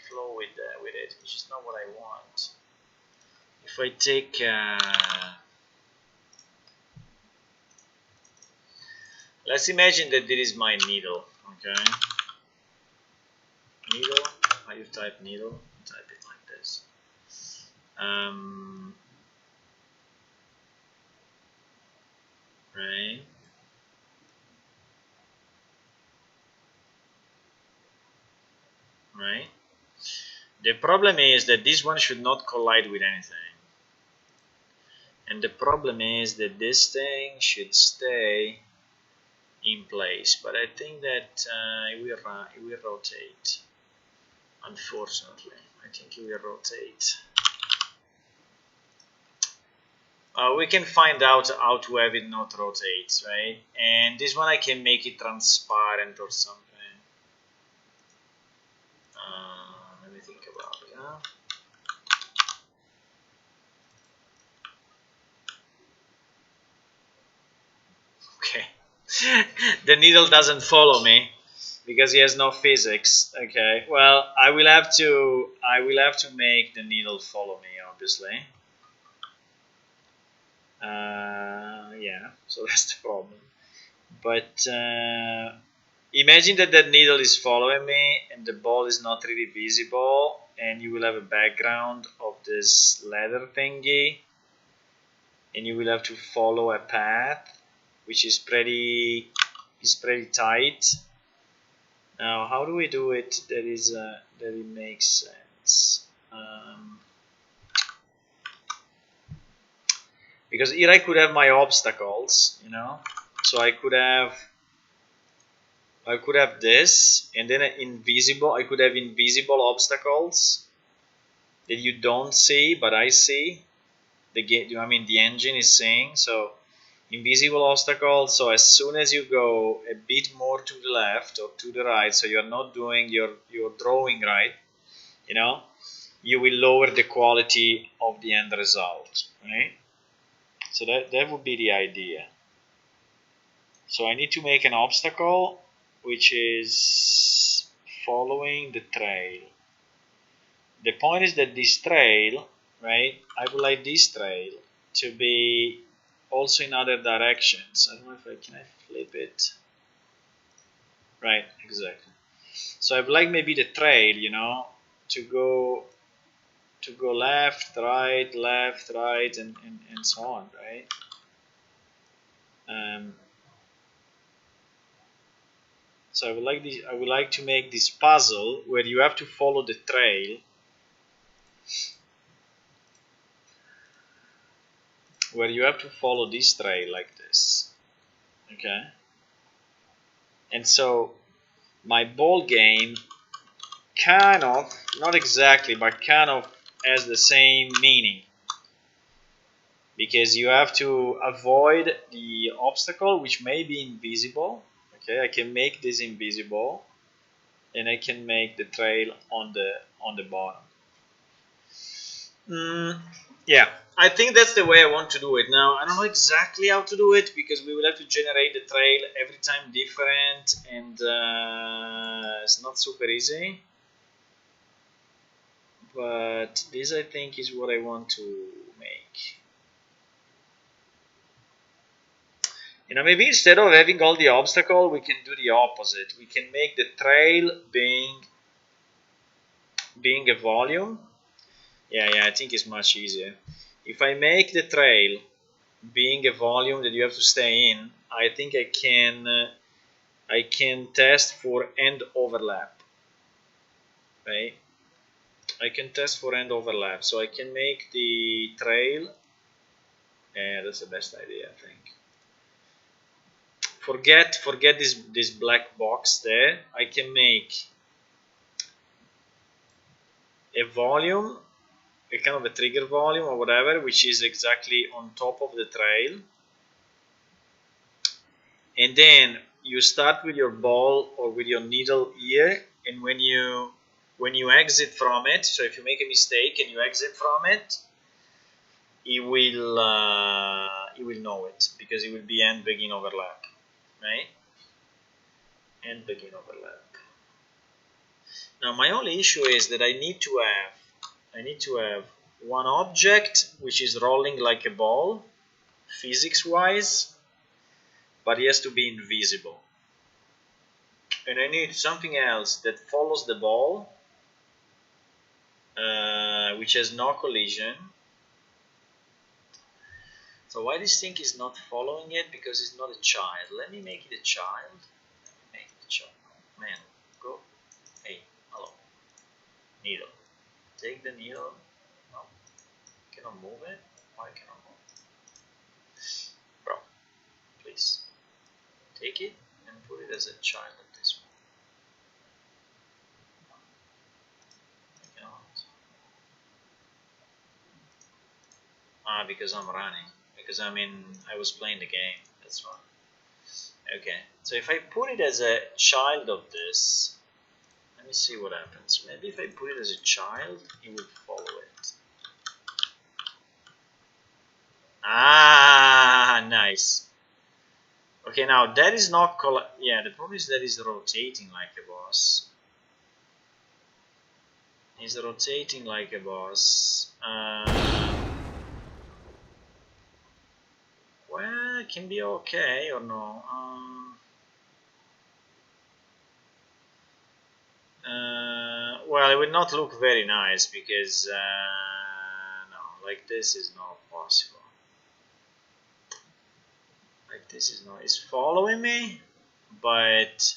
flow with it, which is not what I want. If I take let's imagine that this is my needle, okay? Needle, how you type needle? Type it like this. Right? Right? The problem is that this one should not collide with anything. And the problem is that this thing should stay in place, but I think that it will rotate. Unfortunately, I think it will rotate. We can find out how to have it not rotate, right? And this one I can make it transparent or something. Let me think about it. Huh? Okay. The needle doesn't follow me because he has no physics. Okay. Well, I will have to make the needle follow me, obviously. Yeah, so that's the problem. But imagine that that needle is following me and the ball is not really visible, and you will have a background of this ladder thingy, and you will have to follow a path which is pretty tight. Now, how do we do it that it makes sense? Because here I could have my obstacles, you know, so I could have this, and then invisible. I could have invisible obstacles that you don't see, but I see. The game, I mean, the engine is seeing. So invisible obstacles. So as soon as you go a bit more to the left or to the right, so you're not doing your drawing right, you know, you will lower the quality of the end result, right? So that would be the idea. So I need to make an obstacle which is following the trail. The point is that this trail, right, I would like this trail to be also in other directions. I don't know if can I flip it? Right, exactly. So I would like maybe the trail, you know, to go left, right, and so on, right? Um, so I would like to make this puzzle where you have to follow the trail, where you have to follow this trail like this. Okay? And so my ball game kind of, not exactly, but kind of has the same meaning, because you have to avoid the obstacle which may be invisible. Okay, I can make this invisible, and I can make the trail on the bottom. Yeah, I think that's the way I want to do it. Now I don't know exactly how to do it, because we will have to generate the trail every time different, and it's not super easy. But this, I think, is what I want to make. You know, maybe instead of having all the obstacle, we can do the opposite. We can make the trail being a volume. Yeah, I think it's much easier. If I make the trail being a volume that you have to stay in, I think I can test for end overlap. Right? I can test for end overlap, so I can make the trail. Yeah, that's the best idea, I think. Forget this black box there. I can make a volume, a kind of a trigger volume or whatever, which is exactly on top of the trail. And then you start with your ball or with your needle here, and when you exit from it, so if you make a mistake and you exit from it, it will know it, because it will be end begin overlap, right? End begin overlap. Now my only issue is that I need to have one object which is rolling like a ball, physics wise, but it has to be invisible. And I need something else that follows the ball, which has no collision. So why this thing is not following it? Because it's not a child. Let me make it a child. Make the child. Man, go. Hey, hello. Needle. Take the needle. No. Cannot move it? Why cannot move it? Bro, please. Take it and put it as a child at this one. I cannot. Because I'm running. Because I was playing the game. That's why. Okay, so if I put it as a child of this, let me see what happens. Maybe if I put it as a child, it would follow it. Ah, nice. Okay, now that is not yeah, the problem is that it's rotating like a boss. It's rotating like a boss. it can be okay or no. Well, it would not look very nice because no, like this is not possible. Like this is not. It's following me, but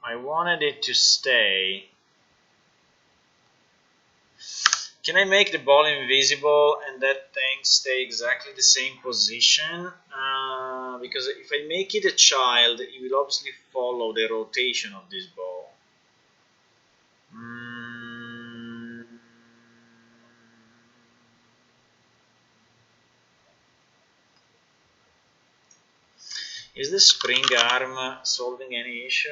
I wanted it to stay. Can I make the ball invisible and that thing stay exactly the same position? Because if I make it a child, it will obviously follow the rotation of this ball. Is the spring arm solving any issue?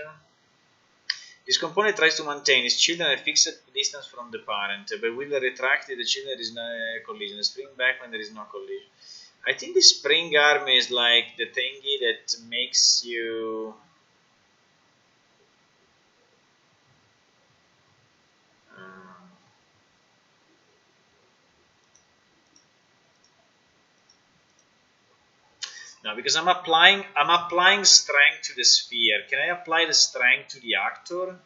This component tries to maintain its children at a fixed distance from the parent, but will retract if the children is no collision. The spring back when there is no collision. I think the spring arm is like the thingy that makes you. No, because I'm applying strength to the sphere. Can I apply the strength to the actor?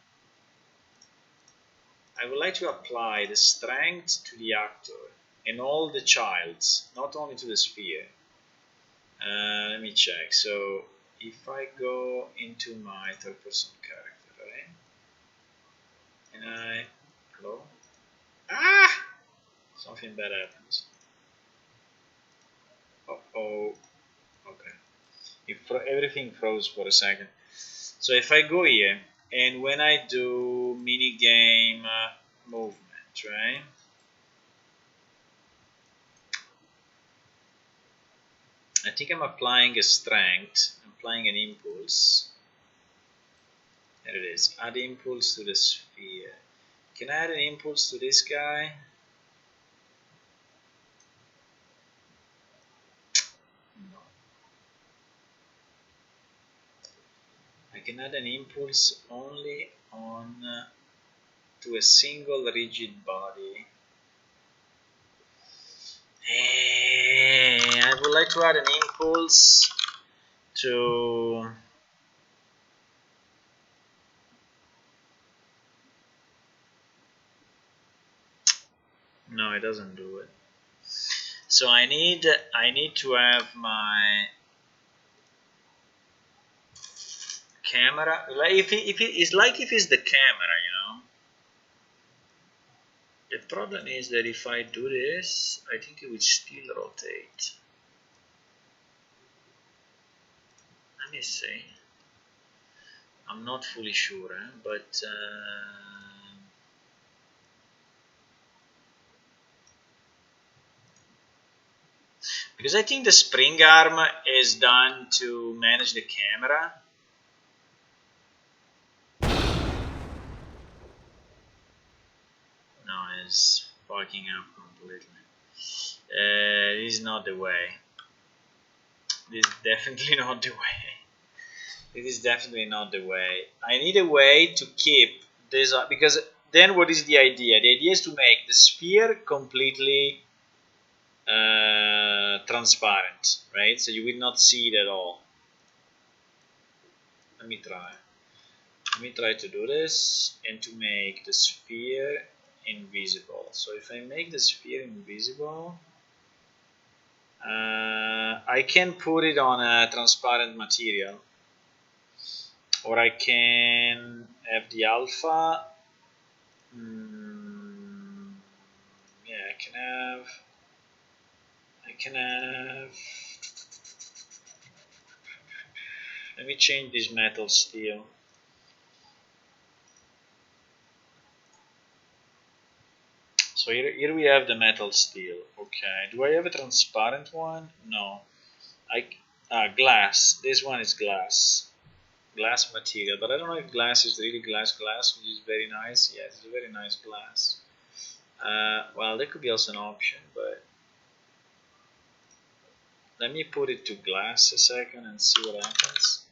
I would like to apply the strength to the actor and all the childs, not only to the sphere. Let me check. So if I go into my third person character, right? And hello? Ah! Something bad happens. Oh. Okay. Everything froze for a second. So if I go here, and when I do minigame movement, right? I think I'm applying a strength, I'm applying an impulse. There it is, add impulse to the sphere. Can I add an impulse to this guy? No. I can add an impulse only on to a single rigid body. I would like to add an impulse to no, it doesn't do it. So I need to have my camera. Like if it's like if it's the camera, you know. The problem is that if I do this, I think it will still rotate. Let me see. I'm not fully sure, but because I think the spring arm is done to manage the camera. No, it's fucking up completely. This is not the way. This is definitely not the way. This is definitely not the way. I need a way to keep this up, because then what is the idea? The idea is to make the sphere completely transparent, right? So you will not see it at all. Let me try. Let me try to do this and to make the sphere invisible. So if I make the sphere invisible, I can put it on a transparent material, or I can have the alpha. Yeah, I can have. Let me change this metal steel. So here we have the metal steel. Okay, do I have a transparent one? No. Glass. This one is glass. Glass material, but I don't know if glass is really glass, which is very nice. Yeah, it's a very nice glass. Well, that could be also an option, but let me put it to glass a second and see what happens.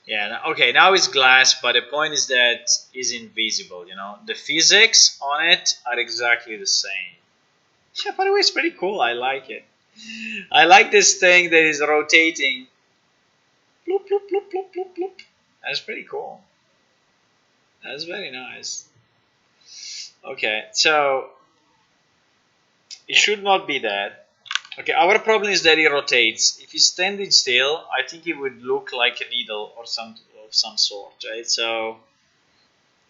Yeah, okay, now it's glass, but the point is that it's invisible, you know. The physics on it are exactly the same. Yeah, by the way, it's pretty cool. I like it. I like this thing that is rotating. Bloop, bloop, bloop, bloop, bloop, bloop. That's pretty cool. That's very nice. Okay, so it should not be that. Okay, our problem is that it rotates. If it's standing still, I think it would look like a needle or some of some sort, right? So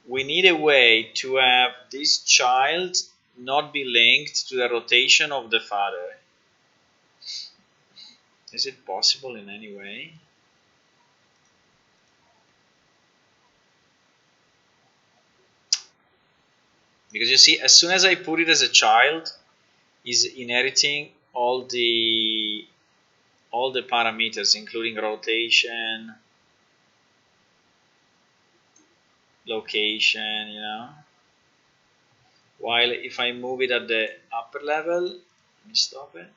we need a way to have this child not be linked to the rotation of the father. Is it possible in any way? Because you see, as soon as I put it as a child, is inheriting all the parameters, including rotation, location, you know. While if I move it at the upper level, let me stop it.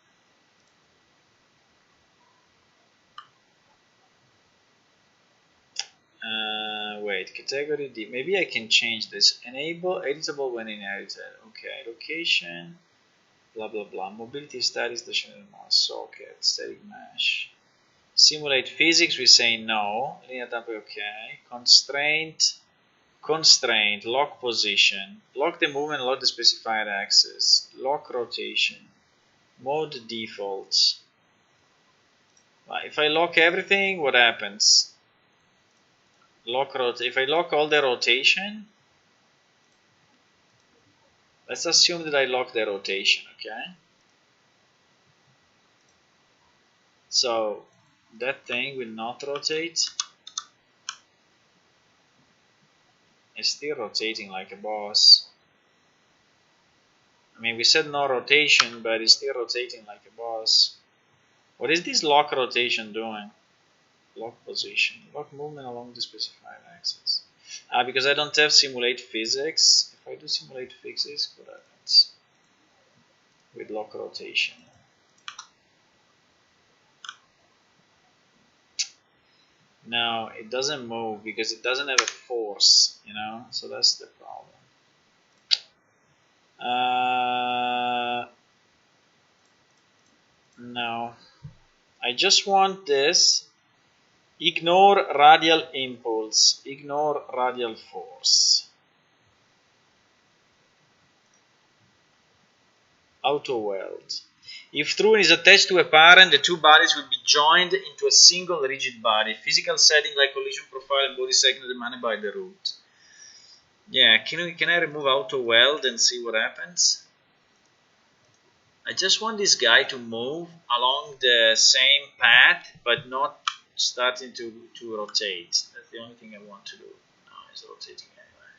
Wait, category D. Maybe I can change this. Enable editable when inherited. Okay, location, blah blah blah. Mobility status, stationary mouse, socket, static mesh. Simulate physics, we say no. Linear tempo, okay. Constraint, lock position. Lock the movement, lock the specified axis. Lock rotation. Mode defaults. If I lock everything, what happens? If I lock all the rotation, let's assume that I lock the rotation, okay? So that thing will not rotate. It's still rotating like a boss. I mean, we said no rotation, but it's still rotating like a boss. What is this lock rotation doing? Lock position, lock movement along the specified axis. Because I don't have simulate physics. If I do simulate physics, what happens with lock rotation? No, it doesn't move because it doesn't have a force, you know, so that's the problem. No, I just want this. Ignore radial impulse, ignore radial force. Auto weld. If true and is attached to a parent, the two bodies will be joined into a single rigid body. Physical setting like collision profile and body segment demanded by the root. Yeah, can I remove auto weld and see what happens? I just want this guy to move along the same path, but not starting to rotate. That's the only thing I want to do. No, he's rotating anyway.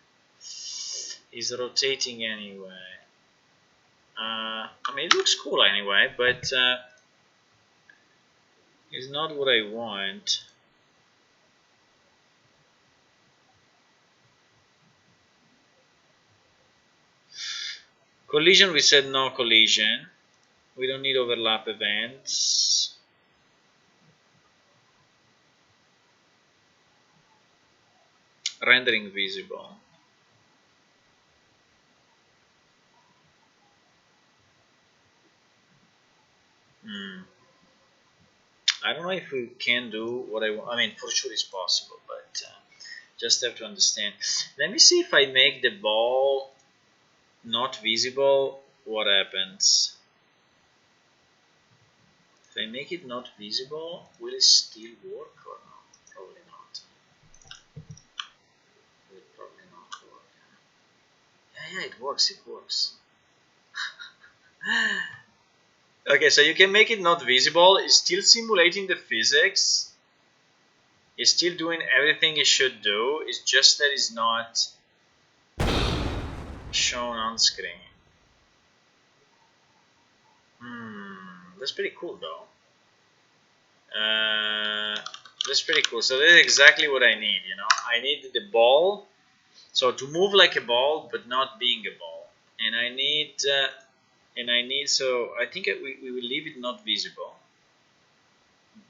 He's rotating anyway. I mean, it looks cool anyway, but it's not what I want. Collision, we said no collision. We don't need overlap events. Rendering visible. I don't know if we can do what I want. I mean, for sure it's possible, but just have to understand. Let me see if I make the ball not visible, what happens? If I make it not visible, will it still work or not? Probably not. It will probably not work. Yeah, it works, it works. Okay, so you can make it not visible. It's still simulating the physics. It's still doing everything it should do. It's just that it's not shown on screen. That's pretty cool though. That's pretty cool. So that's exactly what I need, you know. I need the ball, so to move like a ball but not being a ball. And I need, so I think we will leave it not visible.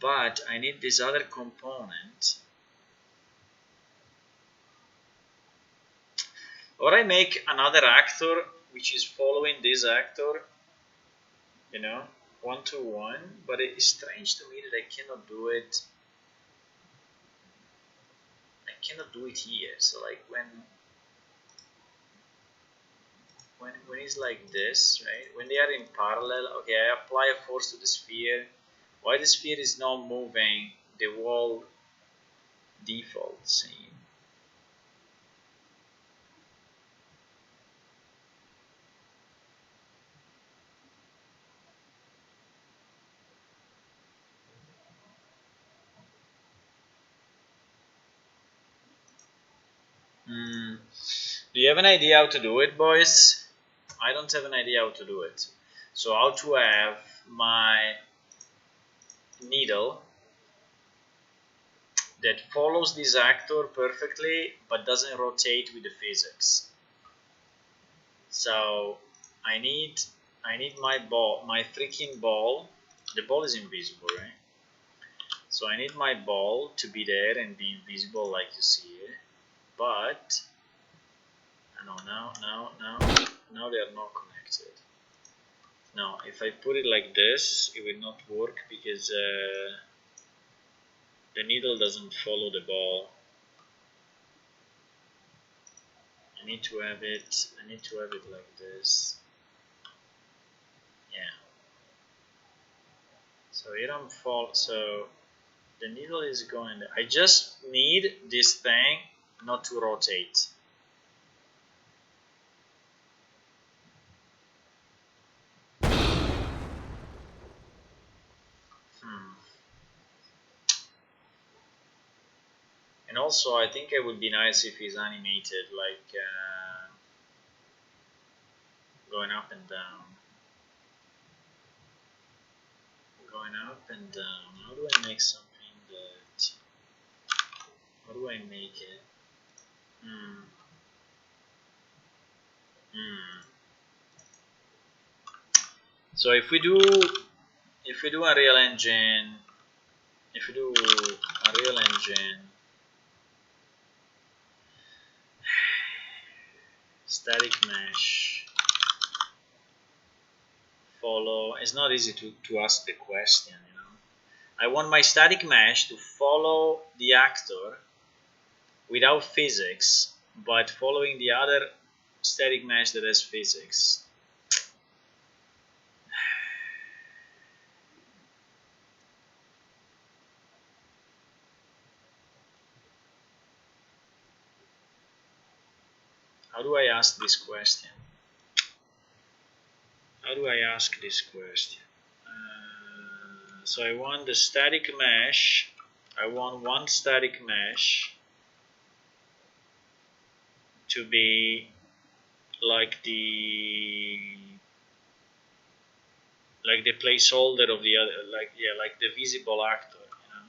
But I need this other component Or I make another actor which is following this actor, you know, 1-to-1, but it is strange to me that I cannot do it. I cannot do it here. So like when it's like this, right? When they are in parallel, okay, I apply a force to the sphere. Why the sphere is not moving, the wall default scene. Do you have an idea how to do it, boys? I don't have an idea how to do it. So how to have my needle that follows this actor perfectly but doesn't rotate with the physics. So I need my ball, my freaking ball. The ball is invisible, right? So I need my ball to be there and be invisible like you see here. But now they are not connected. Now if I put it like this, it will not work because the needle doesn't follow the ball. I need to have it like this. Yeah. So here I'm so the needle is going there. I just need this thing not to rotate. And also I think it would be nice if it's animated like going up and down. Going up and down. How do I make something that... How do I make it? So if we do Unreal Engine, static mesh follow, it's not easy to ask the question, you know. I want my static mesh to follow the actor without physics, but following the other static mesh that has physics. How do I ask this question? So I want the static mesh. I want one static mesh to be like the placeholder of the other, like the visible actor, you know.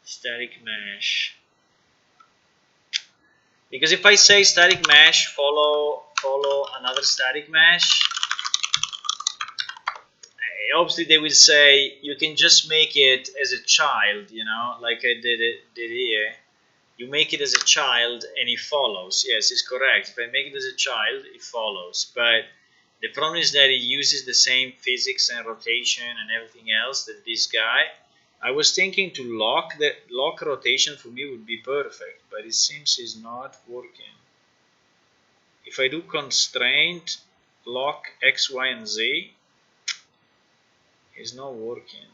Static mesh. Because if I say static mesh follow another static mesh, obviously they will say you can just make it as a child, you know, like I did here. You make it as a child and it follows. Yes, it's correct. If I make it as a child, it follows. But the problem is that it uses the same physics and rotation and everything else that this guy. I was thinking to lock rotation for me would be perfect, but it seems it's not working. If I do constraint lock X, Y, and Z, it's not working.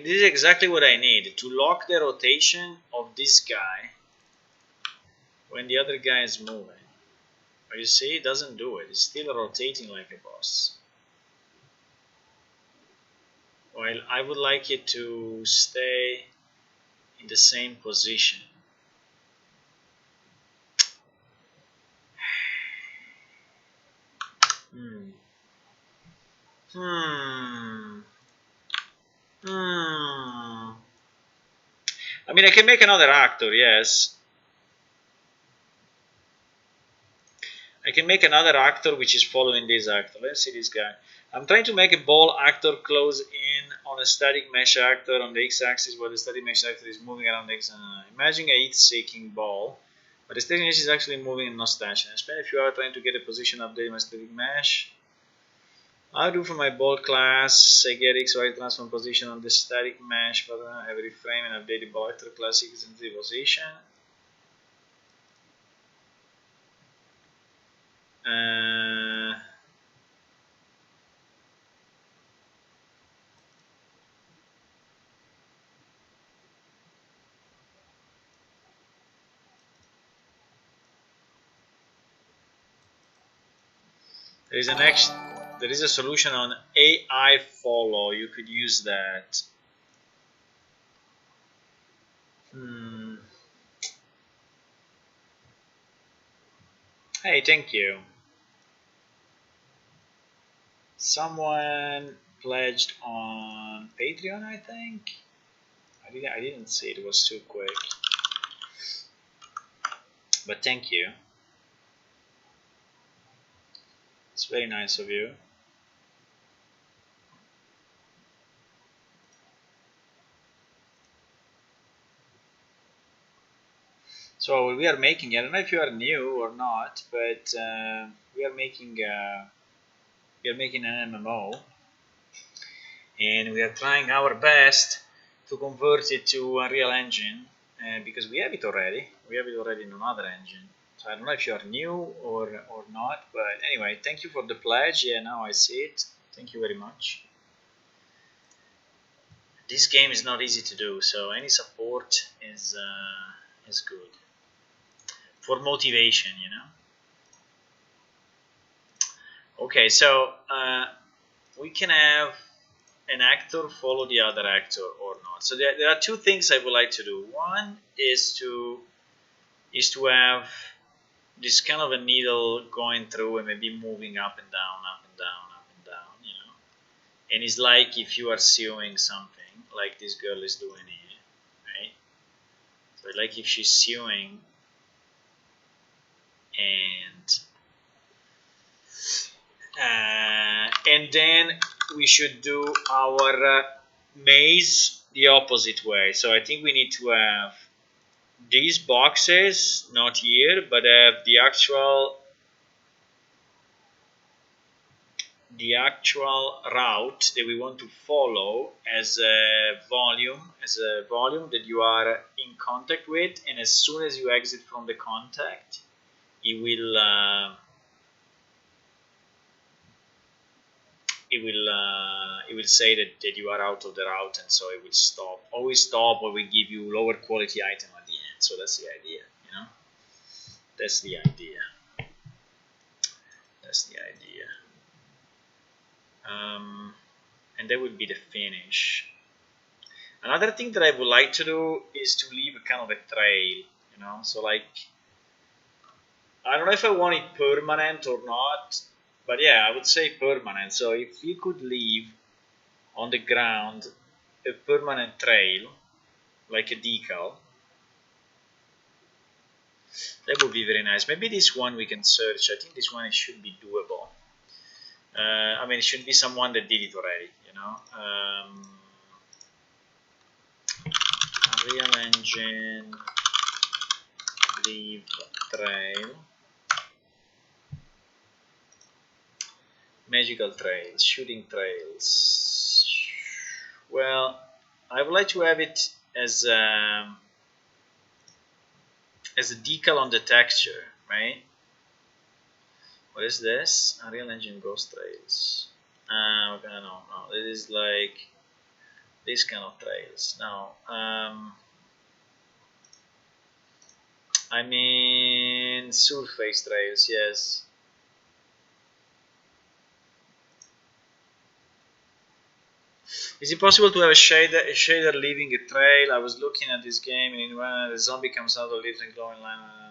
This is exactly what I need to lock the rotation of this guy when the other guy is moving. But you see, it doesn't do it. It's still rotating like a boss. While I would like it to stay in the same position. I mean, I can make another actor, yes. I can make another actor which is following this actor. Let's see this guy. I'm trying to make a ball actor close in on a static mesh actor on the x-axis while the static mesh actor is moving around the x. Imagine a heat-seeking ball, but the static mesh is actually moving and not stationary. I spend a few hours trying to get a position update in my static mesh. I do for my ball class, I get XY transform position on the static mesh, but every frame and update the ball actor class is in the position. There is a solution on AI follow. You could use that. Hey, thank you. Someone pledged on Patreon, I think. I didn't see it. It was too quick. But thank you. It's very nice of you. So we are making, I don't know if you are new or not, but we are making an MMO, and we are trying our best to convert it to Unreal Engine, because we have it already. We have it already in another engine. So I don't know if you are new or not, but anyway, thank you for the pledge. Yeah, now I see it. Thank you very much. This game is not easy to do, so any support is good for motivation, you know. Okay, so we can have an actor follow the other actor or not. So there are two things I would like to do. One is to have this kind of a needle going through and maybe moving up and down, up and down, up and down, you know. And it's like if you are sewing something, like this girl is doing here, right? So like if she's sewing, and then we should do our maze the opposite way. So I think we need to have these boxes, not here, but have the actual route that we want to follow as a volume that you are in contact with, and as soon as you exit from the contact, it will say that you are out of the route, and so it will stop. Always stop, or we give you lower quality item at the end. So that's the idea, you know. That's the idea. And that would be the finish. Another thing that I would like to do is to leave a kind of a trail, you know. So like, I don't know if I want it permanent or not, but yeah, I would say permanent. So if you could leave on the ground a permanent trail, like a decal, that would be very nice. Maybe this one we can search. I think this one should be doable. I mean, it should be someone that did it already, you know. Unreal Engine, leave trail, magical trails, shooting trails. Well, I would like to have it as a decal on the texture, right? What is this? Unreal Engine Ghost Trails. Okay, no, it is like this kind of trails. Now, I mean surface trails, yes. Is it possible to have a shader leaving a trail? I was looking at this game, and when the zombie comes out of leaves and glowing line.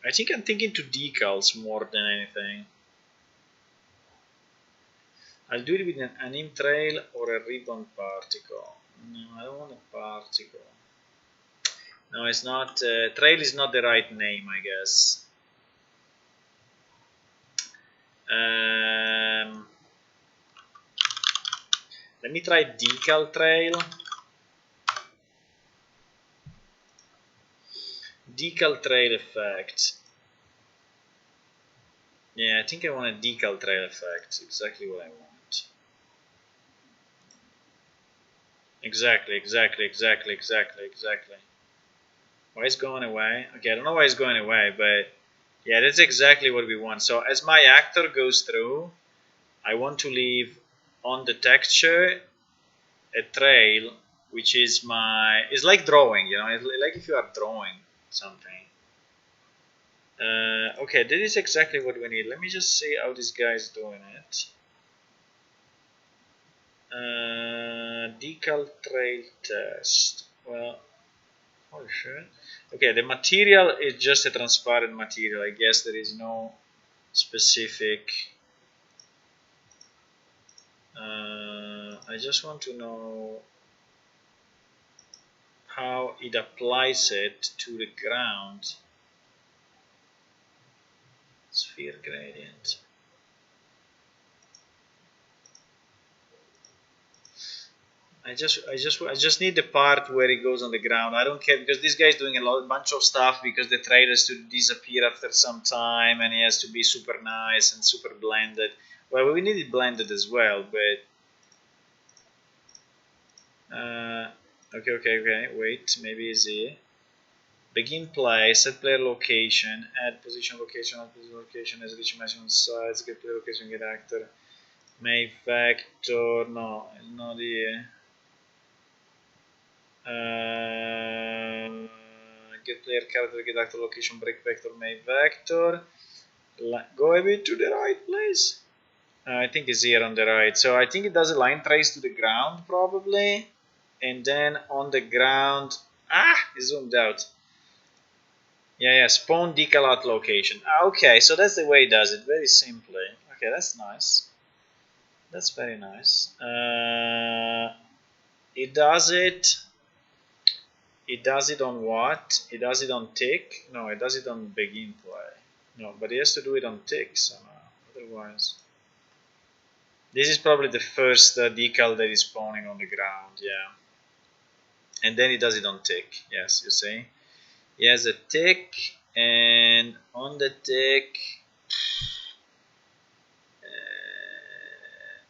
I think I'm thinking to decals more than anything. I'll do it with an anim trail or a ribbon particle. No, I don't want a particle. No, it's not. Trail is not the right name, I guess. Let me try decal trail. Decal trail effect. Yeah, I think I want a decal trail effect. Exactly what I want. Exactly. Why is going away? Okay, I don't know why it's going away, but yeah, that's exactly what we want. So as my actor goes through, I want to leave on the texture a trail, which is it's like drawing, you know, it's like if you are drawing something. Okay, this is exactly what we need. Let me just see how this guy is doing it. Decal trail test. Well, oh shit. Okay, the material is just a transparent material. I guess there is no specific. I just want to know how it applies it to the ground. Sphere gradient. I just need the part where it goes on the ground. I don't care because this guy is doing a bunch of stuff because the trail has to disappear after some time and he has to be super nice and super blended. Well, we need it blended as well, but okay. Wait, maybe it's here. Begin play, set player location, add position location as reach maximum size, get player location, get actor, make vector. No, it's not here. Get player character, get actor location, break vector, make vector. Go a bit to the right, please. I think it's here on the right. So I think it does a line trace to the ground probably, and then on the ground. It zoomed out. Yeah, spawn decal at location. Okay, so that's the way it does it, very simply. Okay, that's nice. That's very nice. It does it. It does it on what? It does it on tick? No, it does it on begin play. No, but it has to do it on tick somehow. Otherwise, this is probably the first decal that is spawning on the ground. Yeah, and then it does it on tick. Yes, you see. He has a tick, and on the tick,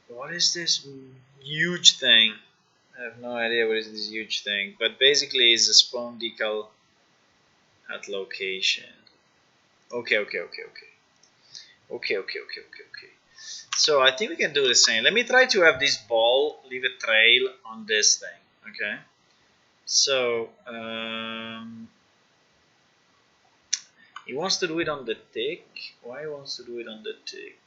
what is this huge thing? I have no idea what is this huge thing, but basically it's a spawn decal at location. Okay. So I think we can do the same. Let me try to have this ball leave a trail on this thing. Okay. So he wants to do it on the tick. Why he wants to do it on the tick?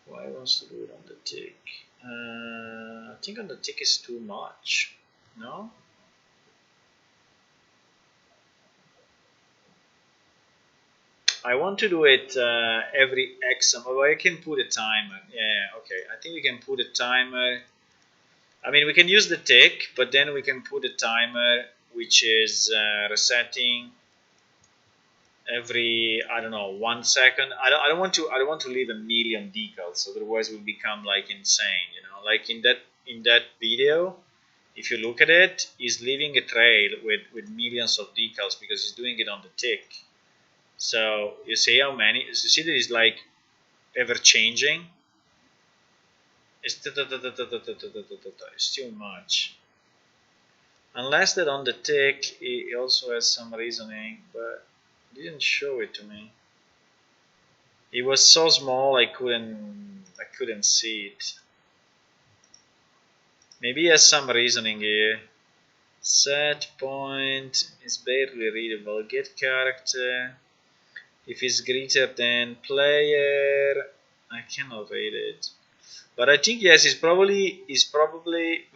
Why he wants to do it on the tick? I think on the tick is too much. No? I want to do it every X amount. Well, I can put a timer. Yeah, okay. I think we can put a timer. I mean, we can use the tick, but then we can put a timer which is resetting every, I don't know, 1 second. I don't want to leave a million decals, otherwise we'll become like insane, you know. Like in that video, if you look at it, he's leaving a trail with millions of decals because he's doing it on the tick. So you see how many? You see that it's like ever changing. It's too much. Unless that on the tick it also has some reasoning, but it didn't show it to me. It was so small I couldn't see it. Maybe it has some reasoning here. Set point is barely readable. Get character. If it's greater than player, I cannot read it. But I think yes, it's probably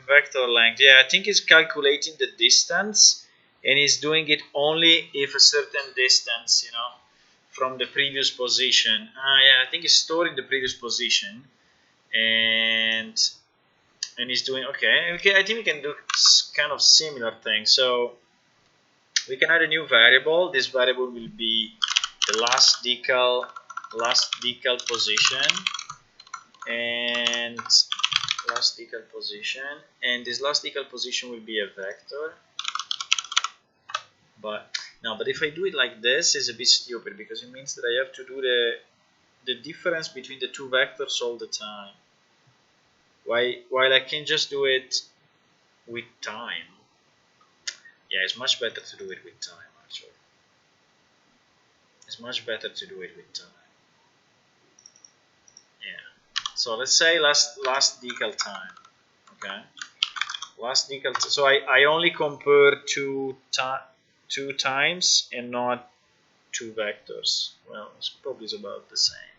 vector length. Yeah, I think it's calculating the distance, and it's doing it only if a certain distance, you know, from the previous position. Yeah, I think it's storing the previous position, and it's doing okay. I think we can do kind of similar thing. So we can add a new variable. This variable will be the last decal position, and this last decal position will be a vector. But if I do it like this, it's a bit stupid, because it means that I have to do the difference between the two vectors all the time. While I can just do it with time. Yeah, it's much better to do it with time, actually. It's much better to do it with time. Yeah. So let's say last decal time. Okay. Last decal. So I only compare two times and not two vectors. Well, it's probably about the same,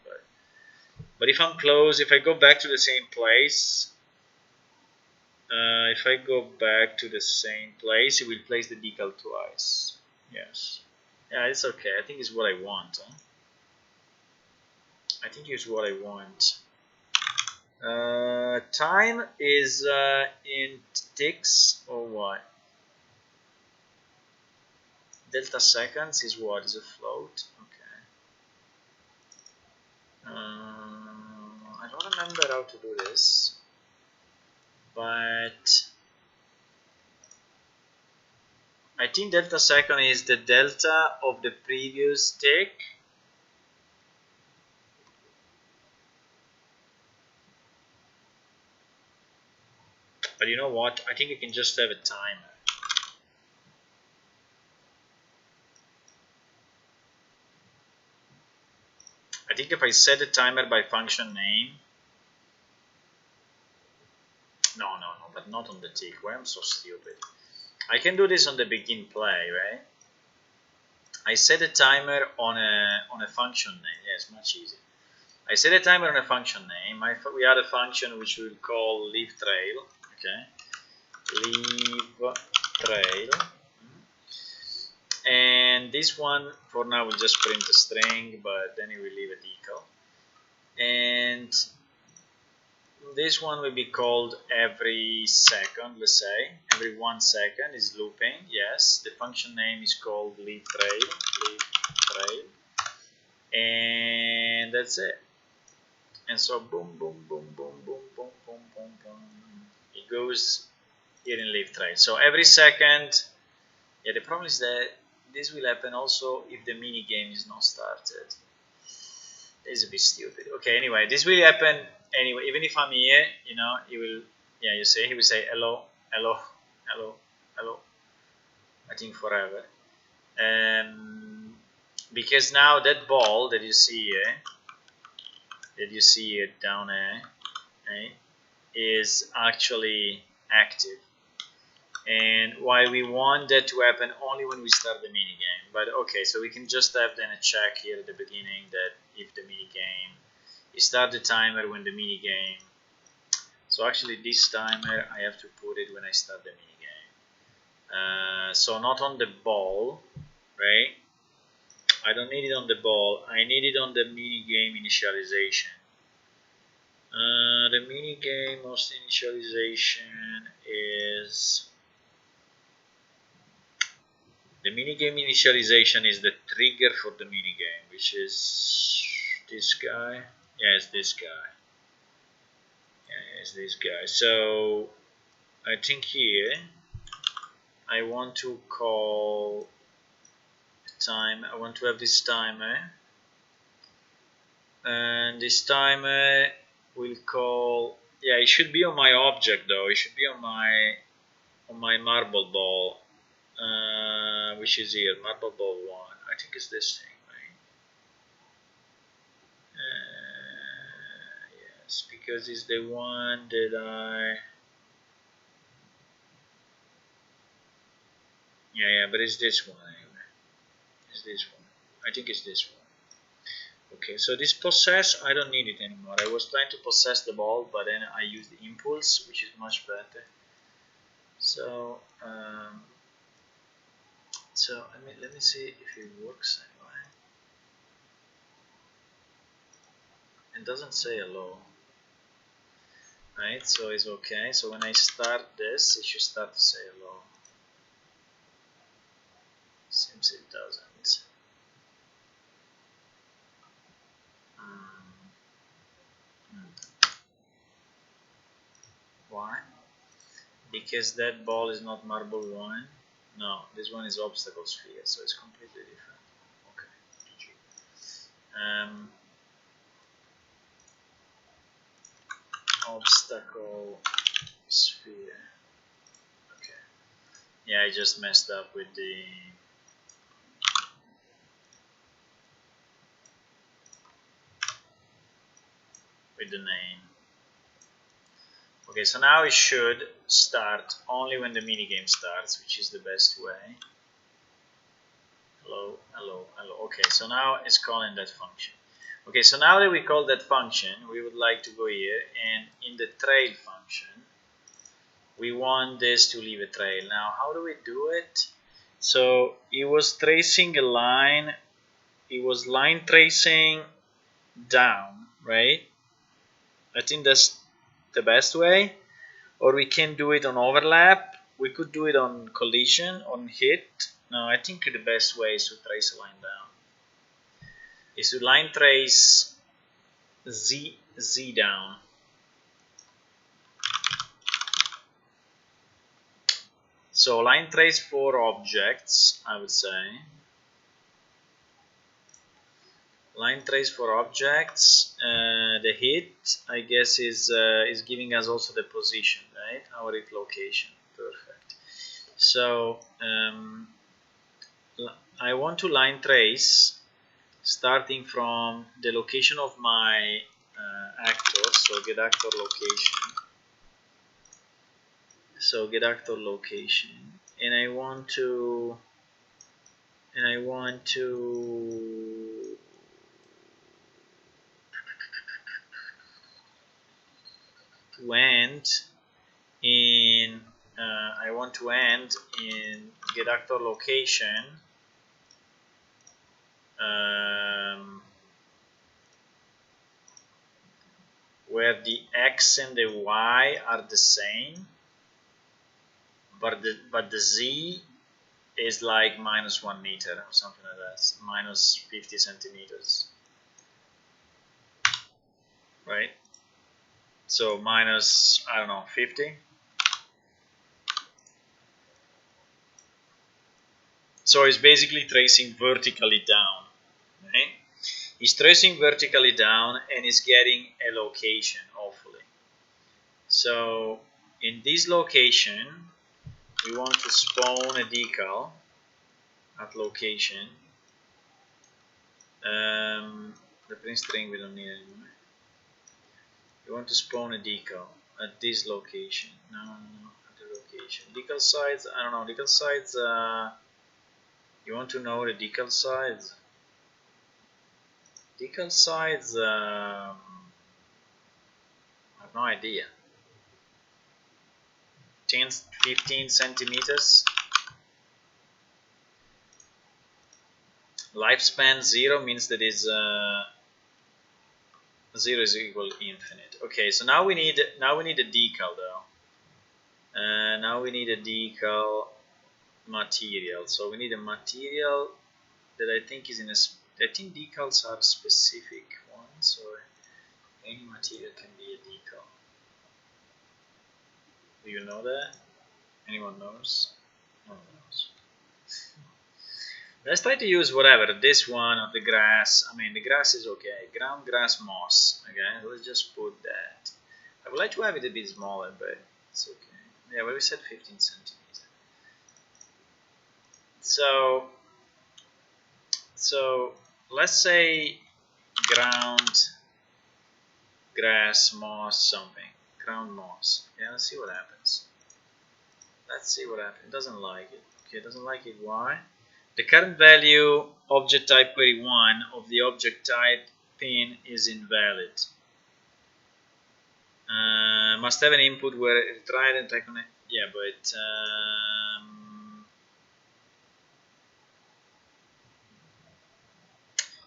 but if I'm close, if I go back to the same place, it will place the decal twice. Yes. Yeah, it's okay. I think it's what I want. Huh? I think it's what I want. Time is in ticks or what? Delta seconds is what? Is a float? Okay. I don't remember how to do this, but I think delta second is the delta of the previous tick. But you know what? I think you can just have a timer. I think if I set a timer by function name. No, but not on the tick. Why I'm so stupid? I can do this on the begin play, right? I set a timer on a function name. Yeah, it's much easier. I set a timer on a function name. We add a function which we'll call leave trail. Okay, leave trail. And this one, for now, will just print a string, but then it will leave a decal. And this one will be called every second, let's say. Every 1 second is looping, yes. The function name is called leave trail. And that's it. And so boom, boom, boom, boom, boom, boom, boom, boom, boom. It goes here in leave trail. So every second, yeah, the problem is that this will happen also if the mini game is not started. This is a bit stupid. Okay, anyway, this will happen anyway. Even if I'm here, you know, he will say hello, hello, hello, hello. I think forever. Because now that ball that you see here, down here, is actually active. And why we want that to happen only when we start the minigame. But okay, so we can just have then a check here at the beginning that if the minigame, you start the timer when the minigame. So actually this timer I have to put it when I start the minigame. So not on the ball, right? I don't need it on the ball, I need it on the minigame initialization. The minigame most initialization is... The minigame initialization is the trigger for the minigame, which is this guy. Yeah, it's this guy. Yeah, it's this guy. So I think here I want to call time. I want to have this timer, and this timer will call. Yeah, it should be on my object though. It should be on my marble ball. Which is here, marble ball 1. I think it's this thing, right? Yes, because it's the one that yeah, but it's this one anyway. It's this one. I think it's this one. Okay, so this possess, I don't need it anymore. I was trying to possess the ball, but then I use the impulse, which is much better. So let me see if it works anyway. It doesn't say hello, right? So it's okay. So when I start this, it should start to say hello. Seems it doesn't. Why? Because that ball is not marble 1. No, this one is obstacle sphere, so it's completely different. Okay, GG. Obstacle sphere. Okay. Yeah, I just messed up with the name. Okay, so now it should start only when the minigame starts, which is the best way. Hello, hello, hello. Okay, so now it's calling that function. Okay, so now that we call that function, we would like to go here, and in the trail function, we want this to leave a trail. Now, how do we do it? So it was tracing a line, it was line tracing down, right? I think that's the best way. Or we can do it on overlap. We could do it on collision, on hit. No, I think the best way is to trace a line down. Is to line trace Z down. So line trace for objects, I would say. Line trace for objects. The hit, I guess, is giving us also the position, right? Our hit location. Perfect. So I want to line trace starting from the location of my actor. So get actor location. So get actor location, and I want to end in get actor location where the x and the y are the same, but the z is like -1 meter or something like that, minus 50 centimeters, right? So minus, I don't know, 50. So it's basically tracing vertically down, right? It's tracing vertically down and is getting a location, hopefully. So in this location, we want to spawn a decal at location. The print string we don't need anymore. We want to spawn a decal at this location. No, at the location. Decal size, I don't know. Decal size, you want to know the decal size? Decal size, I have no idea. 10, 15 centimeters. Lifespan 0 means that is 0 is equal to infinite. Okay, so now we need a decal though. Now we need a decal material. So we need a material that I think is in a. I think decals are specific ones, or any material can be a decal. Do you know that? Anyone knows? No one knows. Let's try to use whatever, this one or the grass. I mean, the grass is okay. Ground grass moss. Okay, let's just put that. I would like to have it a bit smaller, but it's okay. Yeah, well, we said 15 centimeters. So let's say ground grass moss something. Ground moss. Yeah, let's see what happens. Let's see what happens. It doesn't like it. Okay, it doesn't like it. Why? The current value object type query 1 of the object type pin is invalid. Must have an input where it tried and type connect. Yeah, but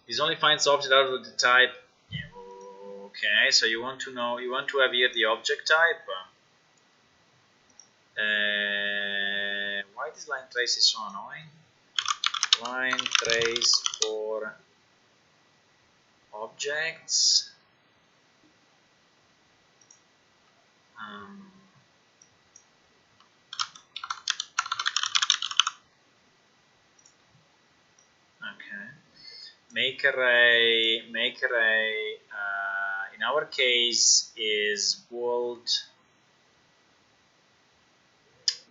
this only finds object out of the type. Yeah, okay, so you want to know, you want to have here the object type. Why this line trace is so annoying? line trace for objects. Okay. Make array in our case is world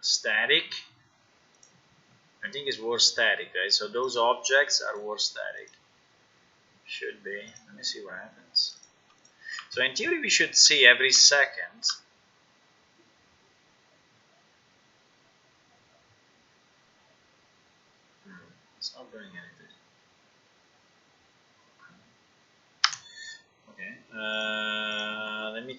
static. I think it's world static, right? So those objects are world static. Should be. Let me see what happens. So in theory we should see every second. It's not doing anything. Okay. Let me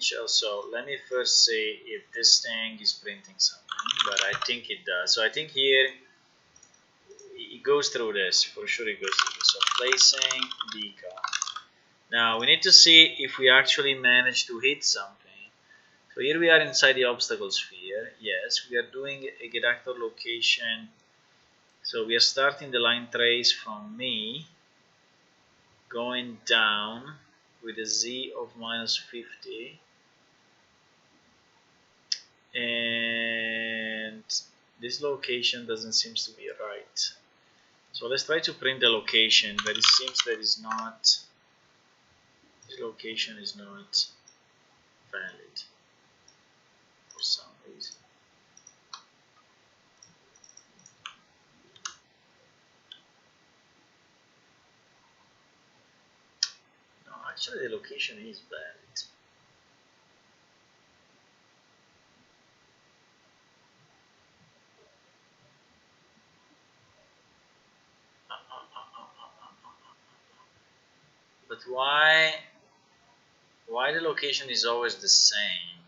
let me first see if this thing is printing something, but I think it does. So I think here it goes through this. For sure it goes through this. So placing decal. Now we need to see if we actually manage to hit something. So here we are inside the obstacle sphere. Yes, we are doing a get actor location. So we are starting the line trace from me, going down with a z of -50, and this location doesn't seem to be right. So let's try to print the location, but it seems that is not. This location is not valid for some reason. No, actually the location is valid. But why the location is always the same?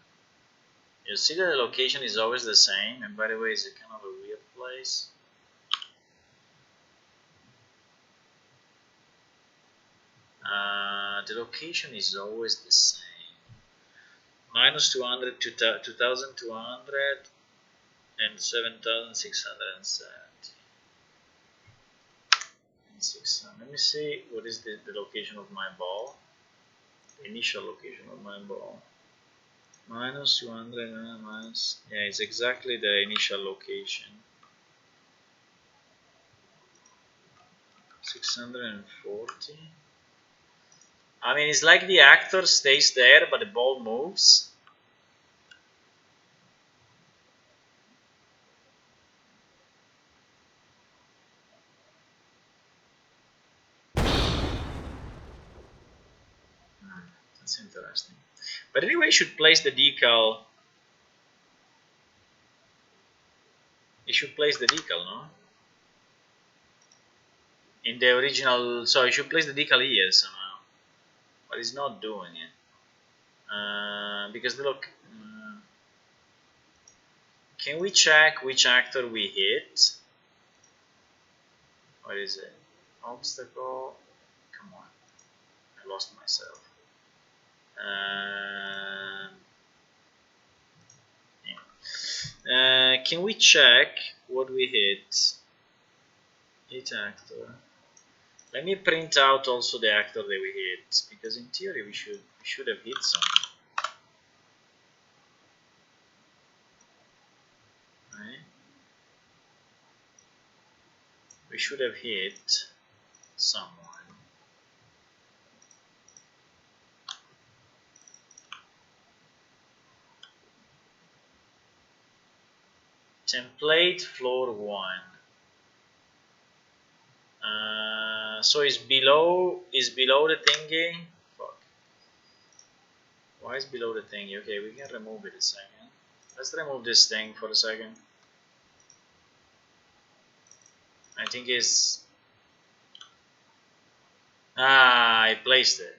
You see that the location is always the same, and by the way, it's a kind of a weird place. The location is always the same. -200 to 2200 and 7670. Let me see what is the location of my ball. Initial location of my ball. -200 minus. Yeah, it's exactly the initial location. 640. I mean, it's like the actor stays there, but the ball moves. That's interesting. But anyway, you should place the decal. You should place the decal, no? In the original, so you should place the decal here somehow. But it's not doing it. Because look, can we check which actor we hit? What is it? Obstacle. Come on, I lost myself. Can we check what we hit? Hit actor. Let me print out also the actor that we hit, because in theory we should have hit something. Right? We should have hit someone. Template floor 1. So it's below the thingy. Fuck. Why is below the thingy? Okay, we can remove it a second. Let's remove this thing for a second. I think it's. I placed it.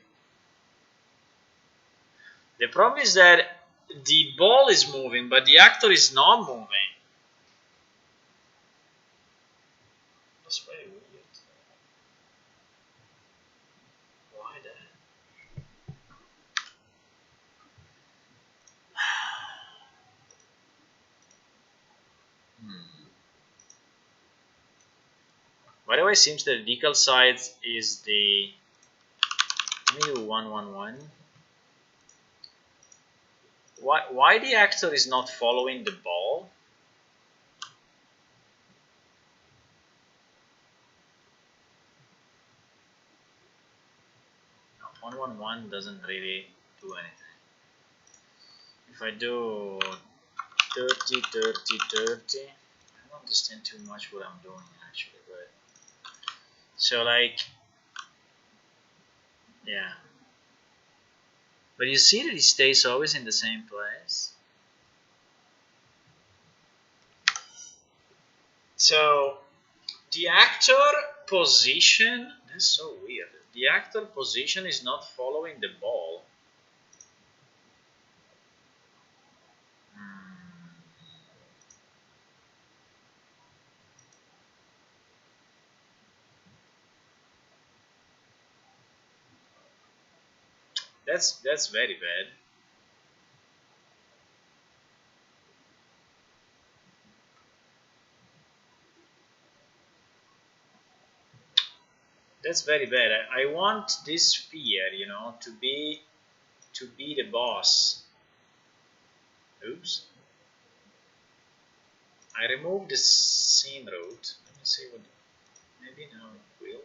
The problem is that the ball is moving, but the actor is not moving. That's very weird. Why that? By the way, it seems that the decal size is the, let me do 111. Why the actor is not following the ball? No, 111 doesn't really do anything. If I do 30, 30, 30, I don't understand too much what I'm doing actually, but so like, yeah. But you see that he stays always in the same place. So the actor position, that's so weird. The actor position is not following the ball. That's very bad. That's very bad. I want this sphere, you know, to be the boss. Oops. I removed the scene route. Let me see what. Maybe now it will.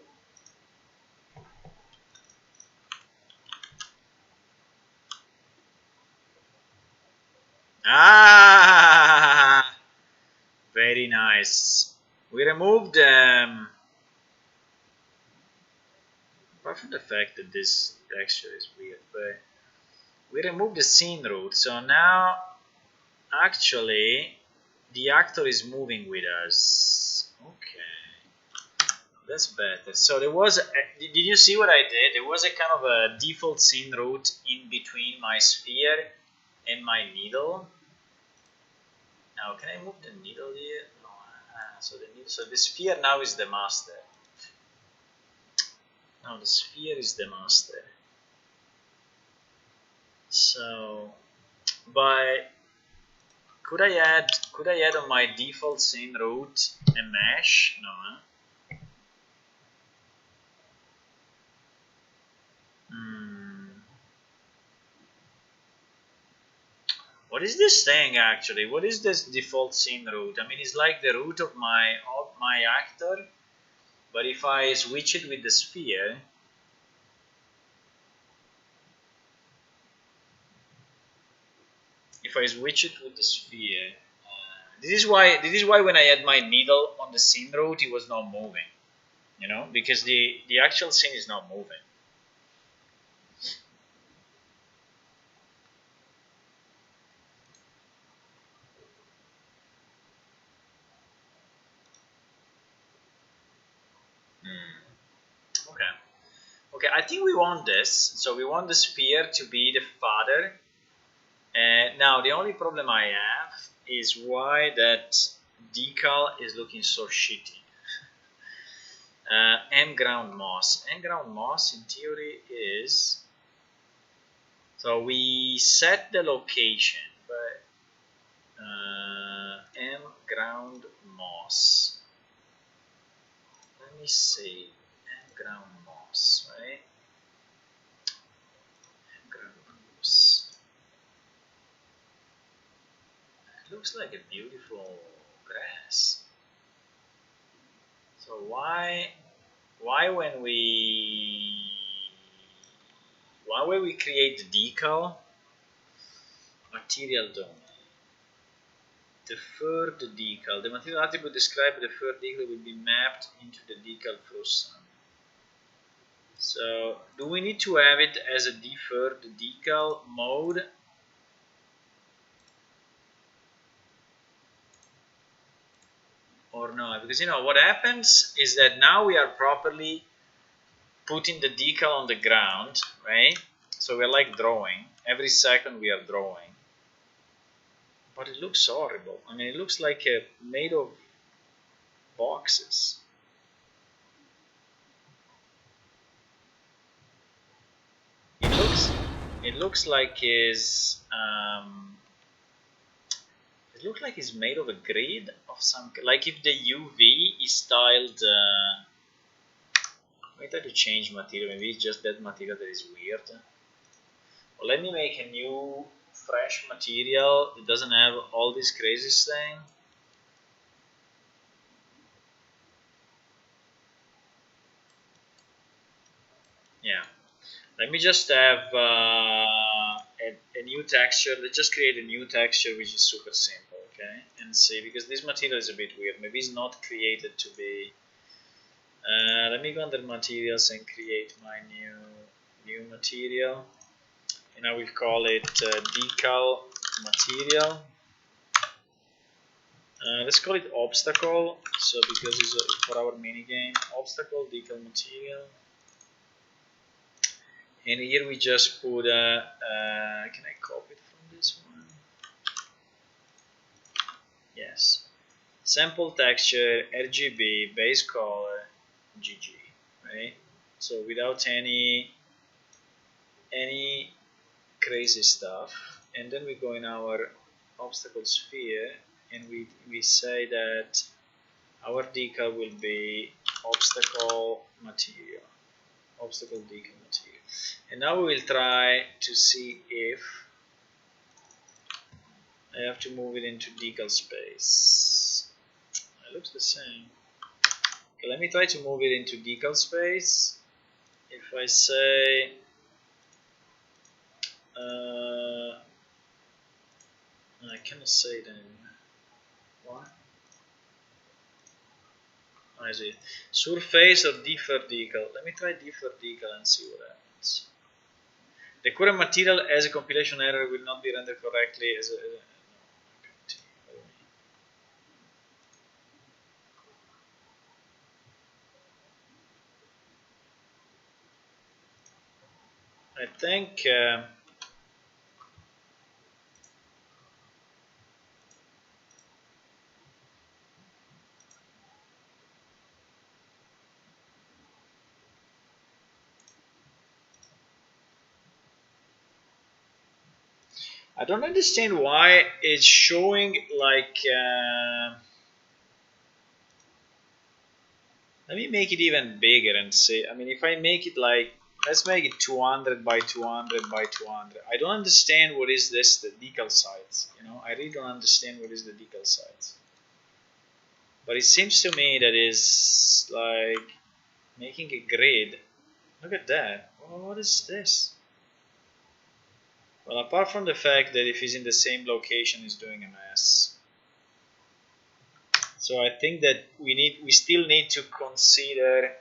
Ah, very nice. We removed. Apart from the fact that this texture is weird, but we removed the scene route, so now actually the actor is moving with us. Okay, that's better. So there was, did you see what I did? There was a kind of a default scene route in between my sphere and my needle. Now can I move the needle here? No. So the sphere now is the master. Now the sphere is the master. So, but could I add on my default scene route a mesh? No. Huh? What is this thing actually? What is this default scene route? I mean, it's like the route of my actor, but if I switch it with the sphere, this is why when I had my needle on the scene route, it was not moving. You know, because the actual scene is not moving. Okay. Okay, I think we want this. So we want the sphere to be the father. Now the only problem I have is why that decal is looking so shitty. M ground moss. M ground moss in theory is, so we set the location, but M ground moss. Let me see. M ground moss, right? M ground moss. It looks like a beautiful grass. So why when we create the decal, material domain, deferred decal, the material attribute described the deferred decal will be mapped into the decal through some. So do we need to have it as a deferred decal mode? Or no? Because you know what happens is that now we are properly putting the decal on the ground, right? So we're like drawing. Every second we are drawing. But it looks horrible. I mean, it looks like made of boxes. It looks like it's it looks like it's made of a grid of some, like if the UV is styled me try to change material. Maybe it's just that material that is weird. Well, let me make a new fresh material. It doesn't have all this crazy thing. Yeah. Let me just have a new texture. Let's just create a new texture which is super simple, okay? And see, because this material is a bit weird. Maybe it's not created to be. Let me go under materials and create my new material. And I will call it decal material. Let's call it obstacle. So because it's for our mini game, obstacle decal material. And here we just put can I copy it from this one? Yes. Sample texture, RGB, base color, GG, right? So without any crazy stuff. And then we go in our obstacle sphere and we say that our decal will be obstacle material. Obstacle decal material. And now we will try to see if I have to move it into decal space. It looks the same. Okay, let me try to move it into decal space. If I say I cannot say it anymore. What? I see. Surface or defer decal. Let me try defer decal and see what happens. The current material as a compilation error will not be rendered correctly as a I think I don't understand why it's showing like let me make it even bigger and see. I mean, if I make it like, let's make it 200 by 200 by 200. I don't understand what is this, the decal size. You know, I really don't understand what is the decal size. But it seems to me that is like making a grid. Look at that. Oh, what is this? Well, apart from the fact that if he's in the same location, he's doing a mess. So I think that we still need to consider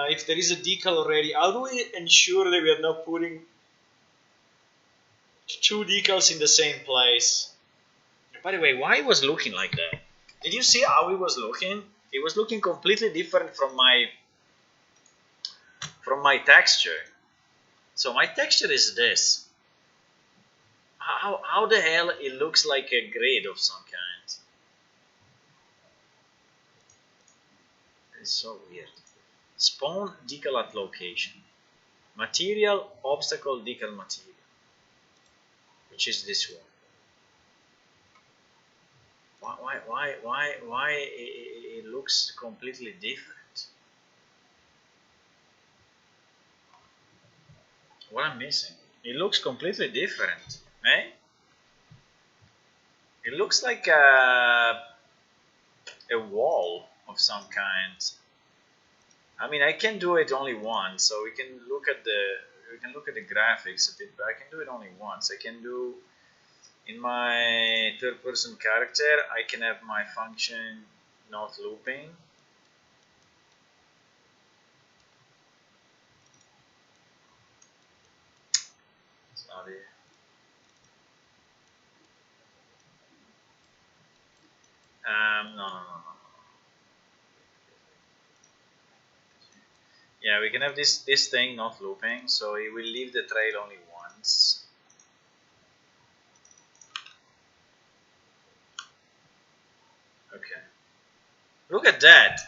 if there is a decal already. How do we ensure that we are not putting two decals in the same place? By the way, why it was looking like that? Did you see how it was looking? It was looking completely different from my texture. So my texture is this. How the hell it looks like a grid of some kind? It's so weird. Spawn decal at location. Material obstacle decal material, which is this one. Why it looks completely different? What I'm missing? It looks completely different, eh? It looks like a wall of some kind. I mean, I can do it only once, so we can look at the graphics a bit, but I can do it only once. I can do in my third person character, I can have my function not looping. It's not it. No. Yeah, we can have this thing not looping, so it will leave the trail only once. Okay. Look at that.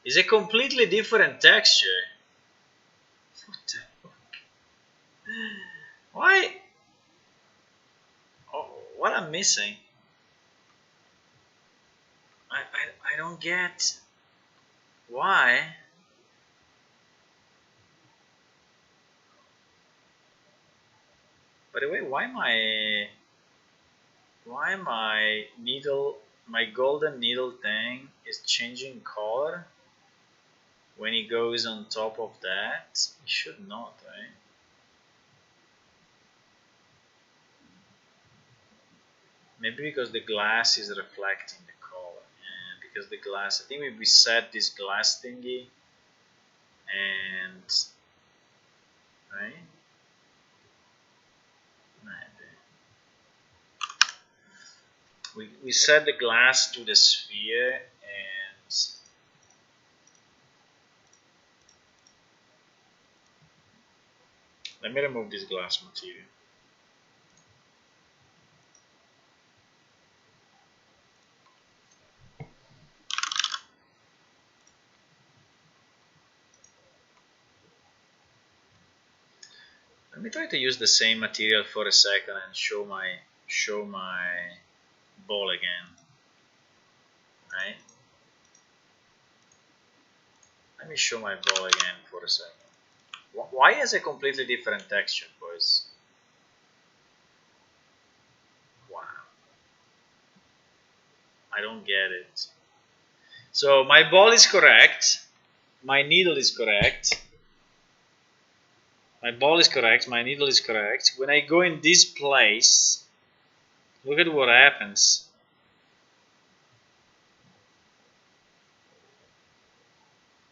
It's a completely different texture. What the fuck? Why? Oh, what I'm missing? I don't get. Why? By the way, why my golden needle thing is changing color when it goes on top of that? It should not, right? Maybe because the glass is reflecting the color, and because the glass, I think we set this glass thingy, and right. We set the glass to the sphere, and let me remove this glass material. Let me try to use the same material for a second and show my ball again. Right? Let me show my ball again for a second. Why is a completely different texture, boys? Wow. I don't get it. So my ball is correct. My needle is correct. My ball is correct. My needle is correct. When I go in this place, look at what happens.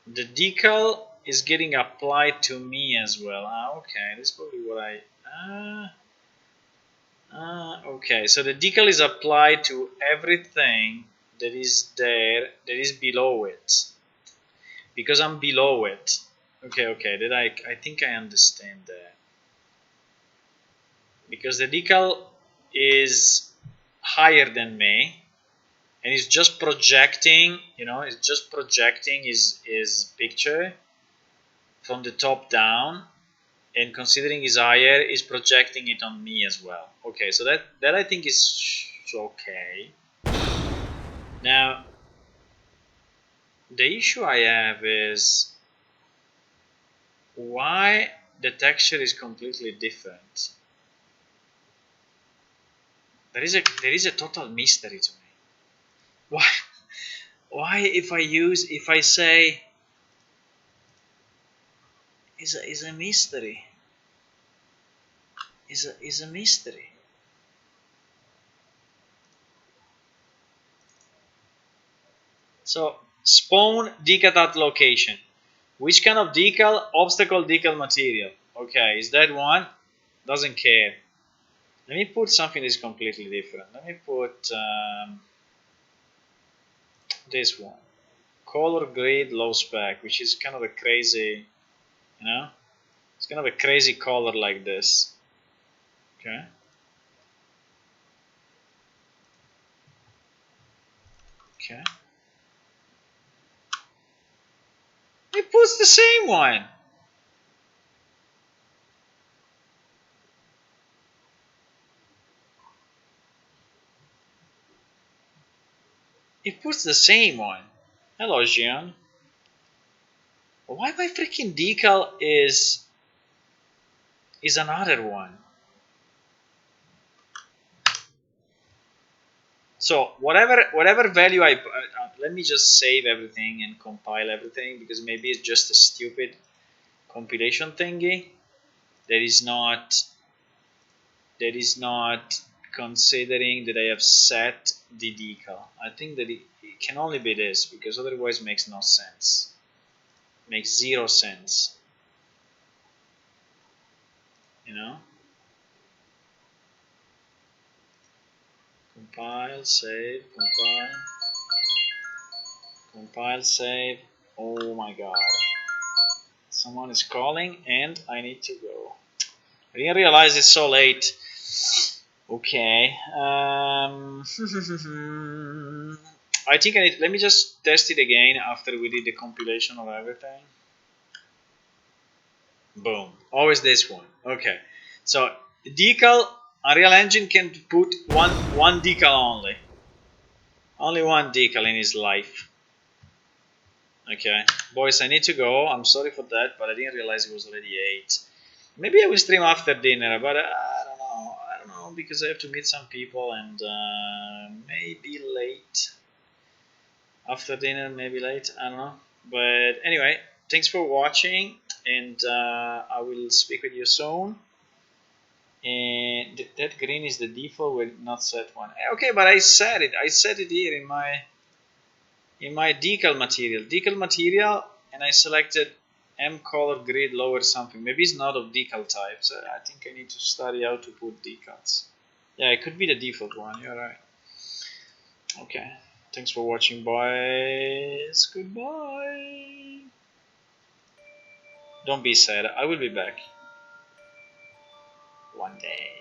The decal is getting applied to me as well. Okay, that's probably what I... okay, so the decal is applied to everything that is there, that is below it. Because I'm below it. Okay, I think I understand that. Because the decal is higher than me, and it's just projecting, it's just projecting his picture from the top down, and considering he's higher, is projecting it on me as well. Okay, so that I think is okay. Now, the issue I have is why the texture is completely different. There is a total mystery to me. Why if I say is a mystery. Is a mystery. So spawn decal at location. Which kind of decal? Obstacle decal material. Okay, is that one? Doesn't care. Let me put something that's completely different. Let me put this one. Color grid low spec, which is kind of a crazy, it's kind of a crazy color like this. Okay. Okay. It puts the same one. It puts the same one. Hello, Jian. Why my freaking decal is another one? So whatever value I let me just save everything and compile everything, because maybe it's just a stupid compilation thingy that is not considering that I have set the decal. I think that it can only be this, because otherwise it makes no sense. It makes zero sense. Compile, save, compile, save. Oh my god. Someone is calling and I need to go. I didn't realize it's so late. Okay. I think let me just test it again after we did the compilation of everything. Boom. Always this one. Okay. So decal, Unreal Engine can put one decal only. Only one decal in his life. Okay, boys, I need to go. I'm sorry for that, but I didn't realize it was already 8. Maybe I will stream after dinner, but I don't know. I don't know because I have to meet some people and maybe late after dinner, maybe late. I don't know. But anyway, thanks for watching, and I will speak with you soon. And that green is the default. Will not set one. Okay, but I set it. I set it here in my decal material, and I selected M color grid lower something. Maybe it's not of decal type, so I think I need to study how to put decals. Yeah, it could be the default one. You're right. Okay, thanks for watching, boys. Goodbye. Don't be sad. I will be back one day.